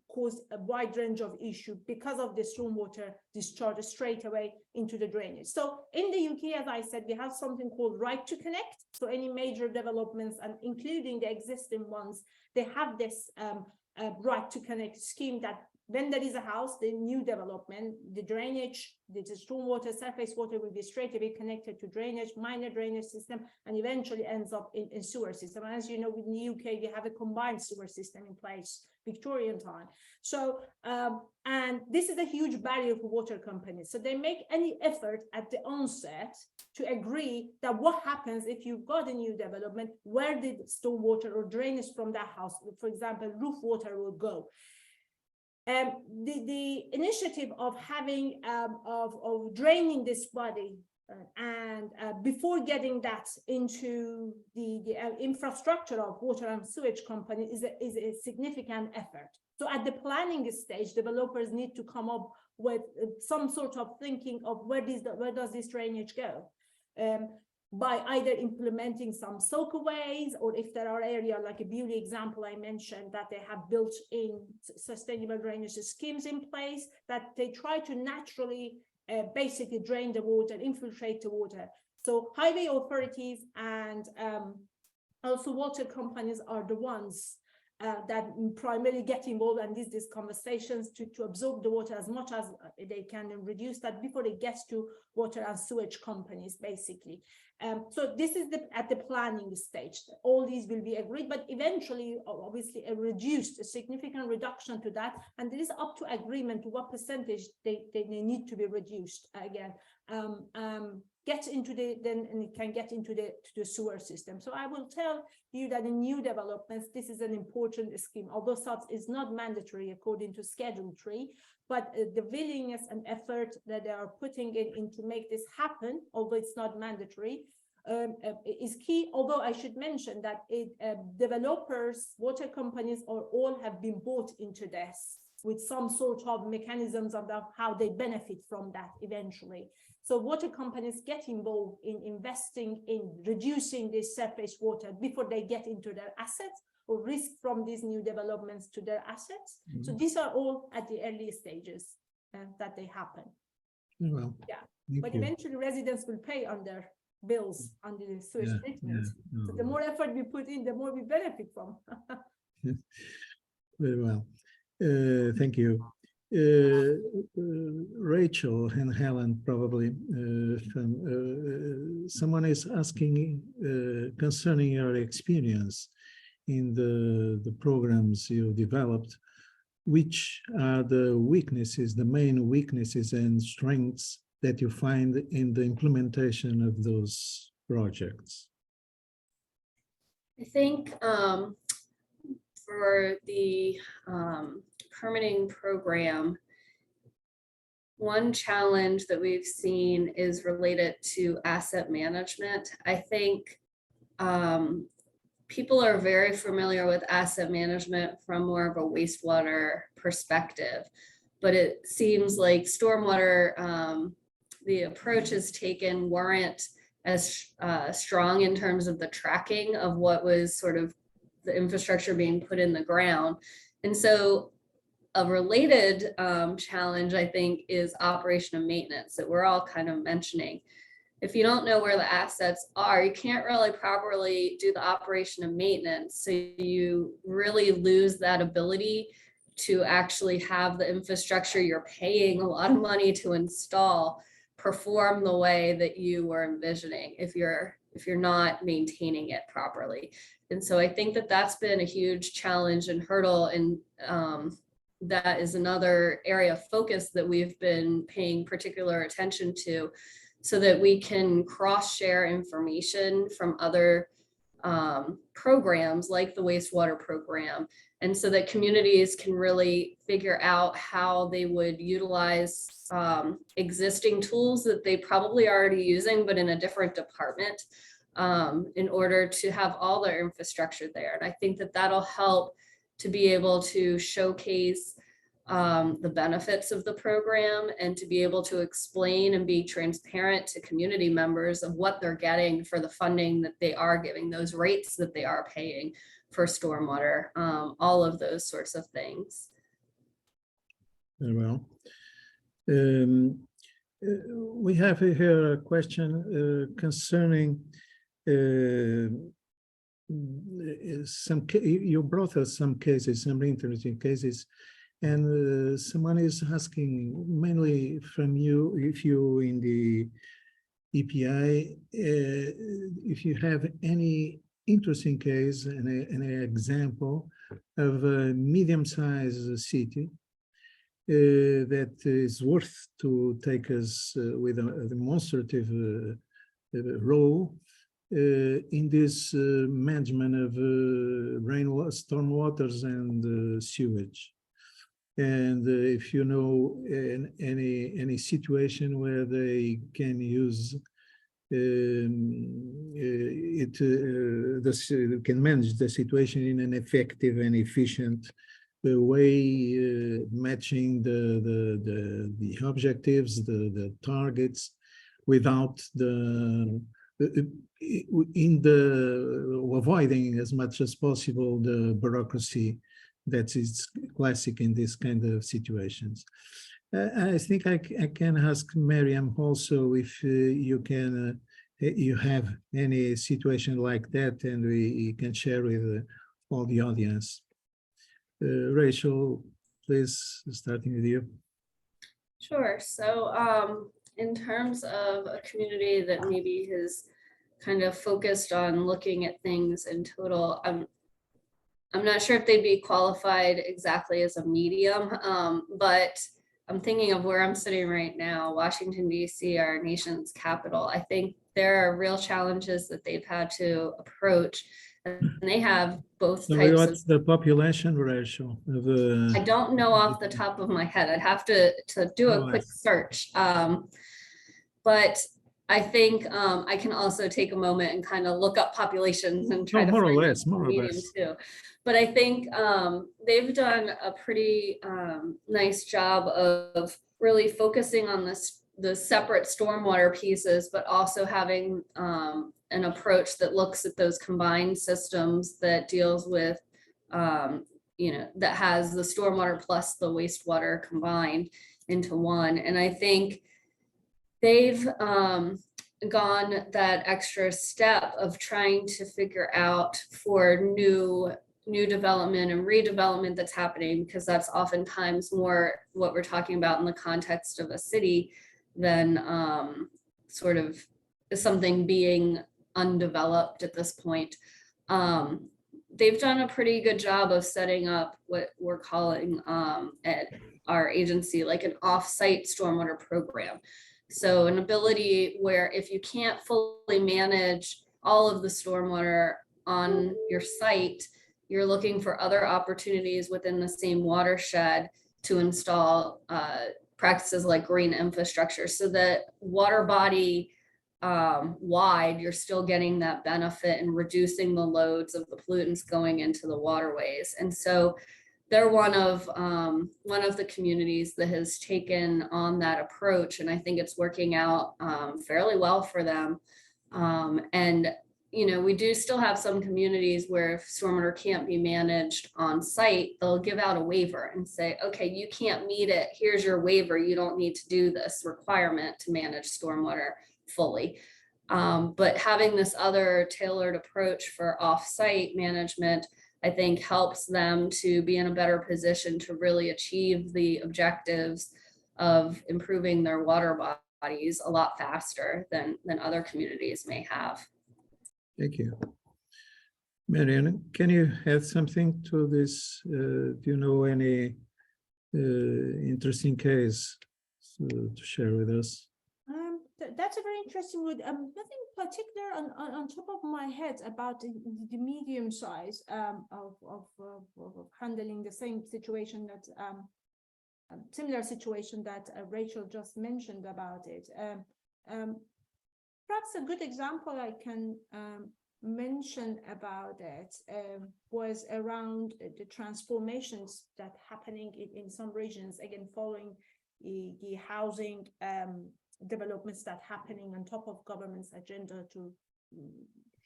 caused a wide range of issues because of the stormwater discharge straight away into the drainage. So in the UK, as I said, we have something called Right to Connect. So any major developments, and including the existing ones, they have this Right to Connect scheme that when there is a house, the new development, the drainage, the stormwater, surface water will be straight away connected to drainage, minor drainage system, and eventually ends up in sewer system. And as you know, in the UK, we have a combined sewer system in place, Victorian time. So, and this is a huge barrier for water companies. So they make any effort at the onset to agree that what happens if you've got a new development, where did stormwater or drainage from that house, for example, roof water will go. The initiative of having of draining this body and before getting that into the infrastructure of water and sewage company is a significant effort. So at the planning stage, developers need to come up with some sort of thinking of where does this drainage go, by either implementing some soakaways, or if there are areas like a beauty example I mentioned that they have built in sustainable drainage schemes in place, that they try to naturally basically drain the water, infiltrate the water. So highway authorities and also water companies are the ones that primarily get involved in these conversations to absorb the water as much as they can and reduce that before it gets to water and sewage companies, basically. So this is at the planning stage. All these will be agreed, but eventually, obviously, a significant reduction to that, and there is up to agreement to what percentage they need to be reduced. Again, get into then it can get into the sewer system. So I will tell you that in new developments, this is an important scheme, although such is not mandatory according to Schedule 3, but the willingness and effort that they are putting in to make this happen, although it's not mandatory, is key. Although I should mention that developers, water companies, all have been bought into this with some sort of mechanisms of how they benefit from that eventually. So water companies get involved in investing in reducing this surface water before they get into their assets or risk from these new developments to their assets. Mm-hmm. So these are all at the early stages that they happen. Well, yeah, but eventually residents will pay on their bills under the sewage treatment. Yeah. So the more effort we put in, the more we benefit from. Very well. Thank you. Rachel and Helen, probably someone is asking concerning your experience in the programs you developed, which are the weaknesses, the main weaknesses and strengths that you find in the implementation of those projects? I think for the permitting program, one challenge that we've seen is related to asset management. I think people are very familiar with asset management from more of a wastewater perspective, but it seems like stormwater, the approaches taken weren't as strong in terms of the tracking of what was sort of the infrastructure being put in the ground. And so a related challenge, I think, is operation and maintenance that we're all kind of mentioning. If you don't know where the assets are, you can't really properly do the operation and maintenance. So you really lose that ability to actually have the infrastructure you're paying a lot of money to install perform the way that you were envisioning if you're not maintaining it properly. And so I think that that's been a huge challenge and hurdle, and that is another area of focus that we've been paying particular attention to, so that we can cross-share information from other programs like the wastewater program, and so that communities can really figure out how they would utilize existing tools that they probably already using, but in a different department, in order to have all their infrastructure there. And I think that that'll help to be able to showcase the benefits of the program and to be able to explain and be transparent to community members of what they're getting for the funding that they are giving, those rates that they are paying for stormwater, all of those sorts of things. Very well. We have here a question concerning you brought us some cases, some interesting cases And someone is asking mainly from you, if you in the EPI, if you have any interesting case and an example of a medium-sized city that is worth to take us with a demonstrative role in this management of stormwaters and sewage. And if you know any situation where they can use can manage the situation in an effective and efficient way, matching the objectives, the targets, without avoiding as much as possible the bureaucracy that is classic in this kind of situations. I think I can ask Maryam also if you can, you have any situation like that, and we can share with all the audience. Rachel, please, starting with you. Sure. So in terms of a community that maybe has kind of focused on looking at things in total, I'm not sure if they'd be qualified exactly as a medium, but I'm thinking of where I'm sitting right now, Washington, D.C., our nation's capital. I think there are real challenges that they've had to approach, and they have both types what's the population ratio? I don't know off the top of my head. I'd have to do a quick search. But I think I can also take a moment and kind of look up populations and try to more or find less too. But I think they've done a pretty nice job of really focusing on the separate stormwater pieces, but also having an approach that looks at those combined systems that deals with, that has the stormwater plus the wastewater combined into one. And I think they've gone that extra step of trying to figure out for new development and redevelopment that's happening, because that's oftentimes more what we're talking about in the context of a city than sort of something being undeveloped at this point. They've done a pretty good job of setting up what we're calling at our agency like an off-site stormwater program. So an ability where if you can't fully manage all of the stormwater on your site, you're looking for other opportunities within the same watershed to install practices like green infrastructure, so that water body wide, you're still getting that benefit and reducing the loads of the pollutants going into the waterways. And so they're one of the communities that has taken on that approach, and I think it's working out fairly well for them. And we do still have some communities where if stormwater can't be managed on site, they'll give out a waiver and say, okay, you can't meet it. Here's your waiver. You don't need to do this requirement to manage stormwater fully. But having this other tailored approach for off-site management, I think helps them to be in a better position to really achieve the objectives of improving their water bodies a lot faster than other communities may have. Thank you. Mariana, can you add something to this? Do you know any interesting case to share with us? That's a very interesting one. Nothing particular on top of my head about the medium size of handling the same situation that similar situation that Rachel just mentioned about it. Perhaps a good example I can mention about it was around the transformations that happening in some regions, again, following the housing developments that happening on top of government's agenda to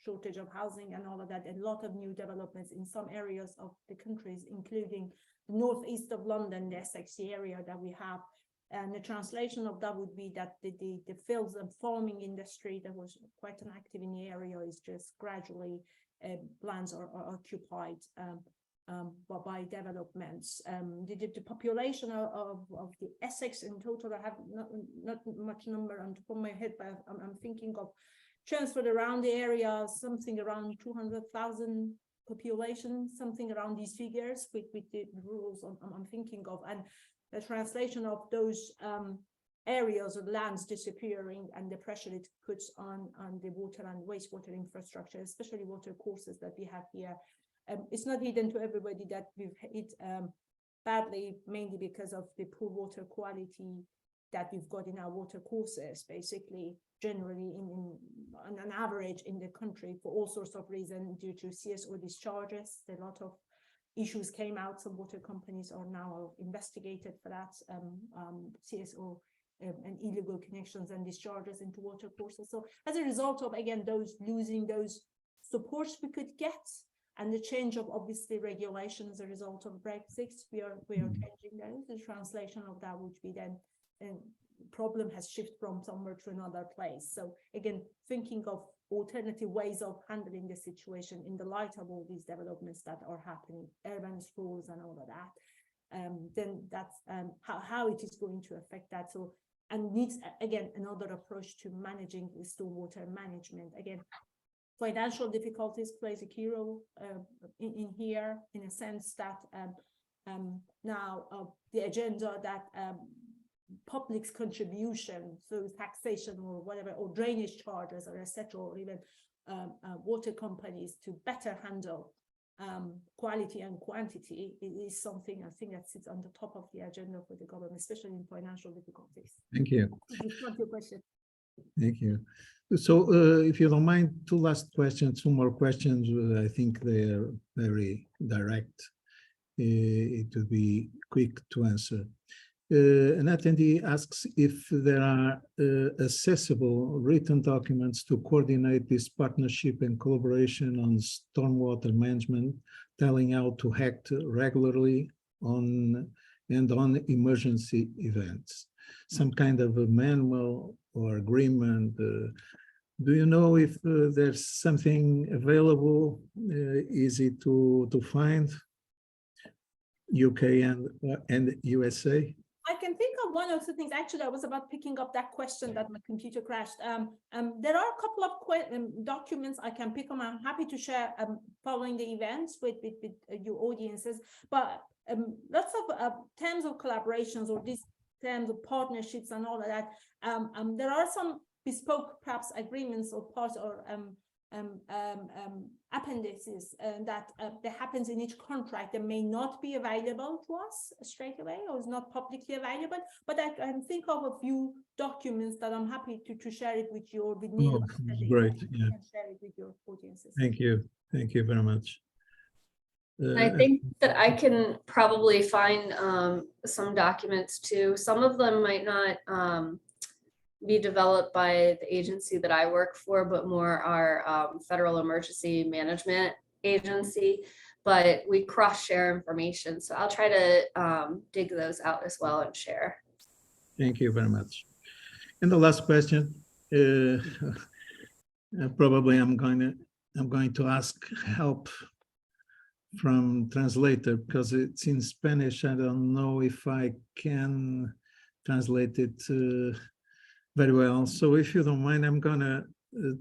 shortage of housing and all of that. A lot of new developments in some areas of the countries, including the northeast of London, the Essex area that we have. And the translation of that would be that the fields and farming industry that was quite active in the area is just gradually lands are occupied by developments. The population of the Essex in total, I have not much number on top of my head, but I'm thinking of transferred around the area, something around 200,000 population, something around these figures with the rules I'm thinking of, and the translation of those areas of lands disappearing and the pressure it puts on the water and wastewater infrastructure, especially water courses that we have here. It's not hidden to everybody that we've hit badly, mainly because of the poor water quality that we've got in our water courses, basically, generally on an average in the country for all sorts of reasons due to CSO discharges. A lot of issues came out. Some water companies are now investigated for that, CSO and illegal connections and discharges into water courses. So as a result of, again, losing those supports we could get, and the change of obviously regulation as a result of Brexit, we are changing those. The translation of that would be then problem has shifted from somewhere to another place. So again, thinking of alternative ways of handling the situation in the light of all these developments that are happening, urban schools and all of that, then that's how it is going to affect that. So, and needs, again, another approach to managing the stormwater management. Again, financial difficulties plays a key role in here, in a sense that now the agenda that public's contribution, so taxation or whatever, or drainage charges or etc., or even water companies to better handle quality and quantity, it is something I think that sits on the top of the agenda for the government, especially in financial difficulties. Thank you. Respond to your question. Thank you. So if you don't mind, two more questions. I think they are very direct. It will be quick to answer. An attendee asks if there are accessible written documents to coordinate this partnership and collaboration on stormwater management, telling how to act regularly on emergency events. Some kind of a manual or agreement. Do you know if there's something available, easy to find? UK and USA? I can think of one or two things. Actually, I was about picking up that question that my computer crashed. There are a couple of documents I can pick them. I'm happy to share following the events with your audiences. But lots of terms of collaborations or these terms of partnerships and all of that. There are some bespoke, perhaps, agreements or parts or appendices that happens in each contract that may not be available to us straight away or is not publicly available, but I can think of a few documents that I'm happy to share it with you or with me. Oh, great. Yeah. Share it with your audiences. Thank you very much. I think that I can probably find some documents too. Some of them might not be developed by the agency that I work for, but more our Federal Emergency Management Agency, but we cross-share information. So I'll try to dig those out as well and share. Thank you very much. And the last question, probably I'm going to ask help from translator because it's in Spanish. I don't know if I can translate it very well. So if you don't mind, I'm gonna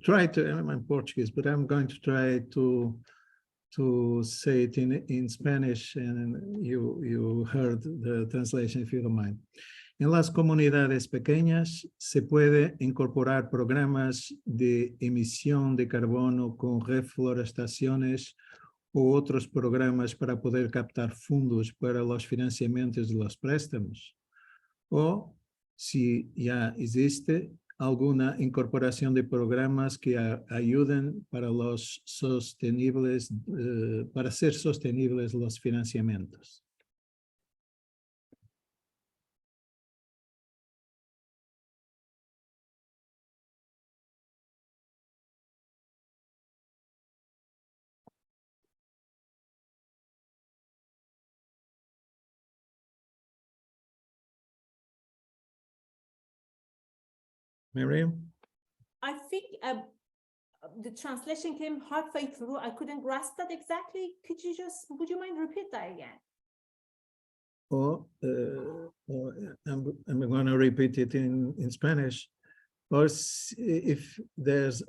try to, I'm in Portuguese, but I'm going to try to say it in Spanish, and you heard the translation, if you don't mind. En las comunidades pequeñas se puede incorporar programas de emisión de carbono con reforestaciones u otros programas para poder captar fondos para los financiamientos de los préstamos. O si ya existe alguna incorporación de programas que ayuden para los sostenibles, para ser sostenibles los financiamientos. Maryam? I think the translation came halfway through. I couldn't grasp that exactly. Would you mind repeat that again? I'm going to repeat it in Spanish. Or if there's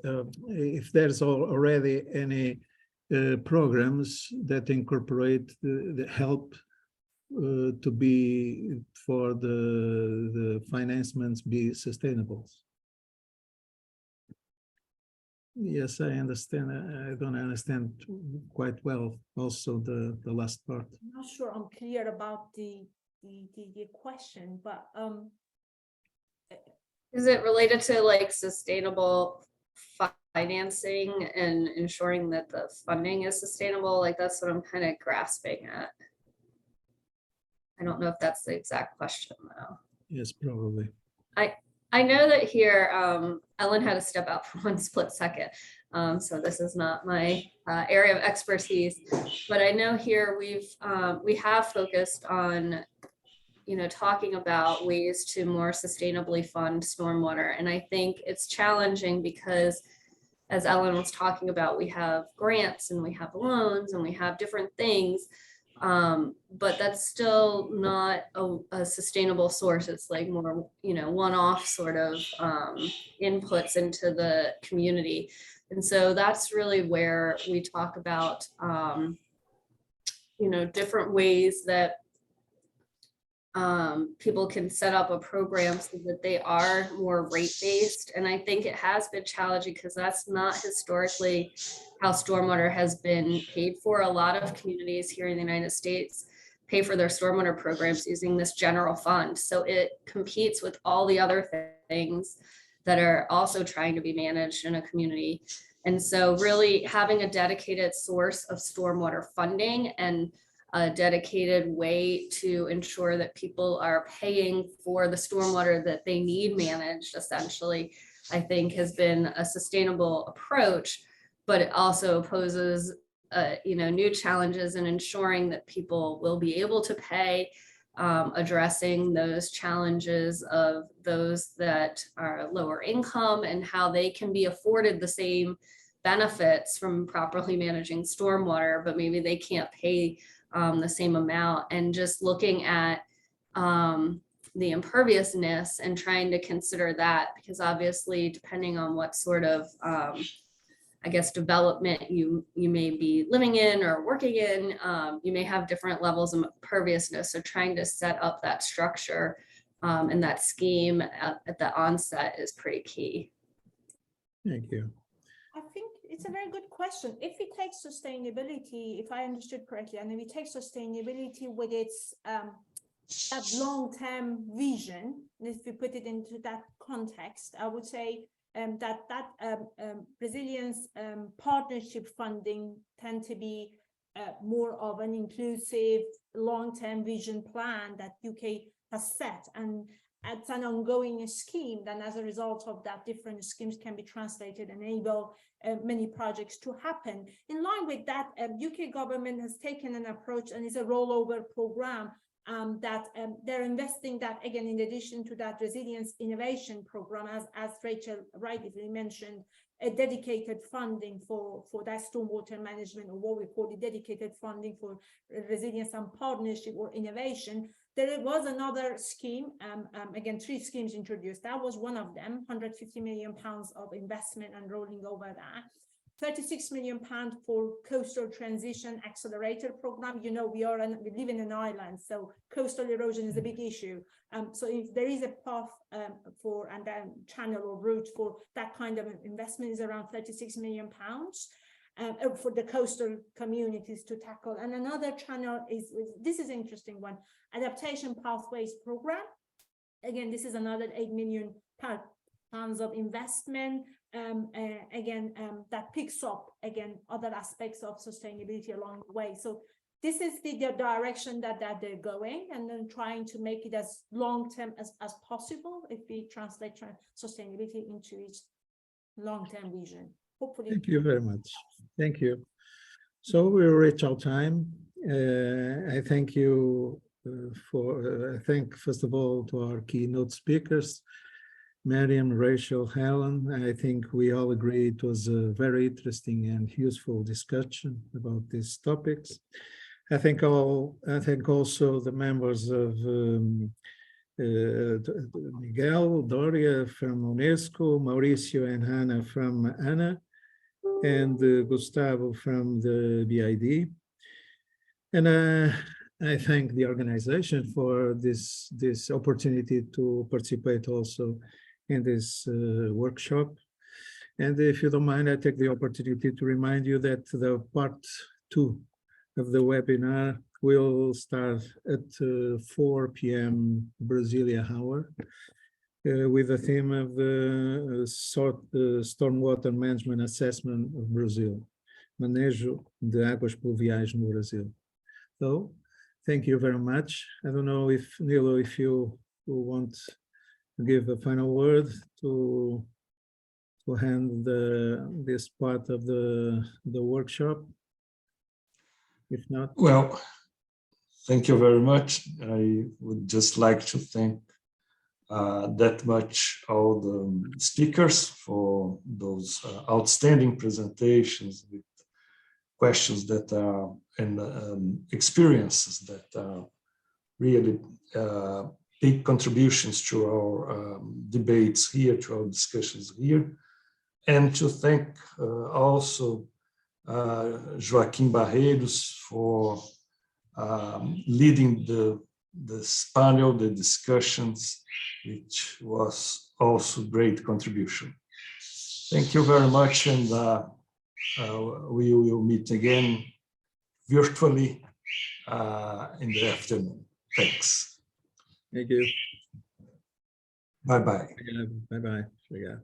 already any programs that incorporate the help to be for the financements be sustainable. Yes, I understand. I don't understand quite well also the last part. I'm not sure I'm clear about the question, but is it related to like sustainable financing and ensuring that the funding is sustainable? Like that's what I'm kind of grasping at. I don't know if that's the exact question though. Yes, probably. I know that here, Ellen had to step out for one split second. So this is not my area of expertise, but I know here we have focused on, talking about ways to more sustainably fund stormwater. And I think it's challenging because as Ellen was talking about, we have grants and we have loans and we have different things. But that's still not a sustainable source. It's like more, one-off sort of inputs into the community. And so that's really where we talk about, different ways that people can set up a program so that they are more rate-based. And I think it has been challenging because that's not historically how stormwater has been paid for. A lot of communities here in the United States pay for their stormwater programs using this general fund. So it competes with all the other things that are also trying to be managed in a community. And so really having a dedicated source of stormwater funding and a dedicated way to ensure that people are paying for the stormwater that they need managed, essentially, I think has been a sustainable approach, but it also poses, new challenges in ensuring that people will be able to pay, addressing those challenges of those that are lower income and how they can be afforded the same benefits from properly managing stormwater, but maybe they can't pay the same amount. And just looking at the imperviousness and trying to consider that, because obviously depending on what sort of development you may be living in or working in, you may have different levels of imperviousness. So trying to set up that structure and that scheme at the onset is pretty key. Thank you. I think it's a very good question. If we take sustainability, if I understood correctly, and if we take sustainability with its that long-term vision, if we put it into that context, I would say that resilience partnership funding tend to be more of an inclusive long-term vision plan that UK has set, and it's an ongoing scheme. Then as a result of that, different schemes can be translated and enable many projects to happen. In line with that, UK government has taken an approach, and it's a rollover program that they're investing that, again, in addition to that resilience innovation program, as Rachel rightly mentioned, a dedicated funding for that stormwater management, or what we call the dedicated funding for resilience and partnership or innovation. There was another scheme, again, 3 schemes introduced. That was one of them, £150 million of investment and rolling over that. £36 million for coastal transition accelerator program. We live in an island, so coastal erosion is a big issue. So if there is a path and then channel or route for that kind of investment, is around £36 million for the coastal communities to tackle. And another channel is, this is an interesting one, adaptation pathways program. Again, this is another £8 million of investment. That picks up, again, other aspects of sustainability along the way. So this is the direction that they're going, and then trying to make it as long-term as possible if we translate sustainability into its long-term vision. Hopefully. Thank you very much. Thank you. So we'll reach our time. I thank you I thank, first of all, to our keynote speakers. Maryam, Rachel, Helen. I think we all agree it was a very interesting and useful discussion about these topics. I think also the members of Miguel Doria from UNESCO, Mauricio and Hannah from ANA, and Gustavo from the BID. And I thank the organization for this opportunity to participate also in this workshop. And if you don't mind, I take the opportunity to remind you that the part 2 of the webinar will start at 4 p.m. Brasilia hour with the theme of the stormwater management assessment of Brazil, manejo de águas pluviais no Brasil. So, thank you very much. I don't know if, Nilo, if you want to give a final word to hand this part of the workshop. If not. Well, thank you very much. I would just like to thank that much all the speakers for those outstanding presentations with questions that are and experiences that are really big contributions to our debates here, to our discussions here, and to thank also Joaquim Barreiros for leading this panel, the discussions, which was also great contribution. Thank you very much, and we will meet again virtually in the afternoon. Thanks. Thank you. Bye-bye. Bye-bye.